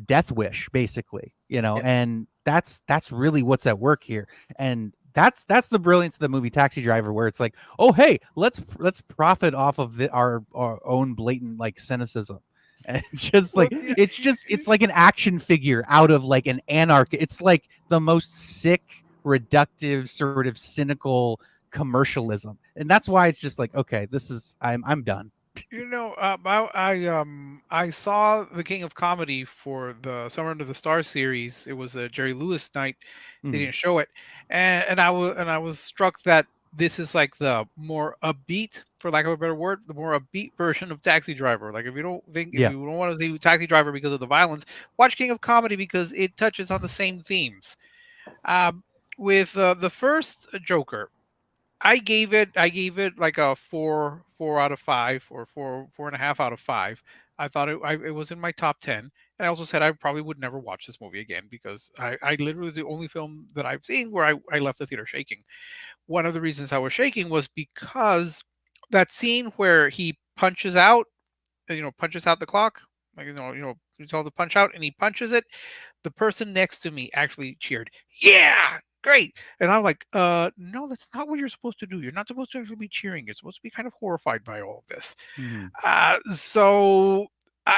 death wish, basically. And that's really what's at work here. And that's the brilliance of the movie Taxi Driver, where it's like, oh hey, let's profit off of our own blatant like cynicism. And it's like an action figure out of like an anarchy. It's like the most sick, reductive, sort of cynical commercialism, and that's why it's just like, okay, I'm done. I saw The King of Comedy for the Summer Under the Stars series. It was a Jerry Lewis night. They didn't show it, and I was struck that this is like the more upbeat, for lack of a better word, the more upbeat version of Taxi Driver. Like if you don't want to see Taxi Driver because of the violence, watch King of Comedy because it touches on the same themes. With the first Joker, I gave it like a 4 out of 5 or 4.5 out of 5. I thought it was in my top 10. And I also said I probably would never watch this movie again, because I literally was the only film that I've seen where I left the theater shaking. One of the reasons I was shaking was because that scene where he punches out the clock, like, you told to punch out, and he punches it. The person next to me actually cheered, "Yeah, great!" And I'm like, no, that's not what you're supposed to do. You're not supposed to actually be cheering. You're supposed to be kind of horrified by all of this. So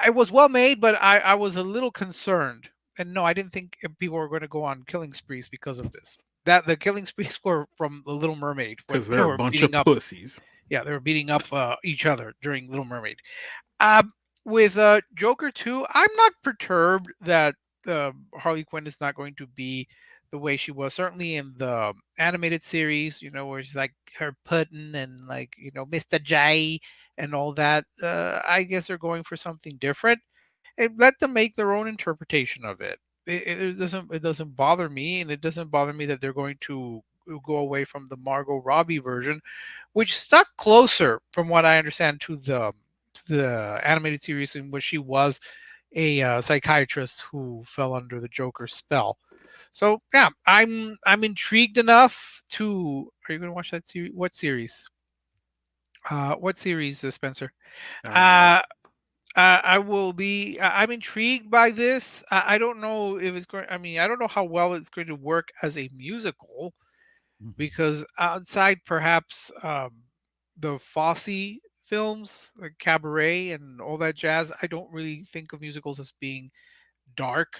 it was well made, but I was a little concerned. And no, I didn't think people were going to go on killing sprees because of this. That the killing sprees were from The Little Mermaid, because they're a bunch of pussies. Yeah, they were beating up each other during Little Mermaid. With Joker 2, I'm not perturbed that Harley Quinn is not going to be the way she was. Certainly in the animated series, where she's like her pudding and like Mr. J and all that. I guess they're going for something different, and let them make their own interpretation of it. It doesn't bother me, and it doesn't bother me that they're going to go away from the Margot Robbie version, which stuck closer, from what I understand, to the animated series, in which she was a psychiatrist who fell under the Joker spell. So yeah, I'm intrigued enough to. Are you going to watch that series? What series? What series, Spencer? I will be. I'm intrigued by this. I don't know if it's going. I mean, I don't know how well it's going to work as a musical, because outside perhaps the Fosse films, like Cabaret and all that jazz, I don't really think of musicals as being dark.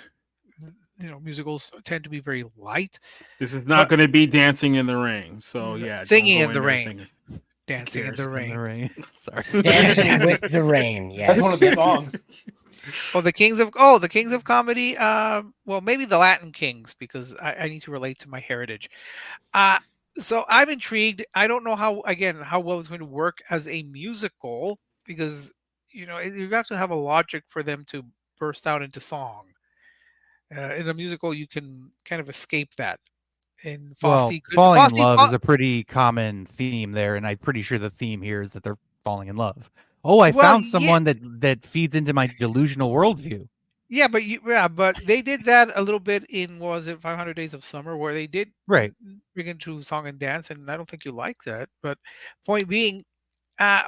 Musicals tend to be very light. This is not going to be Dancing in the Rain. So yeah, Singing don't go in the there rain. thinking, Dancing in the rain. Sorry. Dancing with the Rain. Yes. That's one of the songs. Oh, the Kings of Comedy. Well, maybe the Latin Kings, because I need to relate to my heritage. So I'm intrigued. I don't know how well it's going to work as a musical, because you have to have a logic for them to burst out into song. In a musical, you can kind of escape that. In Fosse, falling in love is a pretty common theme there, and I'm pretty sure the theme here is that they're falling in love. Oh, I found someone that feeds into my delusional worldview. Yeah, but they did that a little bit in, what was it, 500 Days of Summer, where they did bring into song and dance, and I don't think you like that. But point being,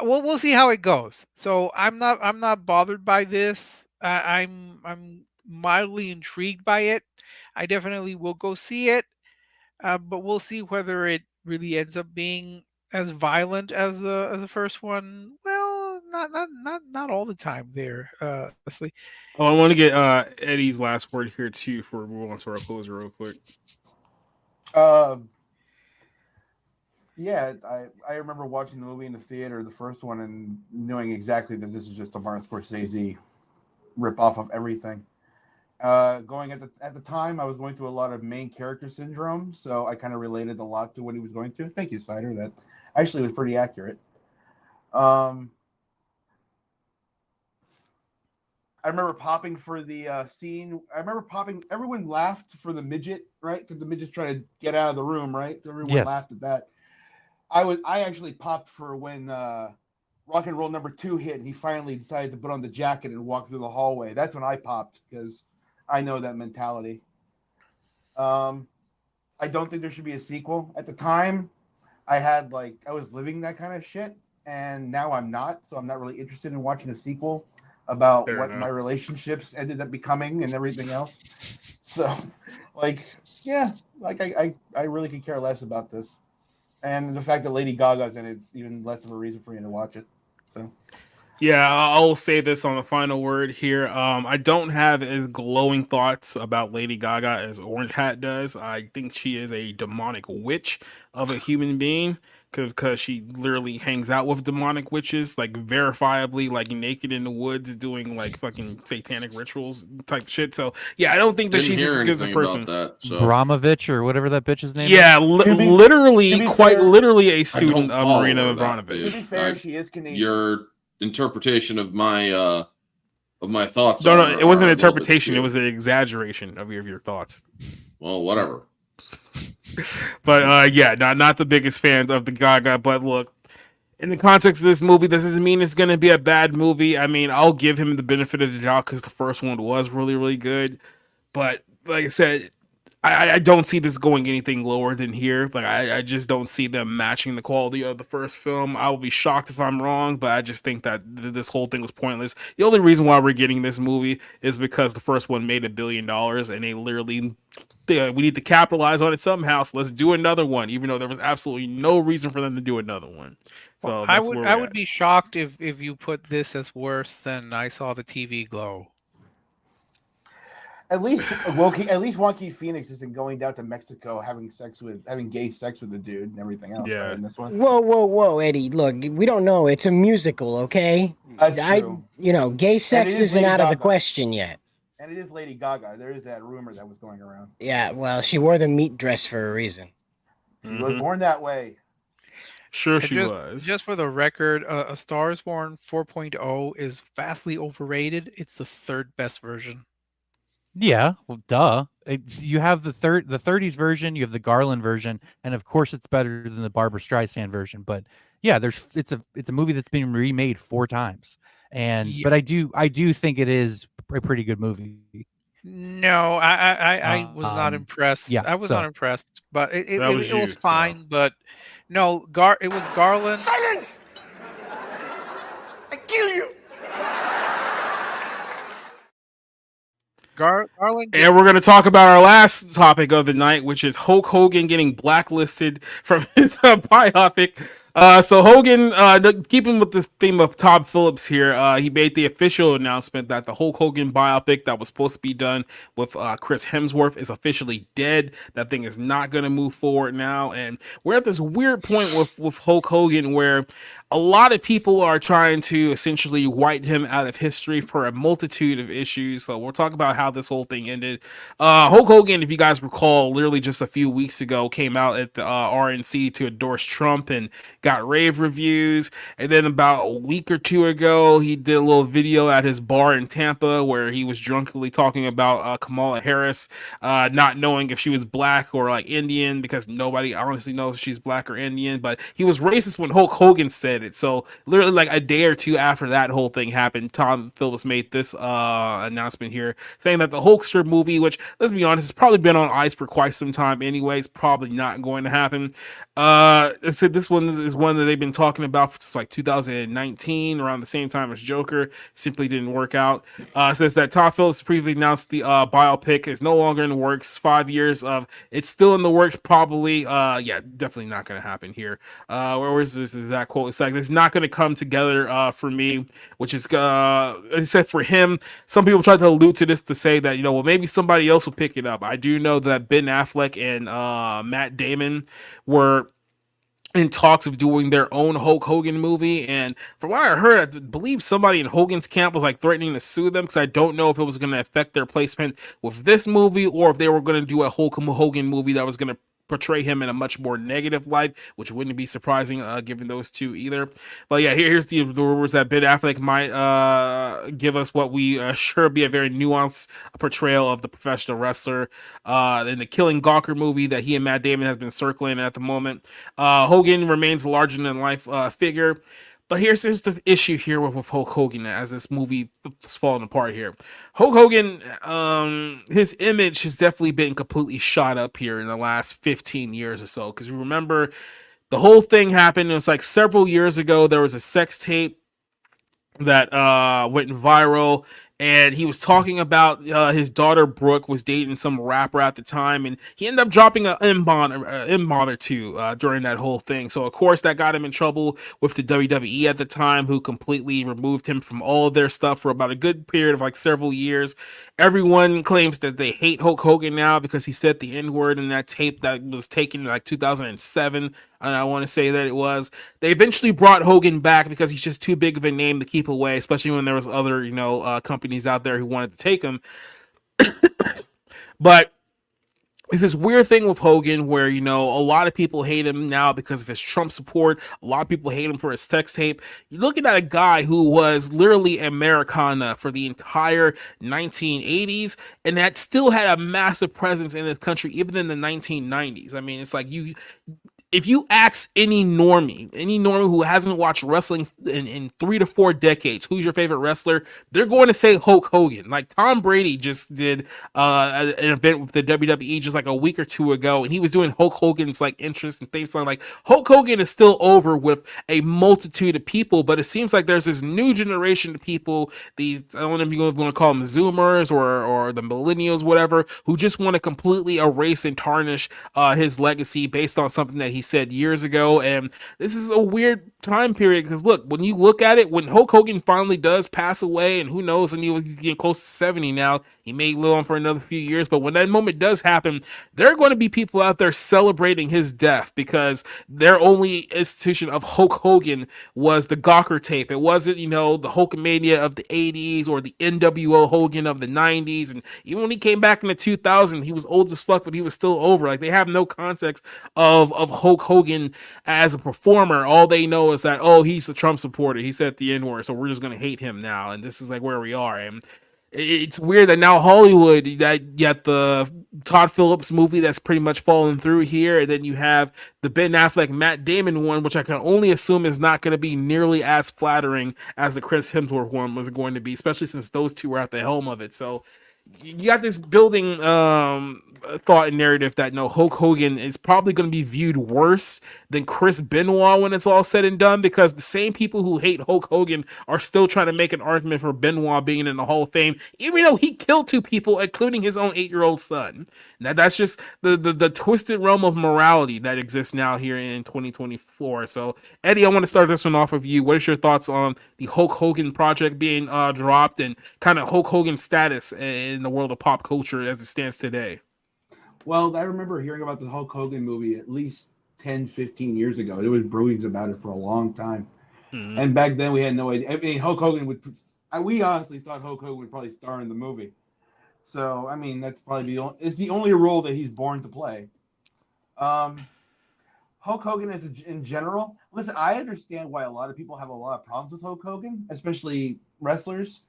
we'll see how it goes. So I'm not bothered by this. I'm mildly intrigued by it. I definitely will go see it, but we'll see whether it really ends up being as violent as the first one. Well, not all the time there, Leslie. Oh, I want to get Eddie's last word here too before we move on to our closer real quick. Yeah, I remember watching the movie in the theater, the first one, and knowing exactly that this is just a Martin Scorsese rip off of everything. Going at the time, I was going through a lot of main character syndrome, so I kind of related a lot to what he was going through. Thank you, Cider. That actually was pretty accurate. I remember popping for the scene. I remember popping. Everyone laughed for the midget, right? Because the midget's trying to get out of the room, right? Everyone laughed at that. I actually popped for when Rock and Roll number 2 hit. And he finally decided to put on the jacket and walk through the hallway. That's when I popped, because I know that mentality. I don't think there should be a sequel. At the time, I was living that kind of shit, and now I'm not. So I'm not really interested in watching a sequel about what my relationships ended up becoming and everything else. So, I really could care less about this. And the fact that Lady Gaga's in it's even less of a reason for me to watch it. So, yeah, I'll say this on the final word here. I don't have as glowing thoughts about Lady Gaga as Orange Hat does. I think she is a demonic witch of a human being, because she literally hangs out with demonic witches, like verifiably, like naked in the woods doing like fucking satanic rituals type shit. So yeah, I don't think that she's as good as a person. Abramovich or whatever that bitch's name is. Literally, quite literally a I student don't of follow Marina that, Abramovich. dude. to be fair, she is Canadian. Your interpretation of my thoughts. No, it wasn't an interpretation. It was an exaggeration of your thoughts. Well, whatever. But yeah, not the biggest fan of the Gaga. But look, in the context of this movie, this doesn't mean it's going to be a bad movie. I mean, I'll give him the benefit of the doubt because the first one was really, really good. But like I said, I don't see this going anything lower than here. Like I just don't see them matching the quality of the first film. I will be shocked if I'm wrong, but I just think that this whole thing was pointless. The only reason why we're getting this movie is because the first one made $1 billion, and they literally we need to capitalize on it somehow. So let's do another one, even though there was absolutely no reason for them to do another one. So well, I would be shocked if you put this as worse than I Saw the TV Glow. At least Joaquin Phoenix isn't going down to Mexico having gay sex with the dude and everything else. Yeah. Right, in this one. Whoa, Eddie! Look, we don't know. It's a musical, okay? That's true. Gay sex isn't out of the Gaga. question yet. And it is Lady Gaga. There is that rumor that was going around. Yeah, well, she wore the meat dress for a reason. She was born that way. Sure, she was. Just for the record, A Star Is Born 4.0 is vastly overrated. It's the third best version. Yeah, well, duh. You have the 30s version, you have the Garland version, and of course it's better than the Barbra Streisand version. But yeah, it's a movie that's been remade 4 times, but I do think it is a pretty good movie. No, I was not impressed. Yeah, I was not impressed, but it was you, fine. But no, it was Garland. Silence! kill you. Garland. And we're going to talk about our last topic of the night, which is Hulk Hogan getting blacklisted from his biopic. So Hogan, keeping with this theme of Todd Phillips here, he made the official announcement that the Hulk Hogan biopic that was supposed to be done with Chris Hemsworth is officially dead. That thing is not going to move forward now. And we're at this weird point with Hulk Hogan where a lot of people are trying to essentially white him out of history for a multitude of issues. So we'll talk about how this whole thing ended. Hulk Hogan, if you guys recall, literally just a few weeks ago came out at the RNC to endorse Trump and got rave reviews. And then about a week or two ago, he did a little video at his bar in Tampa where he was drunkenly talking about Kamala Harris, not knowing if she was black or like Indian, because nobody honestly knows if she's black or Indian. But he was racist when Hulk Hogan said it. So literally like a day or two after that whole thing happened, Tom Phillips made this announcement here saying that the Hulkster movie, which let's be honest, has probably been on ice for quite some time anyways, probably not going to happen. It said this one is one that they've been talking about since like 2019, around the same time as Joker. Simply didn't work out. Says that Todd Phillips previously announced the biopic is no longer in the works. 5 years of it's still in the works, probably. Yeah, definitely not going to happen here. Where is this exact quote? It's like it's not going to come together for me, which is he said for him. Some people tried to allude to this to say that, you know, well, maybe somebody else will pick it up. I do know that Ben Affleck and Matt Damon were in talks of doing their own Hulk Hogan movie, and from what I heard, I believe somebody in Hogan's camp was like threatening to sue them, because I don't know if it was going to affect their placement with this movie or if they were going to do a Hulk Hogan movie that was going to portray him in a much more negative light, which wouldn't be surprising given those two either. But yeah, here's the rumors that Ben Affleck might give us what we sure be a very nuanced portrayal of the professional wrestler in the Killing Gawker movie that he and Matt Damon has been circling at the moment. Hogan remains a larger than life figure. But here's the issue here with Hulk Hogan as this movie is falling apart here. Hulk Hogan, his image has definitely been completely shot up here in the last 15 years or so. Because you remember, the whole thing happened, it was like several years ago, there was a sex tape that went viral, and he was talking about his daughter Brooke was dating some rapper at the time, and he ended up dropping an M-bomb or two during that whole thing. So of course that got him in trouble with the WWE at the time, who completely removed him from all of their stuff for about a good period of like several years. Everyone claims that they hate Hulk Hogan now because he said the N-word in that tape that was taken in like 2007, and I want to say that it was. They eventually brought Hogan back because he's just too big of a name to keep away, especially when there was other, you know, companies out there who wanted to take him. But it's this weird thing with Hogan where, you know, a lot of people hate him now because of his Trump support. A lot of people hate him for his sex tape. You're looking at a guy who was literally Americana for the entire 1980s, and that still had a massive presence in this country even in the 1990s. I mean, it's like if you ask any normie who hasn't watched wrestling in 3 to 4 decades, who's your favorite wrestler, they're going to say Hulk Hogan. Like Tom Brady just did an event with the WWE just like a week or two ago, and he was doing Hulk Hogan's like interest and theme song. Like Hulk Hogan is still over with a multitude of people, but it seems like there's this new generation of people, these, I don't know if you're going to call them Zoomers or the millennials, whatever, who just want to completely erase and tarnish his legacy based on something that he said years ago. And this is a weird time period because look, when you look at it, when Hulk Hogan finally does pass away, and who knows, and he's getting close to 70 now, he may live on for another few years, but when that moment does happen, there are going to be people out there celebrating his death because their only institution of Hulk Hogan was the Gawker tape. It wasn't, you know, the Hulkamania of the 80s or the NWO Hogan of the 90s. And even when he came back in the 2000s, he was old as fuck, but he was still over. Like they have no context of Hulk Hogan as a performer. All they know is that, oh, he's a Trump supporter, he said the N-word, so we're just gonna hate him now, and this is like where we are. And it's weird that now Hollywood, that you got the Todd Phillips movie that's pretty much fallen through here, and then you have the Ben Affleck Matt Damon one, which I can only assume is not going to be nearly as flattering as the Chris Hemsworth one was going to be, especially since those two were at the helm of it. So you got this building thought and narrative that no, Hulk Hogan is probably going to be viewed worse than Chris Benoit when it's all said and done, because the same people who hate Hulk Hogan are still trying to make an argument for Benoit being in the Hall of Fame, even though he killed 2 people, including his own 8-year-old son. Now, that's just the twisted realm of morality that exists now here in 2024. So, Eddie, I want to start this one off of you. What is your thoughts on the Hulk Hogan project being dropped, and kind of Hulk Hogan's status in the world of pop culture as it stands today? Well, I remember hearing about the Hulk Hogan movie at least 10, 15 years ago. There was brewings about it for a long time. Mm-hmm. And back then we had no idea. I mean, Hulk Hogan we honestly thought Hulk Hogan would probably star in the movie. So, I mean, that's probably it's the only role that he's born to play. Hulk Hogan in general, listen, I understand why a lot of people have a lot of problems with Hulk Hogan, especially wrestlers.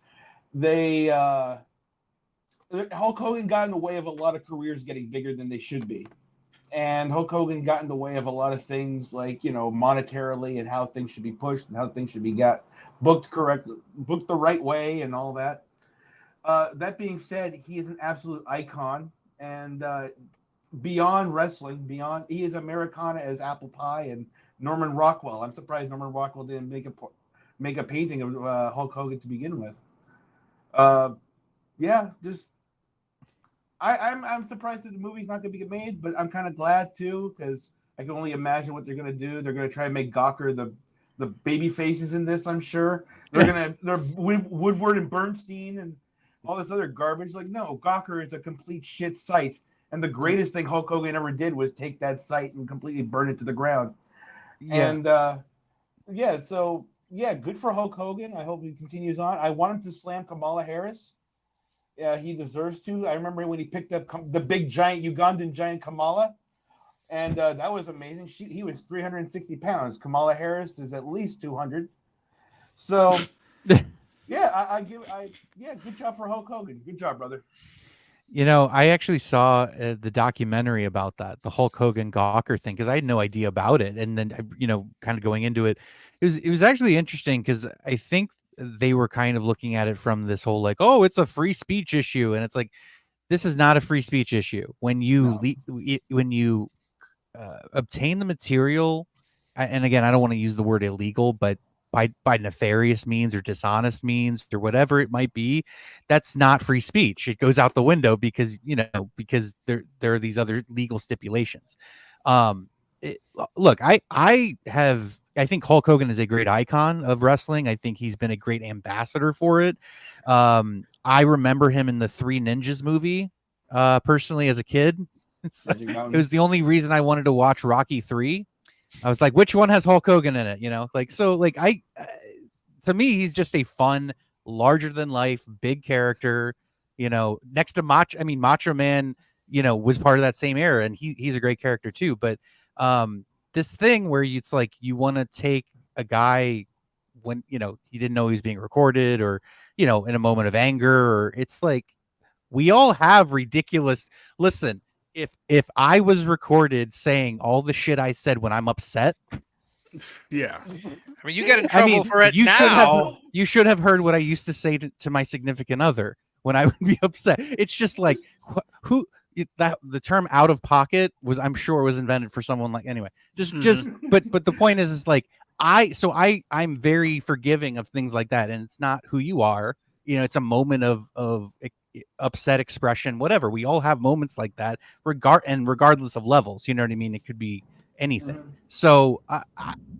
Hulk Hogan got in the way of a lot of careers getting bigger than they should be. And Hulk Hogan got in the way of a lot of things, like, monetarily, and how things should be pushed and how things should be booked the right way and all that. That being said, he is an absolute icon, and beyond wrestling, he is Americana as apple pie and Norman Rockwell. I'm surprised Norman Rockwell didn't make a painting of Hulk Hogan to begin with. I'm surprised that the movie's not going to be made, but I'm kind of glad too, because I can only imagine what they're going to do. They're going to try and make Gawker the baby faces in this. I'm sure they're Woodward and Bernstein and all this other garbage. Like, no, Gawker is a complete shit site, and the greatest thing Hulk Hogan ever did was take that site and completely burn it to the ground. Yeah. And good for Hulk Hogan. I hope he continues on. I want him to slam Kamala Harris. He deserves to. I remember when he picked up the big giant Ugandan giant Kamala, and that was amazing. He was 360 pounds. Kamala Harris is at least 200. So, good job for Hulk Hogan. Good job, brother. I actually saw the documentary about that, the Hulk Hogan Gawker thing, because I had no idea about it, and then kind of going into it, it was actually interesting, because I think they were kind of looking at it from this whole like, oh, it's a free speech issue, and it's like, this is not a free speech issue. When you obtain the material, and again, I don't want to use the word illegal, but by nefarious means or dishonest means or whatever it might be, that's not free speech. It goes out the window because there are these other legal stipulations. Look, I think Hulk Hogan is a great icon of wrestling. I think he's been a great ambassador for it. I remember him in the Three Ninjas movie, personally, as a kid. It was the only reason I wanted to watch Rocky 3. I was like, which one has Hulk Hogan in it? To me, he's just a fun, larger than life, big character, next to Macho Man, was part of that same era, and he's a great character too. But this thing where it's like, you want to take a guy when, he didn't know he was being recorded, or, in a moment of anger, or it's like, we all have ridiculous, listen, if I was recorded saying all the shit I said when I'm upset, yeah, I mean, you get in trouble for it now. You should have heard what I used to say to my significant other when I would be upset. It's just like, the term "out of pocket" I'm sure was invented for someone like, anyway. But the point is like, I'm very forgiving of things like that, and it's not who you are. It's a moment of upset expression, whatever. We all have moments like that, regardless of levels. You know what I mean? It could be anything. So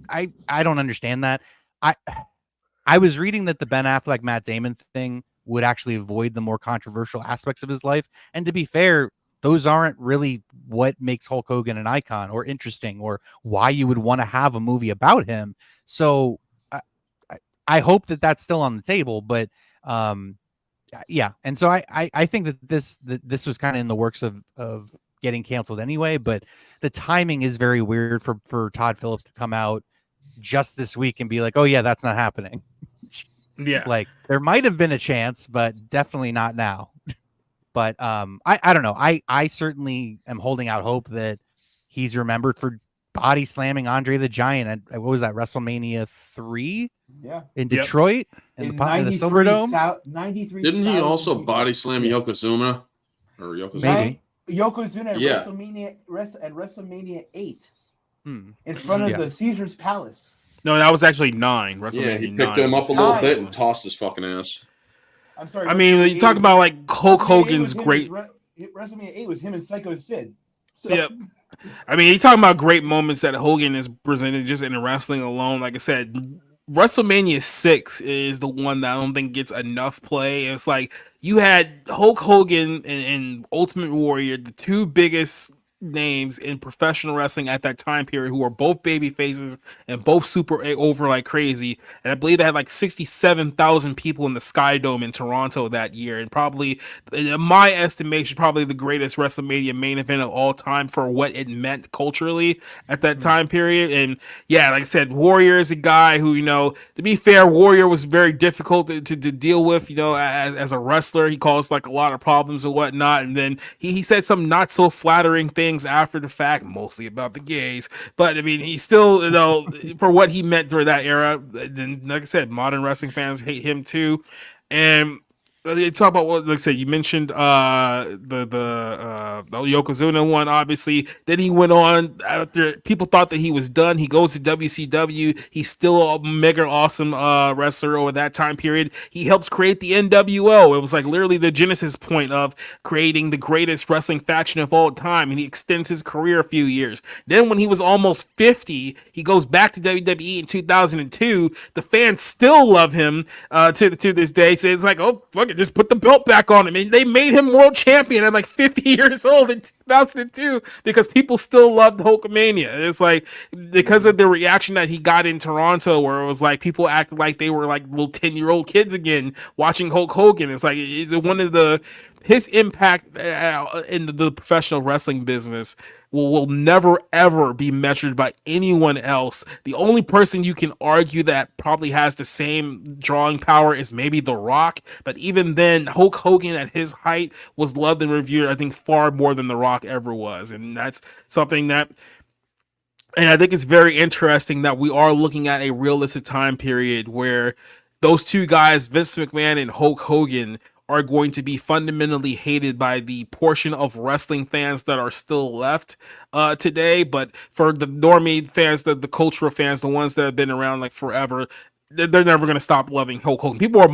I don't understand that. I was reading that the Ben Affleck Matt Damon thing would actually avoid the more controversial aspects of his life. And to be fair, those aren't really what makes Hulk Hogan an icon or interesting, or why you would want to have a movie about him. So I hope that that's still on the table, but yeah. And so I think that this was kind of in the works of getting canceled anyway, but the timing is very weird for Todd Phillips to come out just this week and be like, oh yeah, that's not happening. Yeah. Like, there might have been a chance, but definitely not now. But I don't know. I certainly am holding out hope that he's remembered for body slamming Andre the Giant at what was that, WrestleMania 3? Yeah. In Detroit in the Silver Dome. 93. Didn't he also body slam Yokozuna? Or Yokozuna? Maybe. Yokozuna at Yeah. WrestleMania 8 in front of the Caesar's Palace. No, that was actually 9. WrestleMania Yeah, he 9 picked him was up a little Nine. bit and tossed his fucking ass. I'm sorry. I mean, you talk about like Hulk Hogan's great. WrestleMania 8 was him and Psycho Sid. So, Yeah. I mean, you talking about great moments that Hogan has presented just in wrestling alone. Like I said, WrestleMania 6 is the one that I don't think gets enough play. It's like you had Hulk Hogan and Ultimate Warrior, the two biggest names in professional wrestling at that time period, who were both baby faces and both super over like crazy. And I believe they had like 67,000 people in the Sky Dome in Toronto that year, and probably, in my estimation, probably the greatest WrestleMania main event of all time for what it meant culturally at that time period. And yeah, like I said, Warrior is a guy who, to be fair, Warrior was very difficult to deal with, as a wrestler. He caused like a lot of problems and whatnot. And then he said some not so flattering things after the fact, mostly about the gays. But I mean, he still, for what he meant during that era. And like I said, modern wrestling fans hate him too. And you talk about what, like I said, you mentioned the Yokozuna one, obviously. Then he went on after people thought that he was done. He goes to WCW. He's still a mega awesome wrestler over that time period. He helps create the NWO. It was like literally the genesis point of creating the greatest wrestling faction of all time, and he extends his career a few years. Then when he was almost 50, he goes back to WWE in 2002. The fans still love him to this day. So it's like, oh, fuck it, just put the belt back on him. And they made him world champion at like 50 years old in 2002 because people still loved Hulkamania. It's like because of the reaction that he got in Toronto, where it was like people acted like they were like little 10-year-old kids again watching Hulk Hogan. It's like it's one of his impact in the professional wrestling business will never ever be measured by anyone else. The only person you can argue that probably has the same drawing power is maybe The Rock, but even then, Hulk Hogan at his height was loved and revered, I think, far more than The Rock ever was. And that's something that, and I think it's very interesting that we are looking at a realistic time period where those two guys, Vince McMahon and Hulk Hogan, are going to be fundamentally hated by the portion of wrestling fans that are still left today. But for the normie fans, the cultural fans, the ones that have been around like forever, they're never going to stop loving Hulk Hogan. People are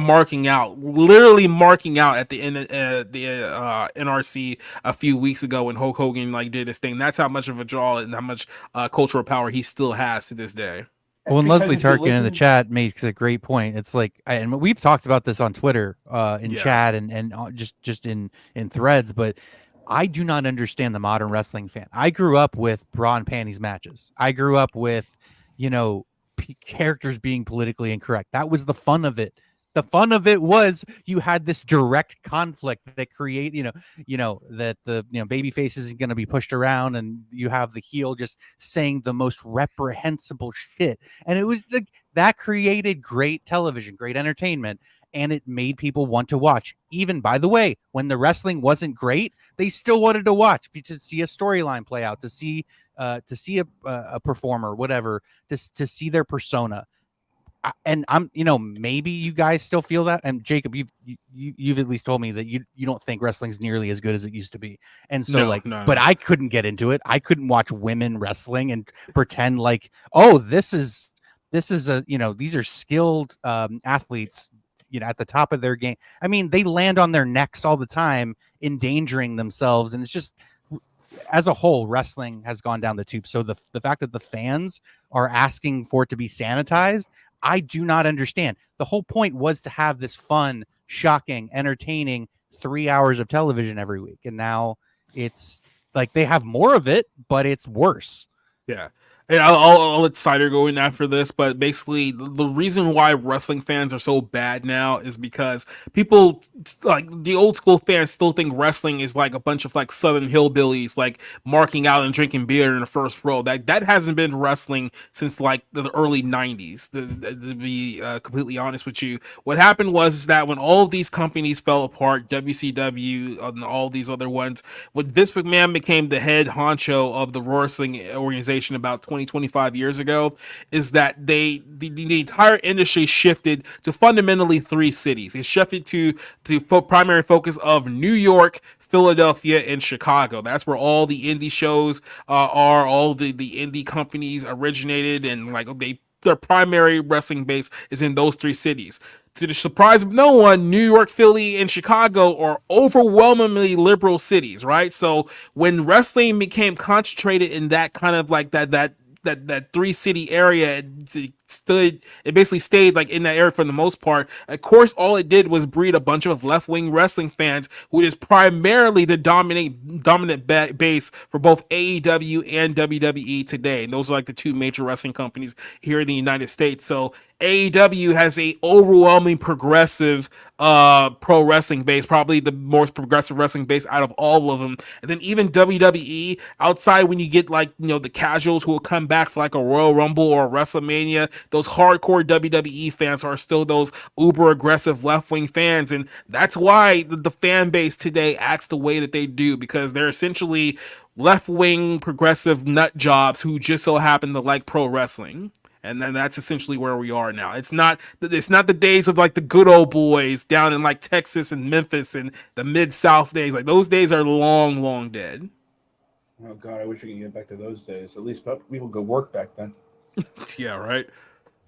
literally marking out at the NRC a few weeks ago when Hulk Hogan like did his thing. That's how much of a draw and how much cultural power he still has to this day. Well, and Leslie Tarkin in the chat makes a great point. It's like, and we've talked about this on Twitter, in chat and just in threads, but I do not understand the modern wrestling fan. I grew up with bra and panties matches. I grew up with, characters being politically incorrect. That was the fun of it. The fun of it was you had this direct conflict that that the baby face isn't going to be pushed around, and you have the heel just saying the most reprehensible shit. And it was like that created great television, great entertainment, and it made people want to watch. Even, by the way, when the wrestling wasn't great, they still wanted to watch to see a storyline play out, to see a performer, whatever, to see their persona. And I'm, maybe you guys still feel that. And Jacob, you've at least told me that you don't think wrestling's nearly as good as it used to be. And so but I couldn't get into it. I couldn't watch women wrestling and pretend like, oh, this is a, these are skilled athletes, at the top of their game. I mean, they land on their necks all the time, endangering themselves. And it's just, as a whole, wrestling has gone down the tube. So the fact that the fans are asking for it to be sanitized, I do not understand. The whole point was to have this fun, shocking, entertaining 3 hours of television every week. And now it's like they have more of it, but it's worse. Yeah. And I'll let Cider go in after this, but basically the reason why wrestling fans are so bad now is because people, like the old school fans, still think wrestling is like a bunch of like Southern hillbillies like marking out and drinking beer in the first row. That hasn't been wrestling since like the early 90s, to be completely honest with you. What happened was that when all of these companies fell apart, WCW and all these other ones, when Vince McMahon became the head honcho of the wrestling organization about 25 years ago, is that the entire industry shifted to fundamentally 3 cities. It shifted to the primary focus of New York, Philadelphia, and Chicago. That's where all the indie shows are, all the indie companies originated, and like their primary wrestling base is in those 3 cities. To the surprise of no one, New York, Philly, and Chicago are overwhelmingly liberal cities, right? So when wrestling became concentrated in that kind of like that 3-city area, it basically stayed like in that area for the most part. Of course, all it did was breed a bunch of left-wing wrestling fans, who is primarily the dominant base for both AEW and WWE today. And those are like the 2 major wrestling companies here in the United States. So AEW has a overwhelming progressive pro wrestling base, probably the most progressive wrestling base out of all of them. And then even WWE, outside when you get like, the casuals who will come back for like a Royal Rumble or a WrestleMania, those hardcore WWE fans are still those uber aggressive left-wing fans. And that's why the fan base today acts the way that they do, because they're essentially left-wing progressive nut jobs who just so happen to like pro wrestling. And then that's essentially where we are now. It's not the days of like the good old boys down in like Texas and Memphis and the Mid-South days. Like those days are long, long dead. Oh God, I wish we could get back to those days. At least people could work back then. Yeah, right.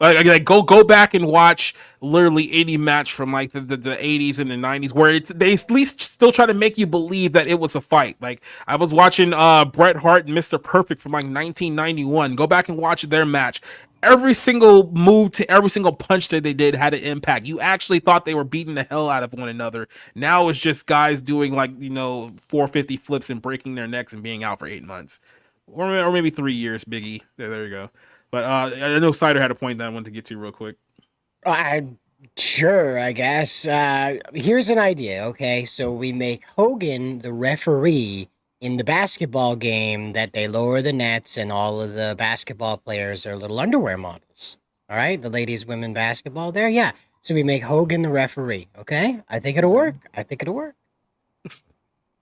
Like go back and watch literally any match from like the 80s and the 90s where they at least still try to make you believe that it was a fight. Like I was watching Bret Hart and Mr. Perfect from like 1991. Go back and watch their match. Every single move to every single punch that they did had an impact. You actually thought they were beating the hell out of one another. Now it's just guys doing like 450 flips and breaking their necks and being out for 8 months, or maybe 3 years. Biggie, there you go. But I know Cider had a point that I wanted to get to real quick. Sure, I guess. Here's an idea, okay? So we make Hogan the referee in the basketball game that they lower the nets and all of the basketball players are little underwear models. All right? The ladies, women basketball there, yeah. So we make Hogan the referee, okay? I think it'll work.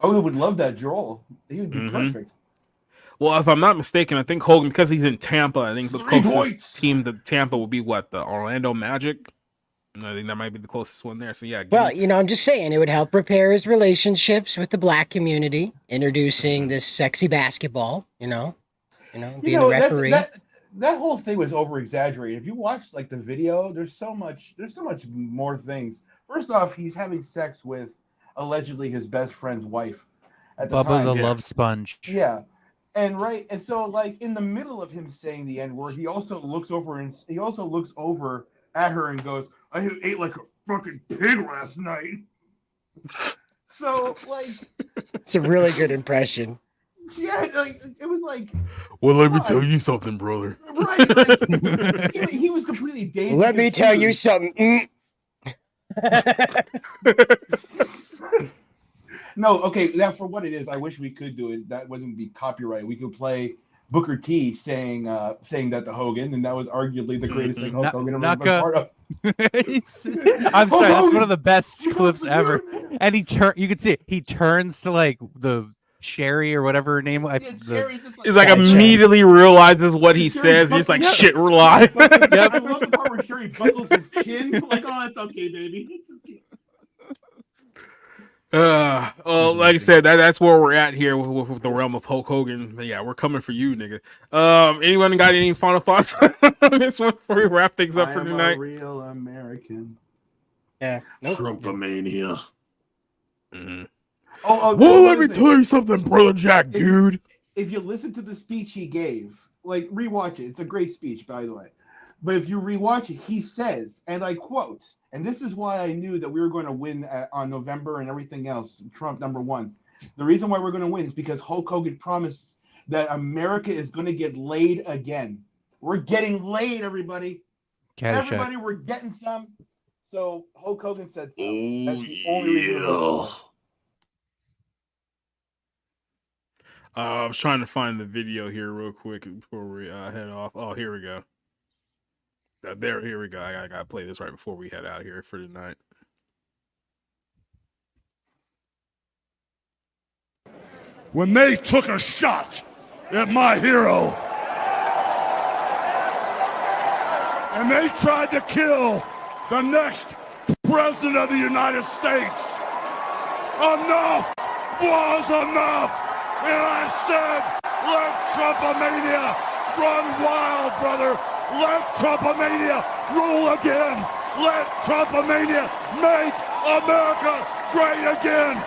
Hogan would love that role. He would be perfect. Well, if I'm not mistaken, I think Hogan, because he's in Tampa, I think the closest team to Tampa would be the Orlando Magic. I think that might be the closest one there. So yeah. Well, I'm just saying it would help repair his relationships with the black community, introducing this sexy basketball, being a referee. That whole thing was over exaggerated. If you watch like the video, there's so much more things. First off, he's having sex with allegedly his best friend's wife at the time. Bubba the Love Sponge. Yeah. And so like in the middle of him saying the N-word, he also looks over at her and goes, "I ate like a fucking pig last night." So like, it's a really good impression. Yeah, like it was like. Well, let me tell you something, brother. Right, like, he was completely dazed. Let me tell you something. No, okay. Now, for what it is, I wish we could do it. That wouldn't be copyright. We could play Booker T saying that to Hogan, and that was arguably the greatest thing Hulk Hogan ever been part of. I'm sorry, that's one of the best clips ever. And you can see it. He turns to like the Sherry or whatever her name was. He's like immediately realizes what he says. He's like, shit, we're live. I love the part where Sherry buckles his chin. Like, oh, it's okay, baby. It's okay. Like I said, that's where we're at here with the realm of Hulk Hogan. But yeah, we're coming for you, nigga. Anyone got any final thoughts on this one before we wrap things up for tonight? I'm a real American. Yeah. Trumpomania. Let me tell you something, Brother Jack, dude. If you listen to the speech he gave, like rewatch it. It's a great speech, by the way. But if you rewatch it, he says, and I quote, and this is why I knew that we were going to win on November and everything else, Trump #1. The reason why we're going to win is because Hulk Hogan promised that America is going to get laid again. We're getting laid, everybody. Everybody, we're getting some. So Hulk Hogan said so. That's the only reason. I was trying to find the video here real quick before we head off. Oh, here we go. Here we go. I gotta play this right before we head out here for tonight. When they took a shot at my hero, and they tried to kill the next president of the United States. Enough was enough. And I said, let Trumpomania run wild, brother. Let Trumpomania rule again. Let Trumpomania make America great again.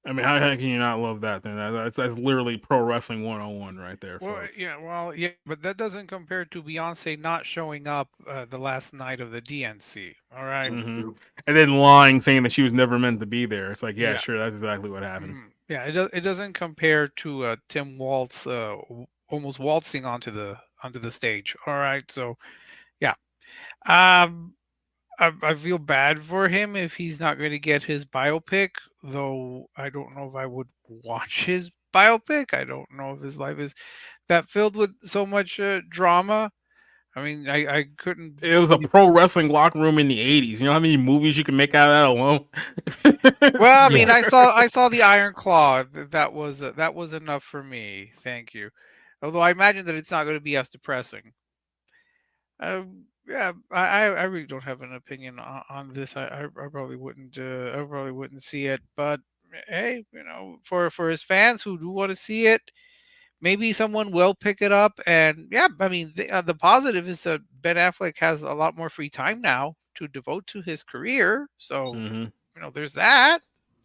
I mean, how can you not love that? Then that's literally pro wrestling 101 right there. Well, Folks. yeah, but that doesn't compare to Beyonce not showing up the last night of the DNC. All right? Mhm. And then lying, saying that she was never meant to be there. It's like, yeah, Yeah. sure, that's exactly what happened. Yeah, it doesn't compare to Tim Waltz almost waltzing onto the stage. All right, so yeah, I feel bad for him if he's not going to get his biopic, though I don't know if I would watch his biopic. I don't know if his life is that filled with so much drama. I mean, I couldn't. It was a pro wrestling locker room in the 80s. You know how many movies you can make out of that alone? Well, I mean, I saw the Iron Claw. That was enough for me. Thank you. Although I imagine that it's not going to be as depressing. Yeah, I really don't have an opinion on this. I probably wouldn't. I probably wouldn't see it. But hey, for his fans who do want to see it, maybe someone will pick it up. And yeah, I mean, the positive is that Ben Affleck has a lot more free time now to devote to his career. So there's that.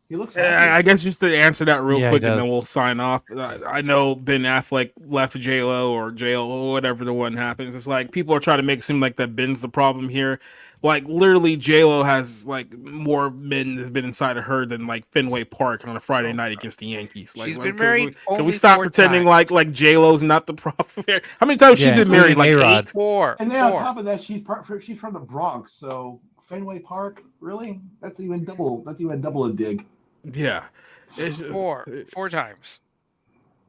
He looks. I guess just to answer that real Yeah, he quick, and does. then we'll sign off. I know Ben Affleck left J-Lo or J-Lo, whatever the one happens. It's like people are trying to make it seem like that Ben's the problem here. Like literally, J-Lo has like more men that have been inside of her than like Fenway Park on a Friday night against the Yankees. Like, She's been married can we only stop 4 pretending times. like J-Lo's not the problem here? How many times she's been married? Like A-Rod. 8? 4. And then on top of that, she's from the Bronx, so Fenway Park, really? That's even double a dig. Yeah. It's, 4 times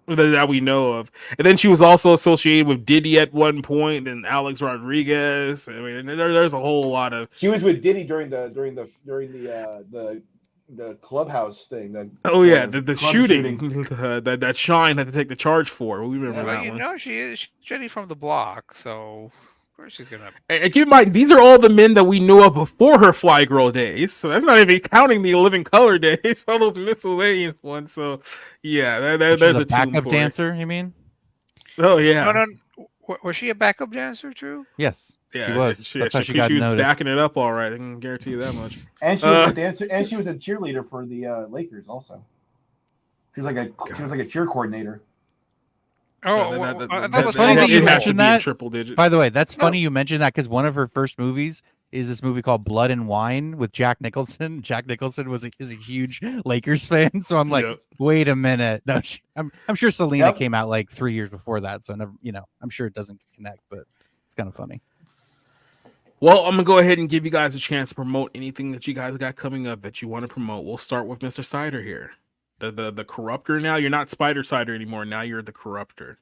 that we know of, and then she was also associated with Diddy at one point, and Alex Rodriguez. I mean, there's a whole lot of. She was with Diddy during the clubhouse thing. The shooting that Shine had to take the charge for. We remember that one. she's Jenny from the block, so of course she's gonna. And keep in mind, these are all the men that we knew of before her Fly Girl days. So that's not even counting the Living Color days, all those miscellaneous ones. So yeah, there's a backup dancer. You mean? Oh yeah. No. Was she a backup dancer too? Yes, yeah, she was. That's how she got was noticed. backing it up all right. I can guarantee you that much. And she was a dancer, and she was a cheerleader for the Lakers also. She was like a cheer coordinator. That's funny that you mentioned that. Triple digits. By the way, that's funny you mentioned that because one of her first movies is this movie called Blood and Wine with Jack Nicholson. Jack Nicholson is a huge Lakers fan, so I'm like, wait a minute. No, I'm sure Selena came out like 3 years before that, so never, I'm sure it doesn't connect, but it's kind of funny. Well, I'm gonna go ahead and give you guys a chance to promote anything that you guys got coming up that you want to promote. We'll start with Mr. Cider here. The corruptor now. You're not Spider Cider anymore. Now you're the corruptor.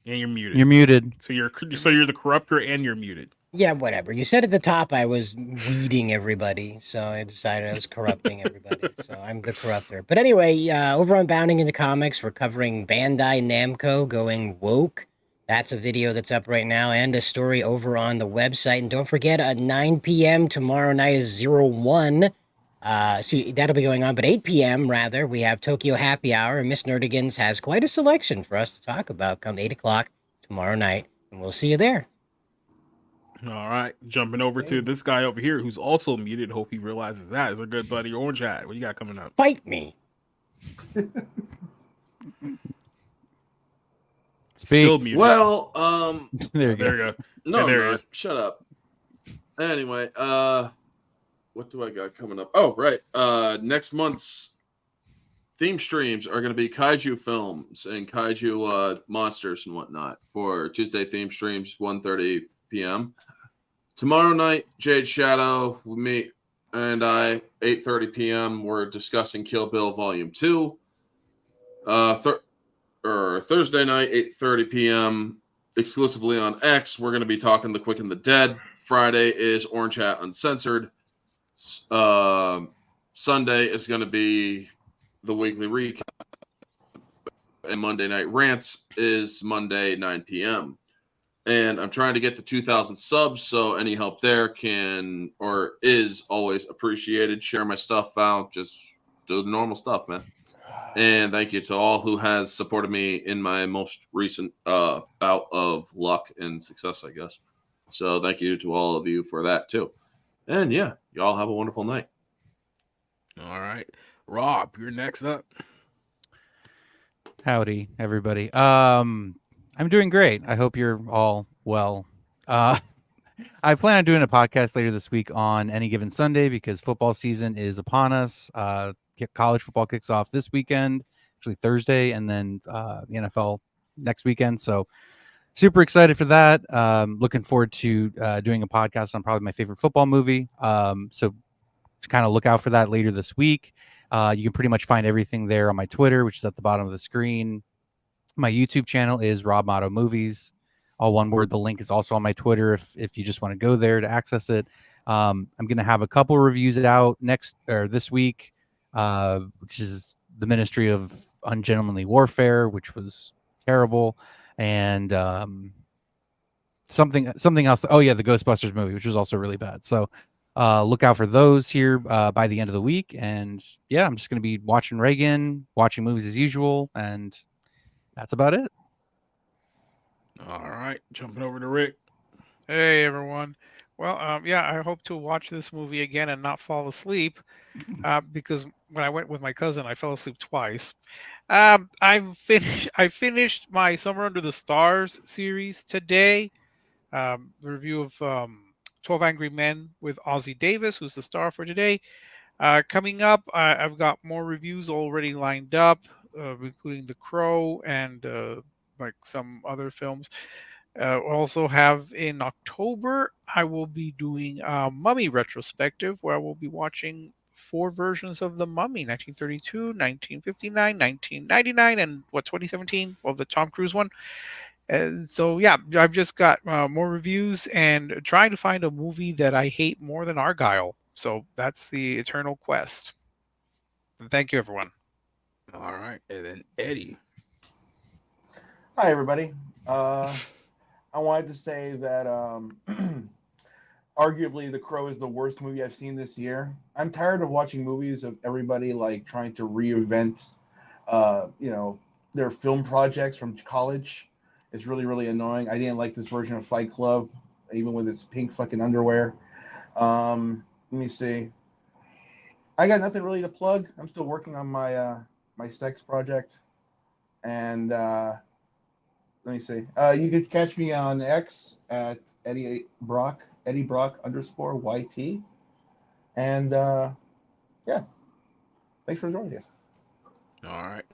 And you're muted. You're muted. So you're the corruptor and you're muted. Yeah, whatever. You said at the top I was weeding everybody, so I decided I was corrupting everybody. So I'm the corruptor. But anyway, over on Bounding into Comics, we're covering Bandai Namco going woke. That's a video that's up right now, and a story over on the website. And don't forget, at 9 p.m. tomorrow night is 01. So that'll be going on, but 8 p.m. rather, we have Tokyo Happy Hour, and Miss Nerdigans has quite a selection for us to talk about come 8 o'clock tomorrow night, and we'll see you there. All right, jumping over to this guy over here who's also muted. Hope he realizes that. Is our good buddy Orange Hat. What do you got coming up? Fight me. Still muted. Well, there you go. No, there no, shut up. Anyway, what do I got coming up? Oh, right. Next month's theme streams are going to be kaiju films and kaiju monsters and whatnot for Tuesday theme streams, 1:30 p.m. Tomorrow night, Jade Shadow, me and I, 8:30 p.m. We're discussing Kill Bill Volume 2. Thursday night, 8:30 p.m. exclusively on X. We're going to be talking The Quick and the Dead. Friday is Orange Hat Uncensored. Sunday is going to be the weekly recap. And Monday Night Rants is Monday, 9 p.m. And I'm trying to get to 2,000 subs, so any help there is always appreciated. Share my stuff out. Just do the normal stuff, man. And thank you to all who has supported me in my most recent bout of luck and success, I guess. So thank you to all of you for that, too. And yeah, y'all have a wonderful night. All right. Rob, you're next up. Howdy, everybody. I'm doing great. I hope you're all well. I plan on doing a podcast later this week on Any Given Sunday because football season is upon us. College football kicks off this weekend, actually Thursday, and then the NFL next weekend. So super excited for that. Looking forward to doing a podcast on probably my favorite football movie. So to kind of look out for that later this week. You can pretty much find everything there on my Twitter, which is at the bottom of the screen. My YouTube channel is Rob Motto Movies, all one word. The link is also on my Twitter if you just want to go there to access it. I'm going to have a couple reviews out this week, which is The Ministry of Ungentlemanly Warfare, which was terrible, and something else. Oh yeah, the Ghostbusters movie, which was also really bad. So look out for those here by the end of the week. And yeah, I'm just going to be watching Reagan, watching movies as usual, and that's about it. All right, jumping over to Rick. Hey everyone. Well, I hope to watch this movie again and not fall asleep, because when I went with my cousin, I fell asleep twice. I finished my Summer Under the Stars series today. Review of 12 Angry Men with Ozzie Davis, who's the star for today. Coming up, I've got more reviews already lined up, including The Crow and like some other films. Also have in October, I will be doing a Mummy retrospective where I will be watching 4 versions of The Mummy, 1932, 1959, 1999, and 2017? Well, the Tom Cruise one. And so, yeah, I've just got more reviews and trying to find a movie that I hate more than Argyle. So that's the eternal quest. And thank you, everyone. All right. And then Eddie. Hi, everybody. I wanted to say that arguably The Crow is the worst movie I've seen this year. I'm tired of watching movies of everybody like trying to reinvent, their film projects from college. It's really, really annoying. I didn't like this version of Fight Club, even with its pink fucking underwear. Let me see. I got nothing really to plug. I'm still working on my my sex project, and let me see. You could catch me on X at Eddie Brock _YT. And yeah, thanks for joining us. All right.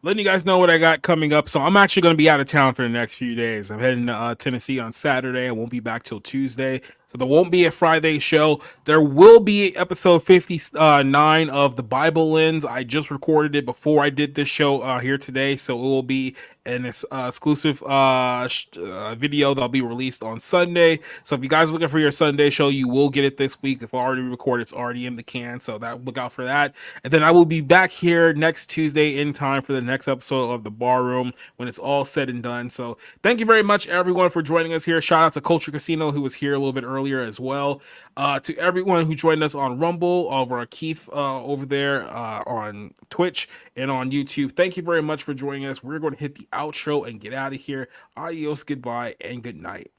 Letting you guys know what I got coming up. So I'm actually going to be out of town for the next few days. I'm heading to Tennessee on Saturday. I won't be back till Tuesday. So there won't be a Friday show. There will be episode 59 of The Bible Lens. I just recorded it before I did this show here today. So it will be an exclusive video that'll be released on Sunday. So if you guys are looking for your Sunday show, you will get it this week. If I already recorded, it's already in the can. So look out for that. And then I will be back here next Tuesday in time for the next episode of The Bar Room when it's all said and done. So thank you very much, everyone, for joining us here. Shout out to Culture Casino, who was here a little bit earlier as well. To everyone who joined us on Rumble, over Keith over there on Twitch and on YouTube, thank you very much for joining us. We're going to hit the outro and get out of here. Adios, goodbye, and good night.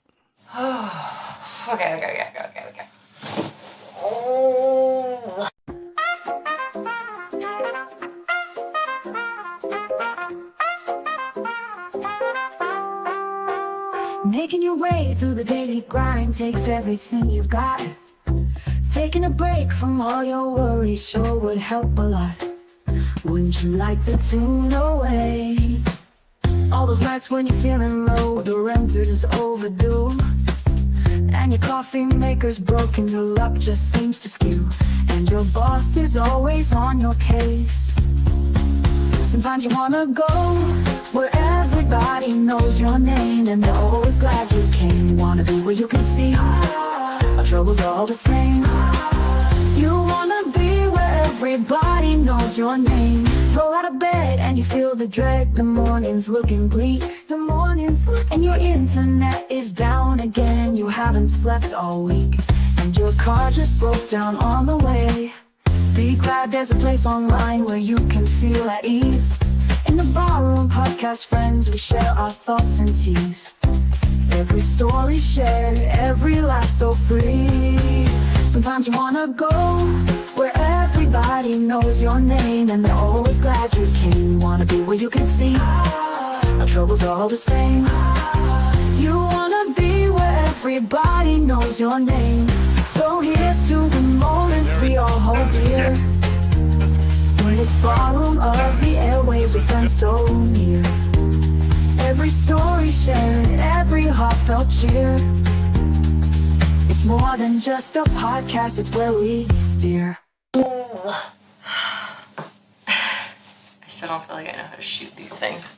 Okay. Oh. Making your way through the daily grind takes everything you've got. Taking a break from all your worries sure would help a lot. Wouldn't you like to tune away? All those nights when you're feeling low, the rent is overdue, and your coffee maker's broken, your luck just seems to skew, and your boss is always on your case. Sometimes you wanna go where everybody knows your name, and they're always glad you came. Wanna be where you can see our troubles are all the same. You wanna be where everybody knows your name. Roll out of bed and you feel the dread. The morning's looking bleak. The morning's looking, and your internet is down again. You haven't slept all week, and your car just broke down on the way. Be glad there's a place online where you can feel at ease. In the Barroom Podcast, friends, we share our thoughts and teas. Every story shared, every laugh so free. Sometimes you wanna go where everybody knows your name, and they're always glad you came. Wanna be where you can see our troubles are all the same. You wanna be where everybody knows your name. So here's to the moments we all hold dear. In this ballroom of the airwaves, we've been so near. Every story shared, every heartfelt cheer. It's more than just a podcast, it's where we steer. I still don't feel like I know how to shoot these things.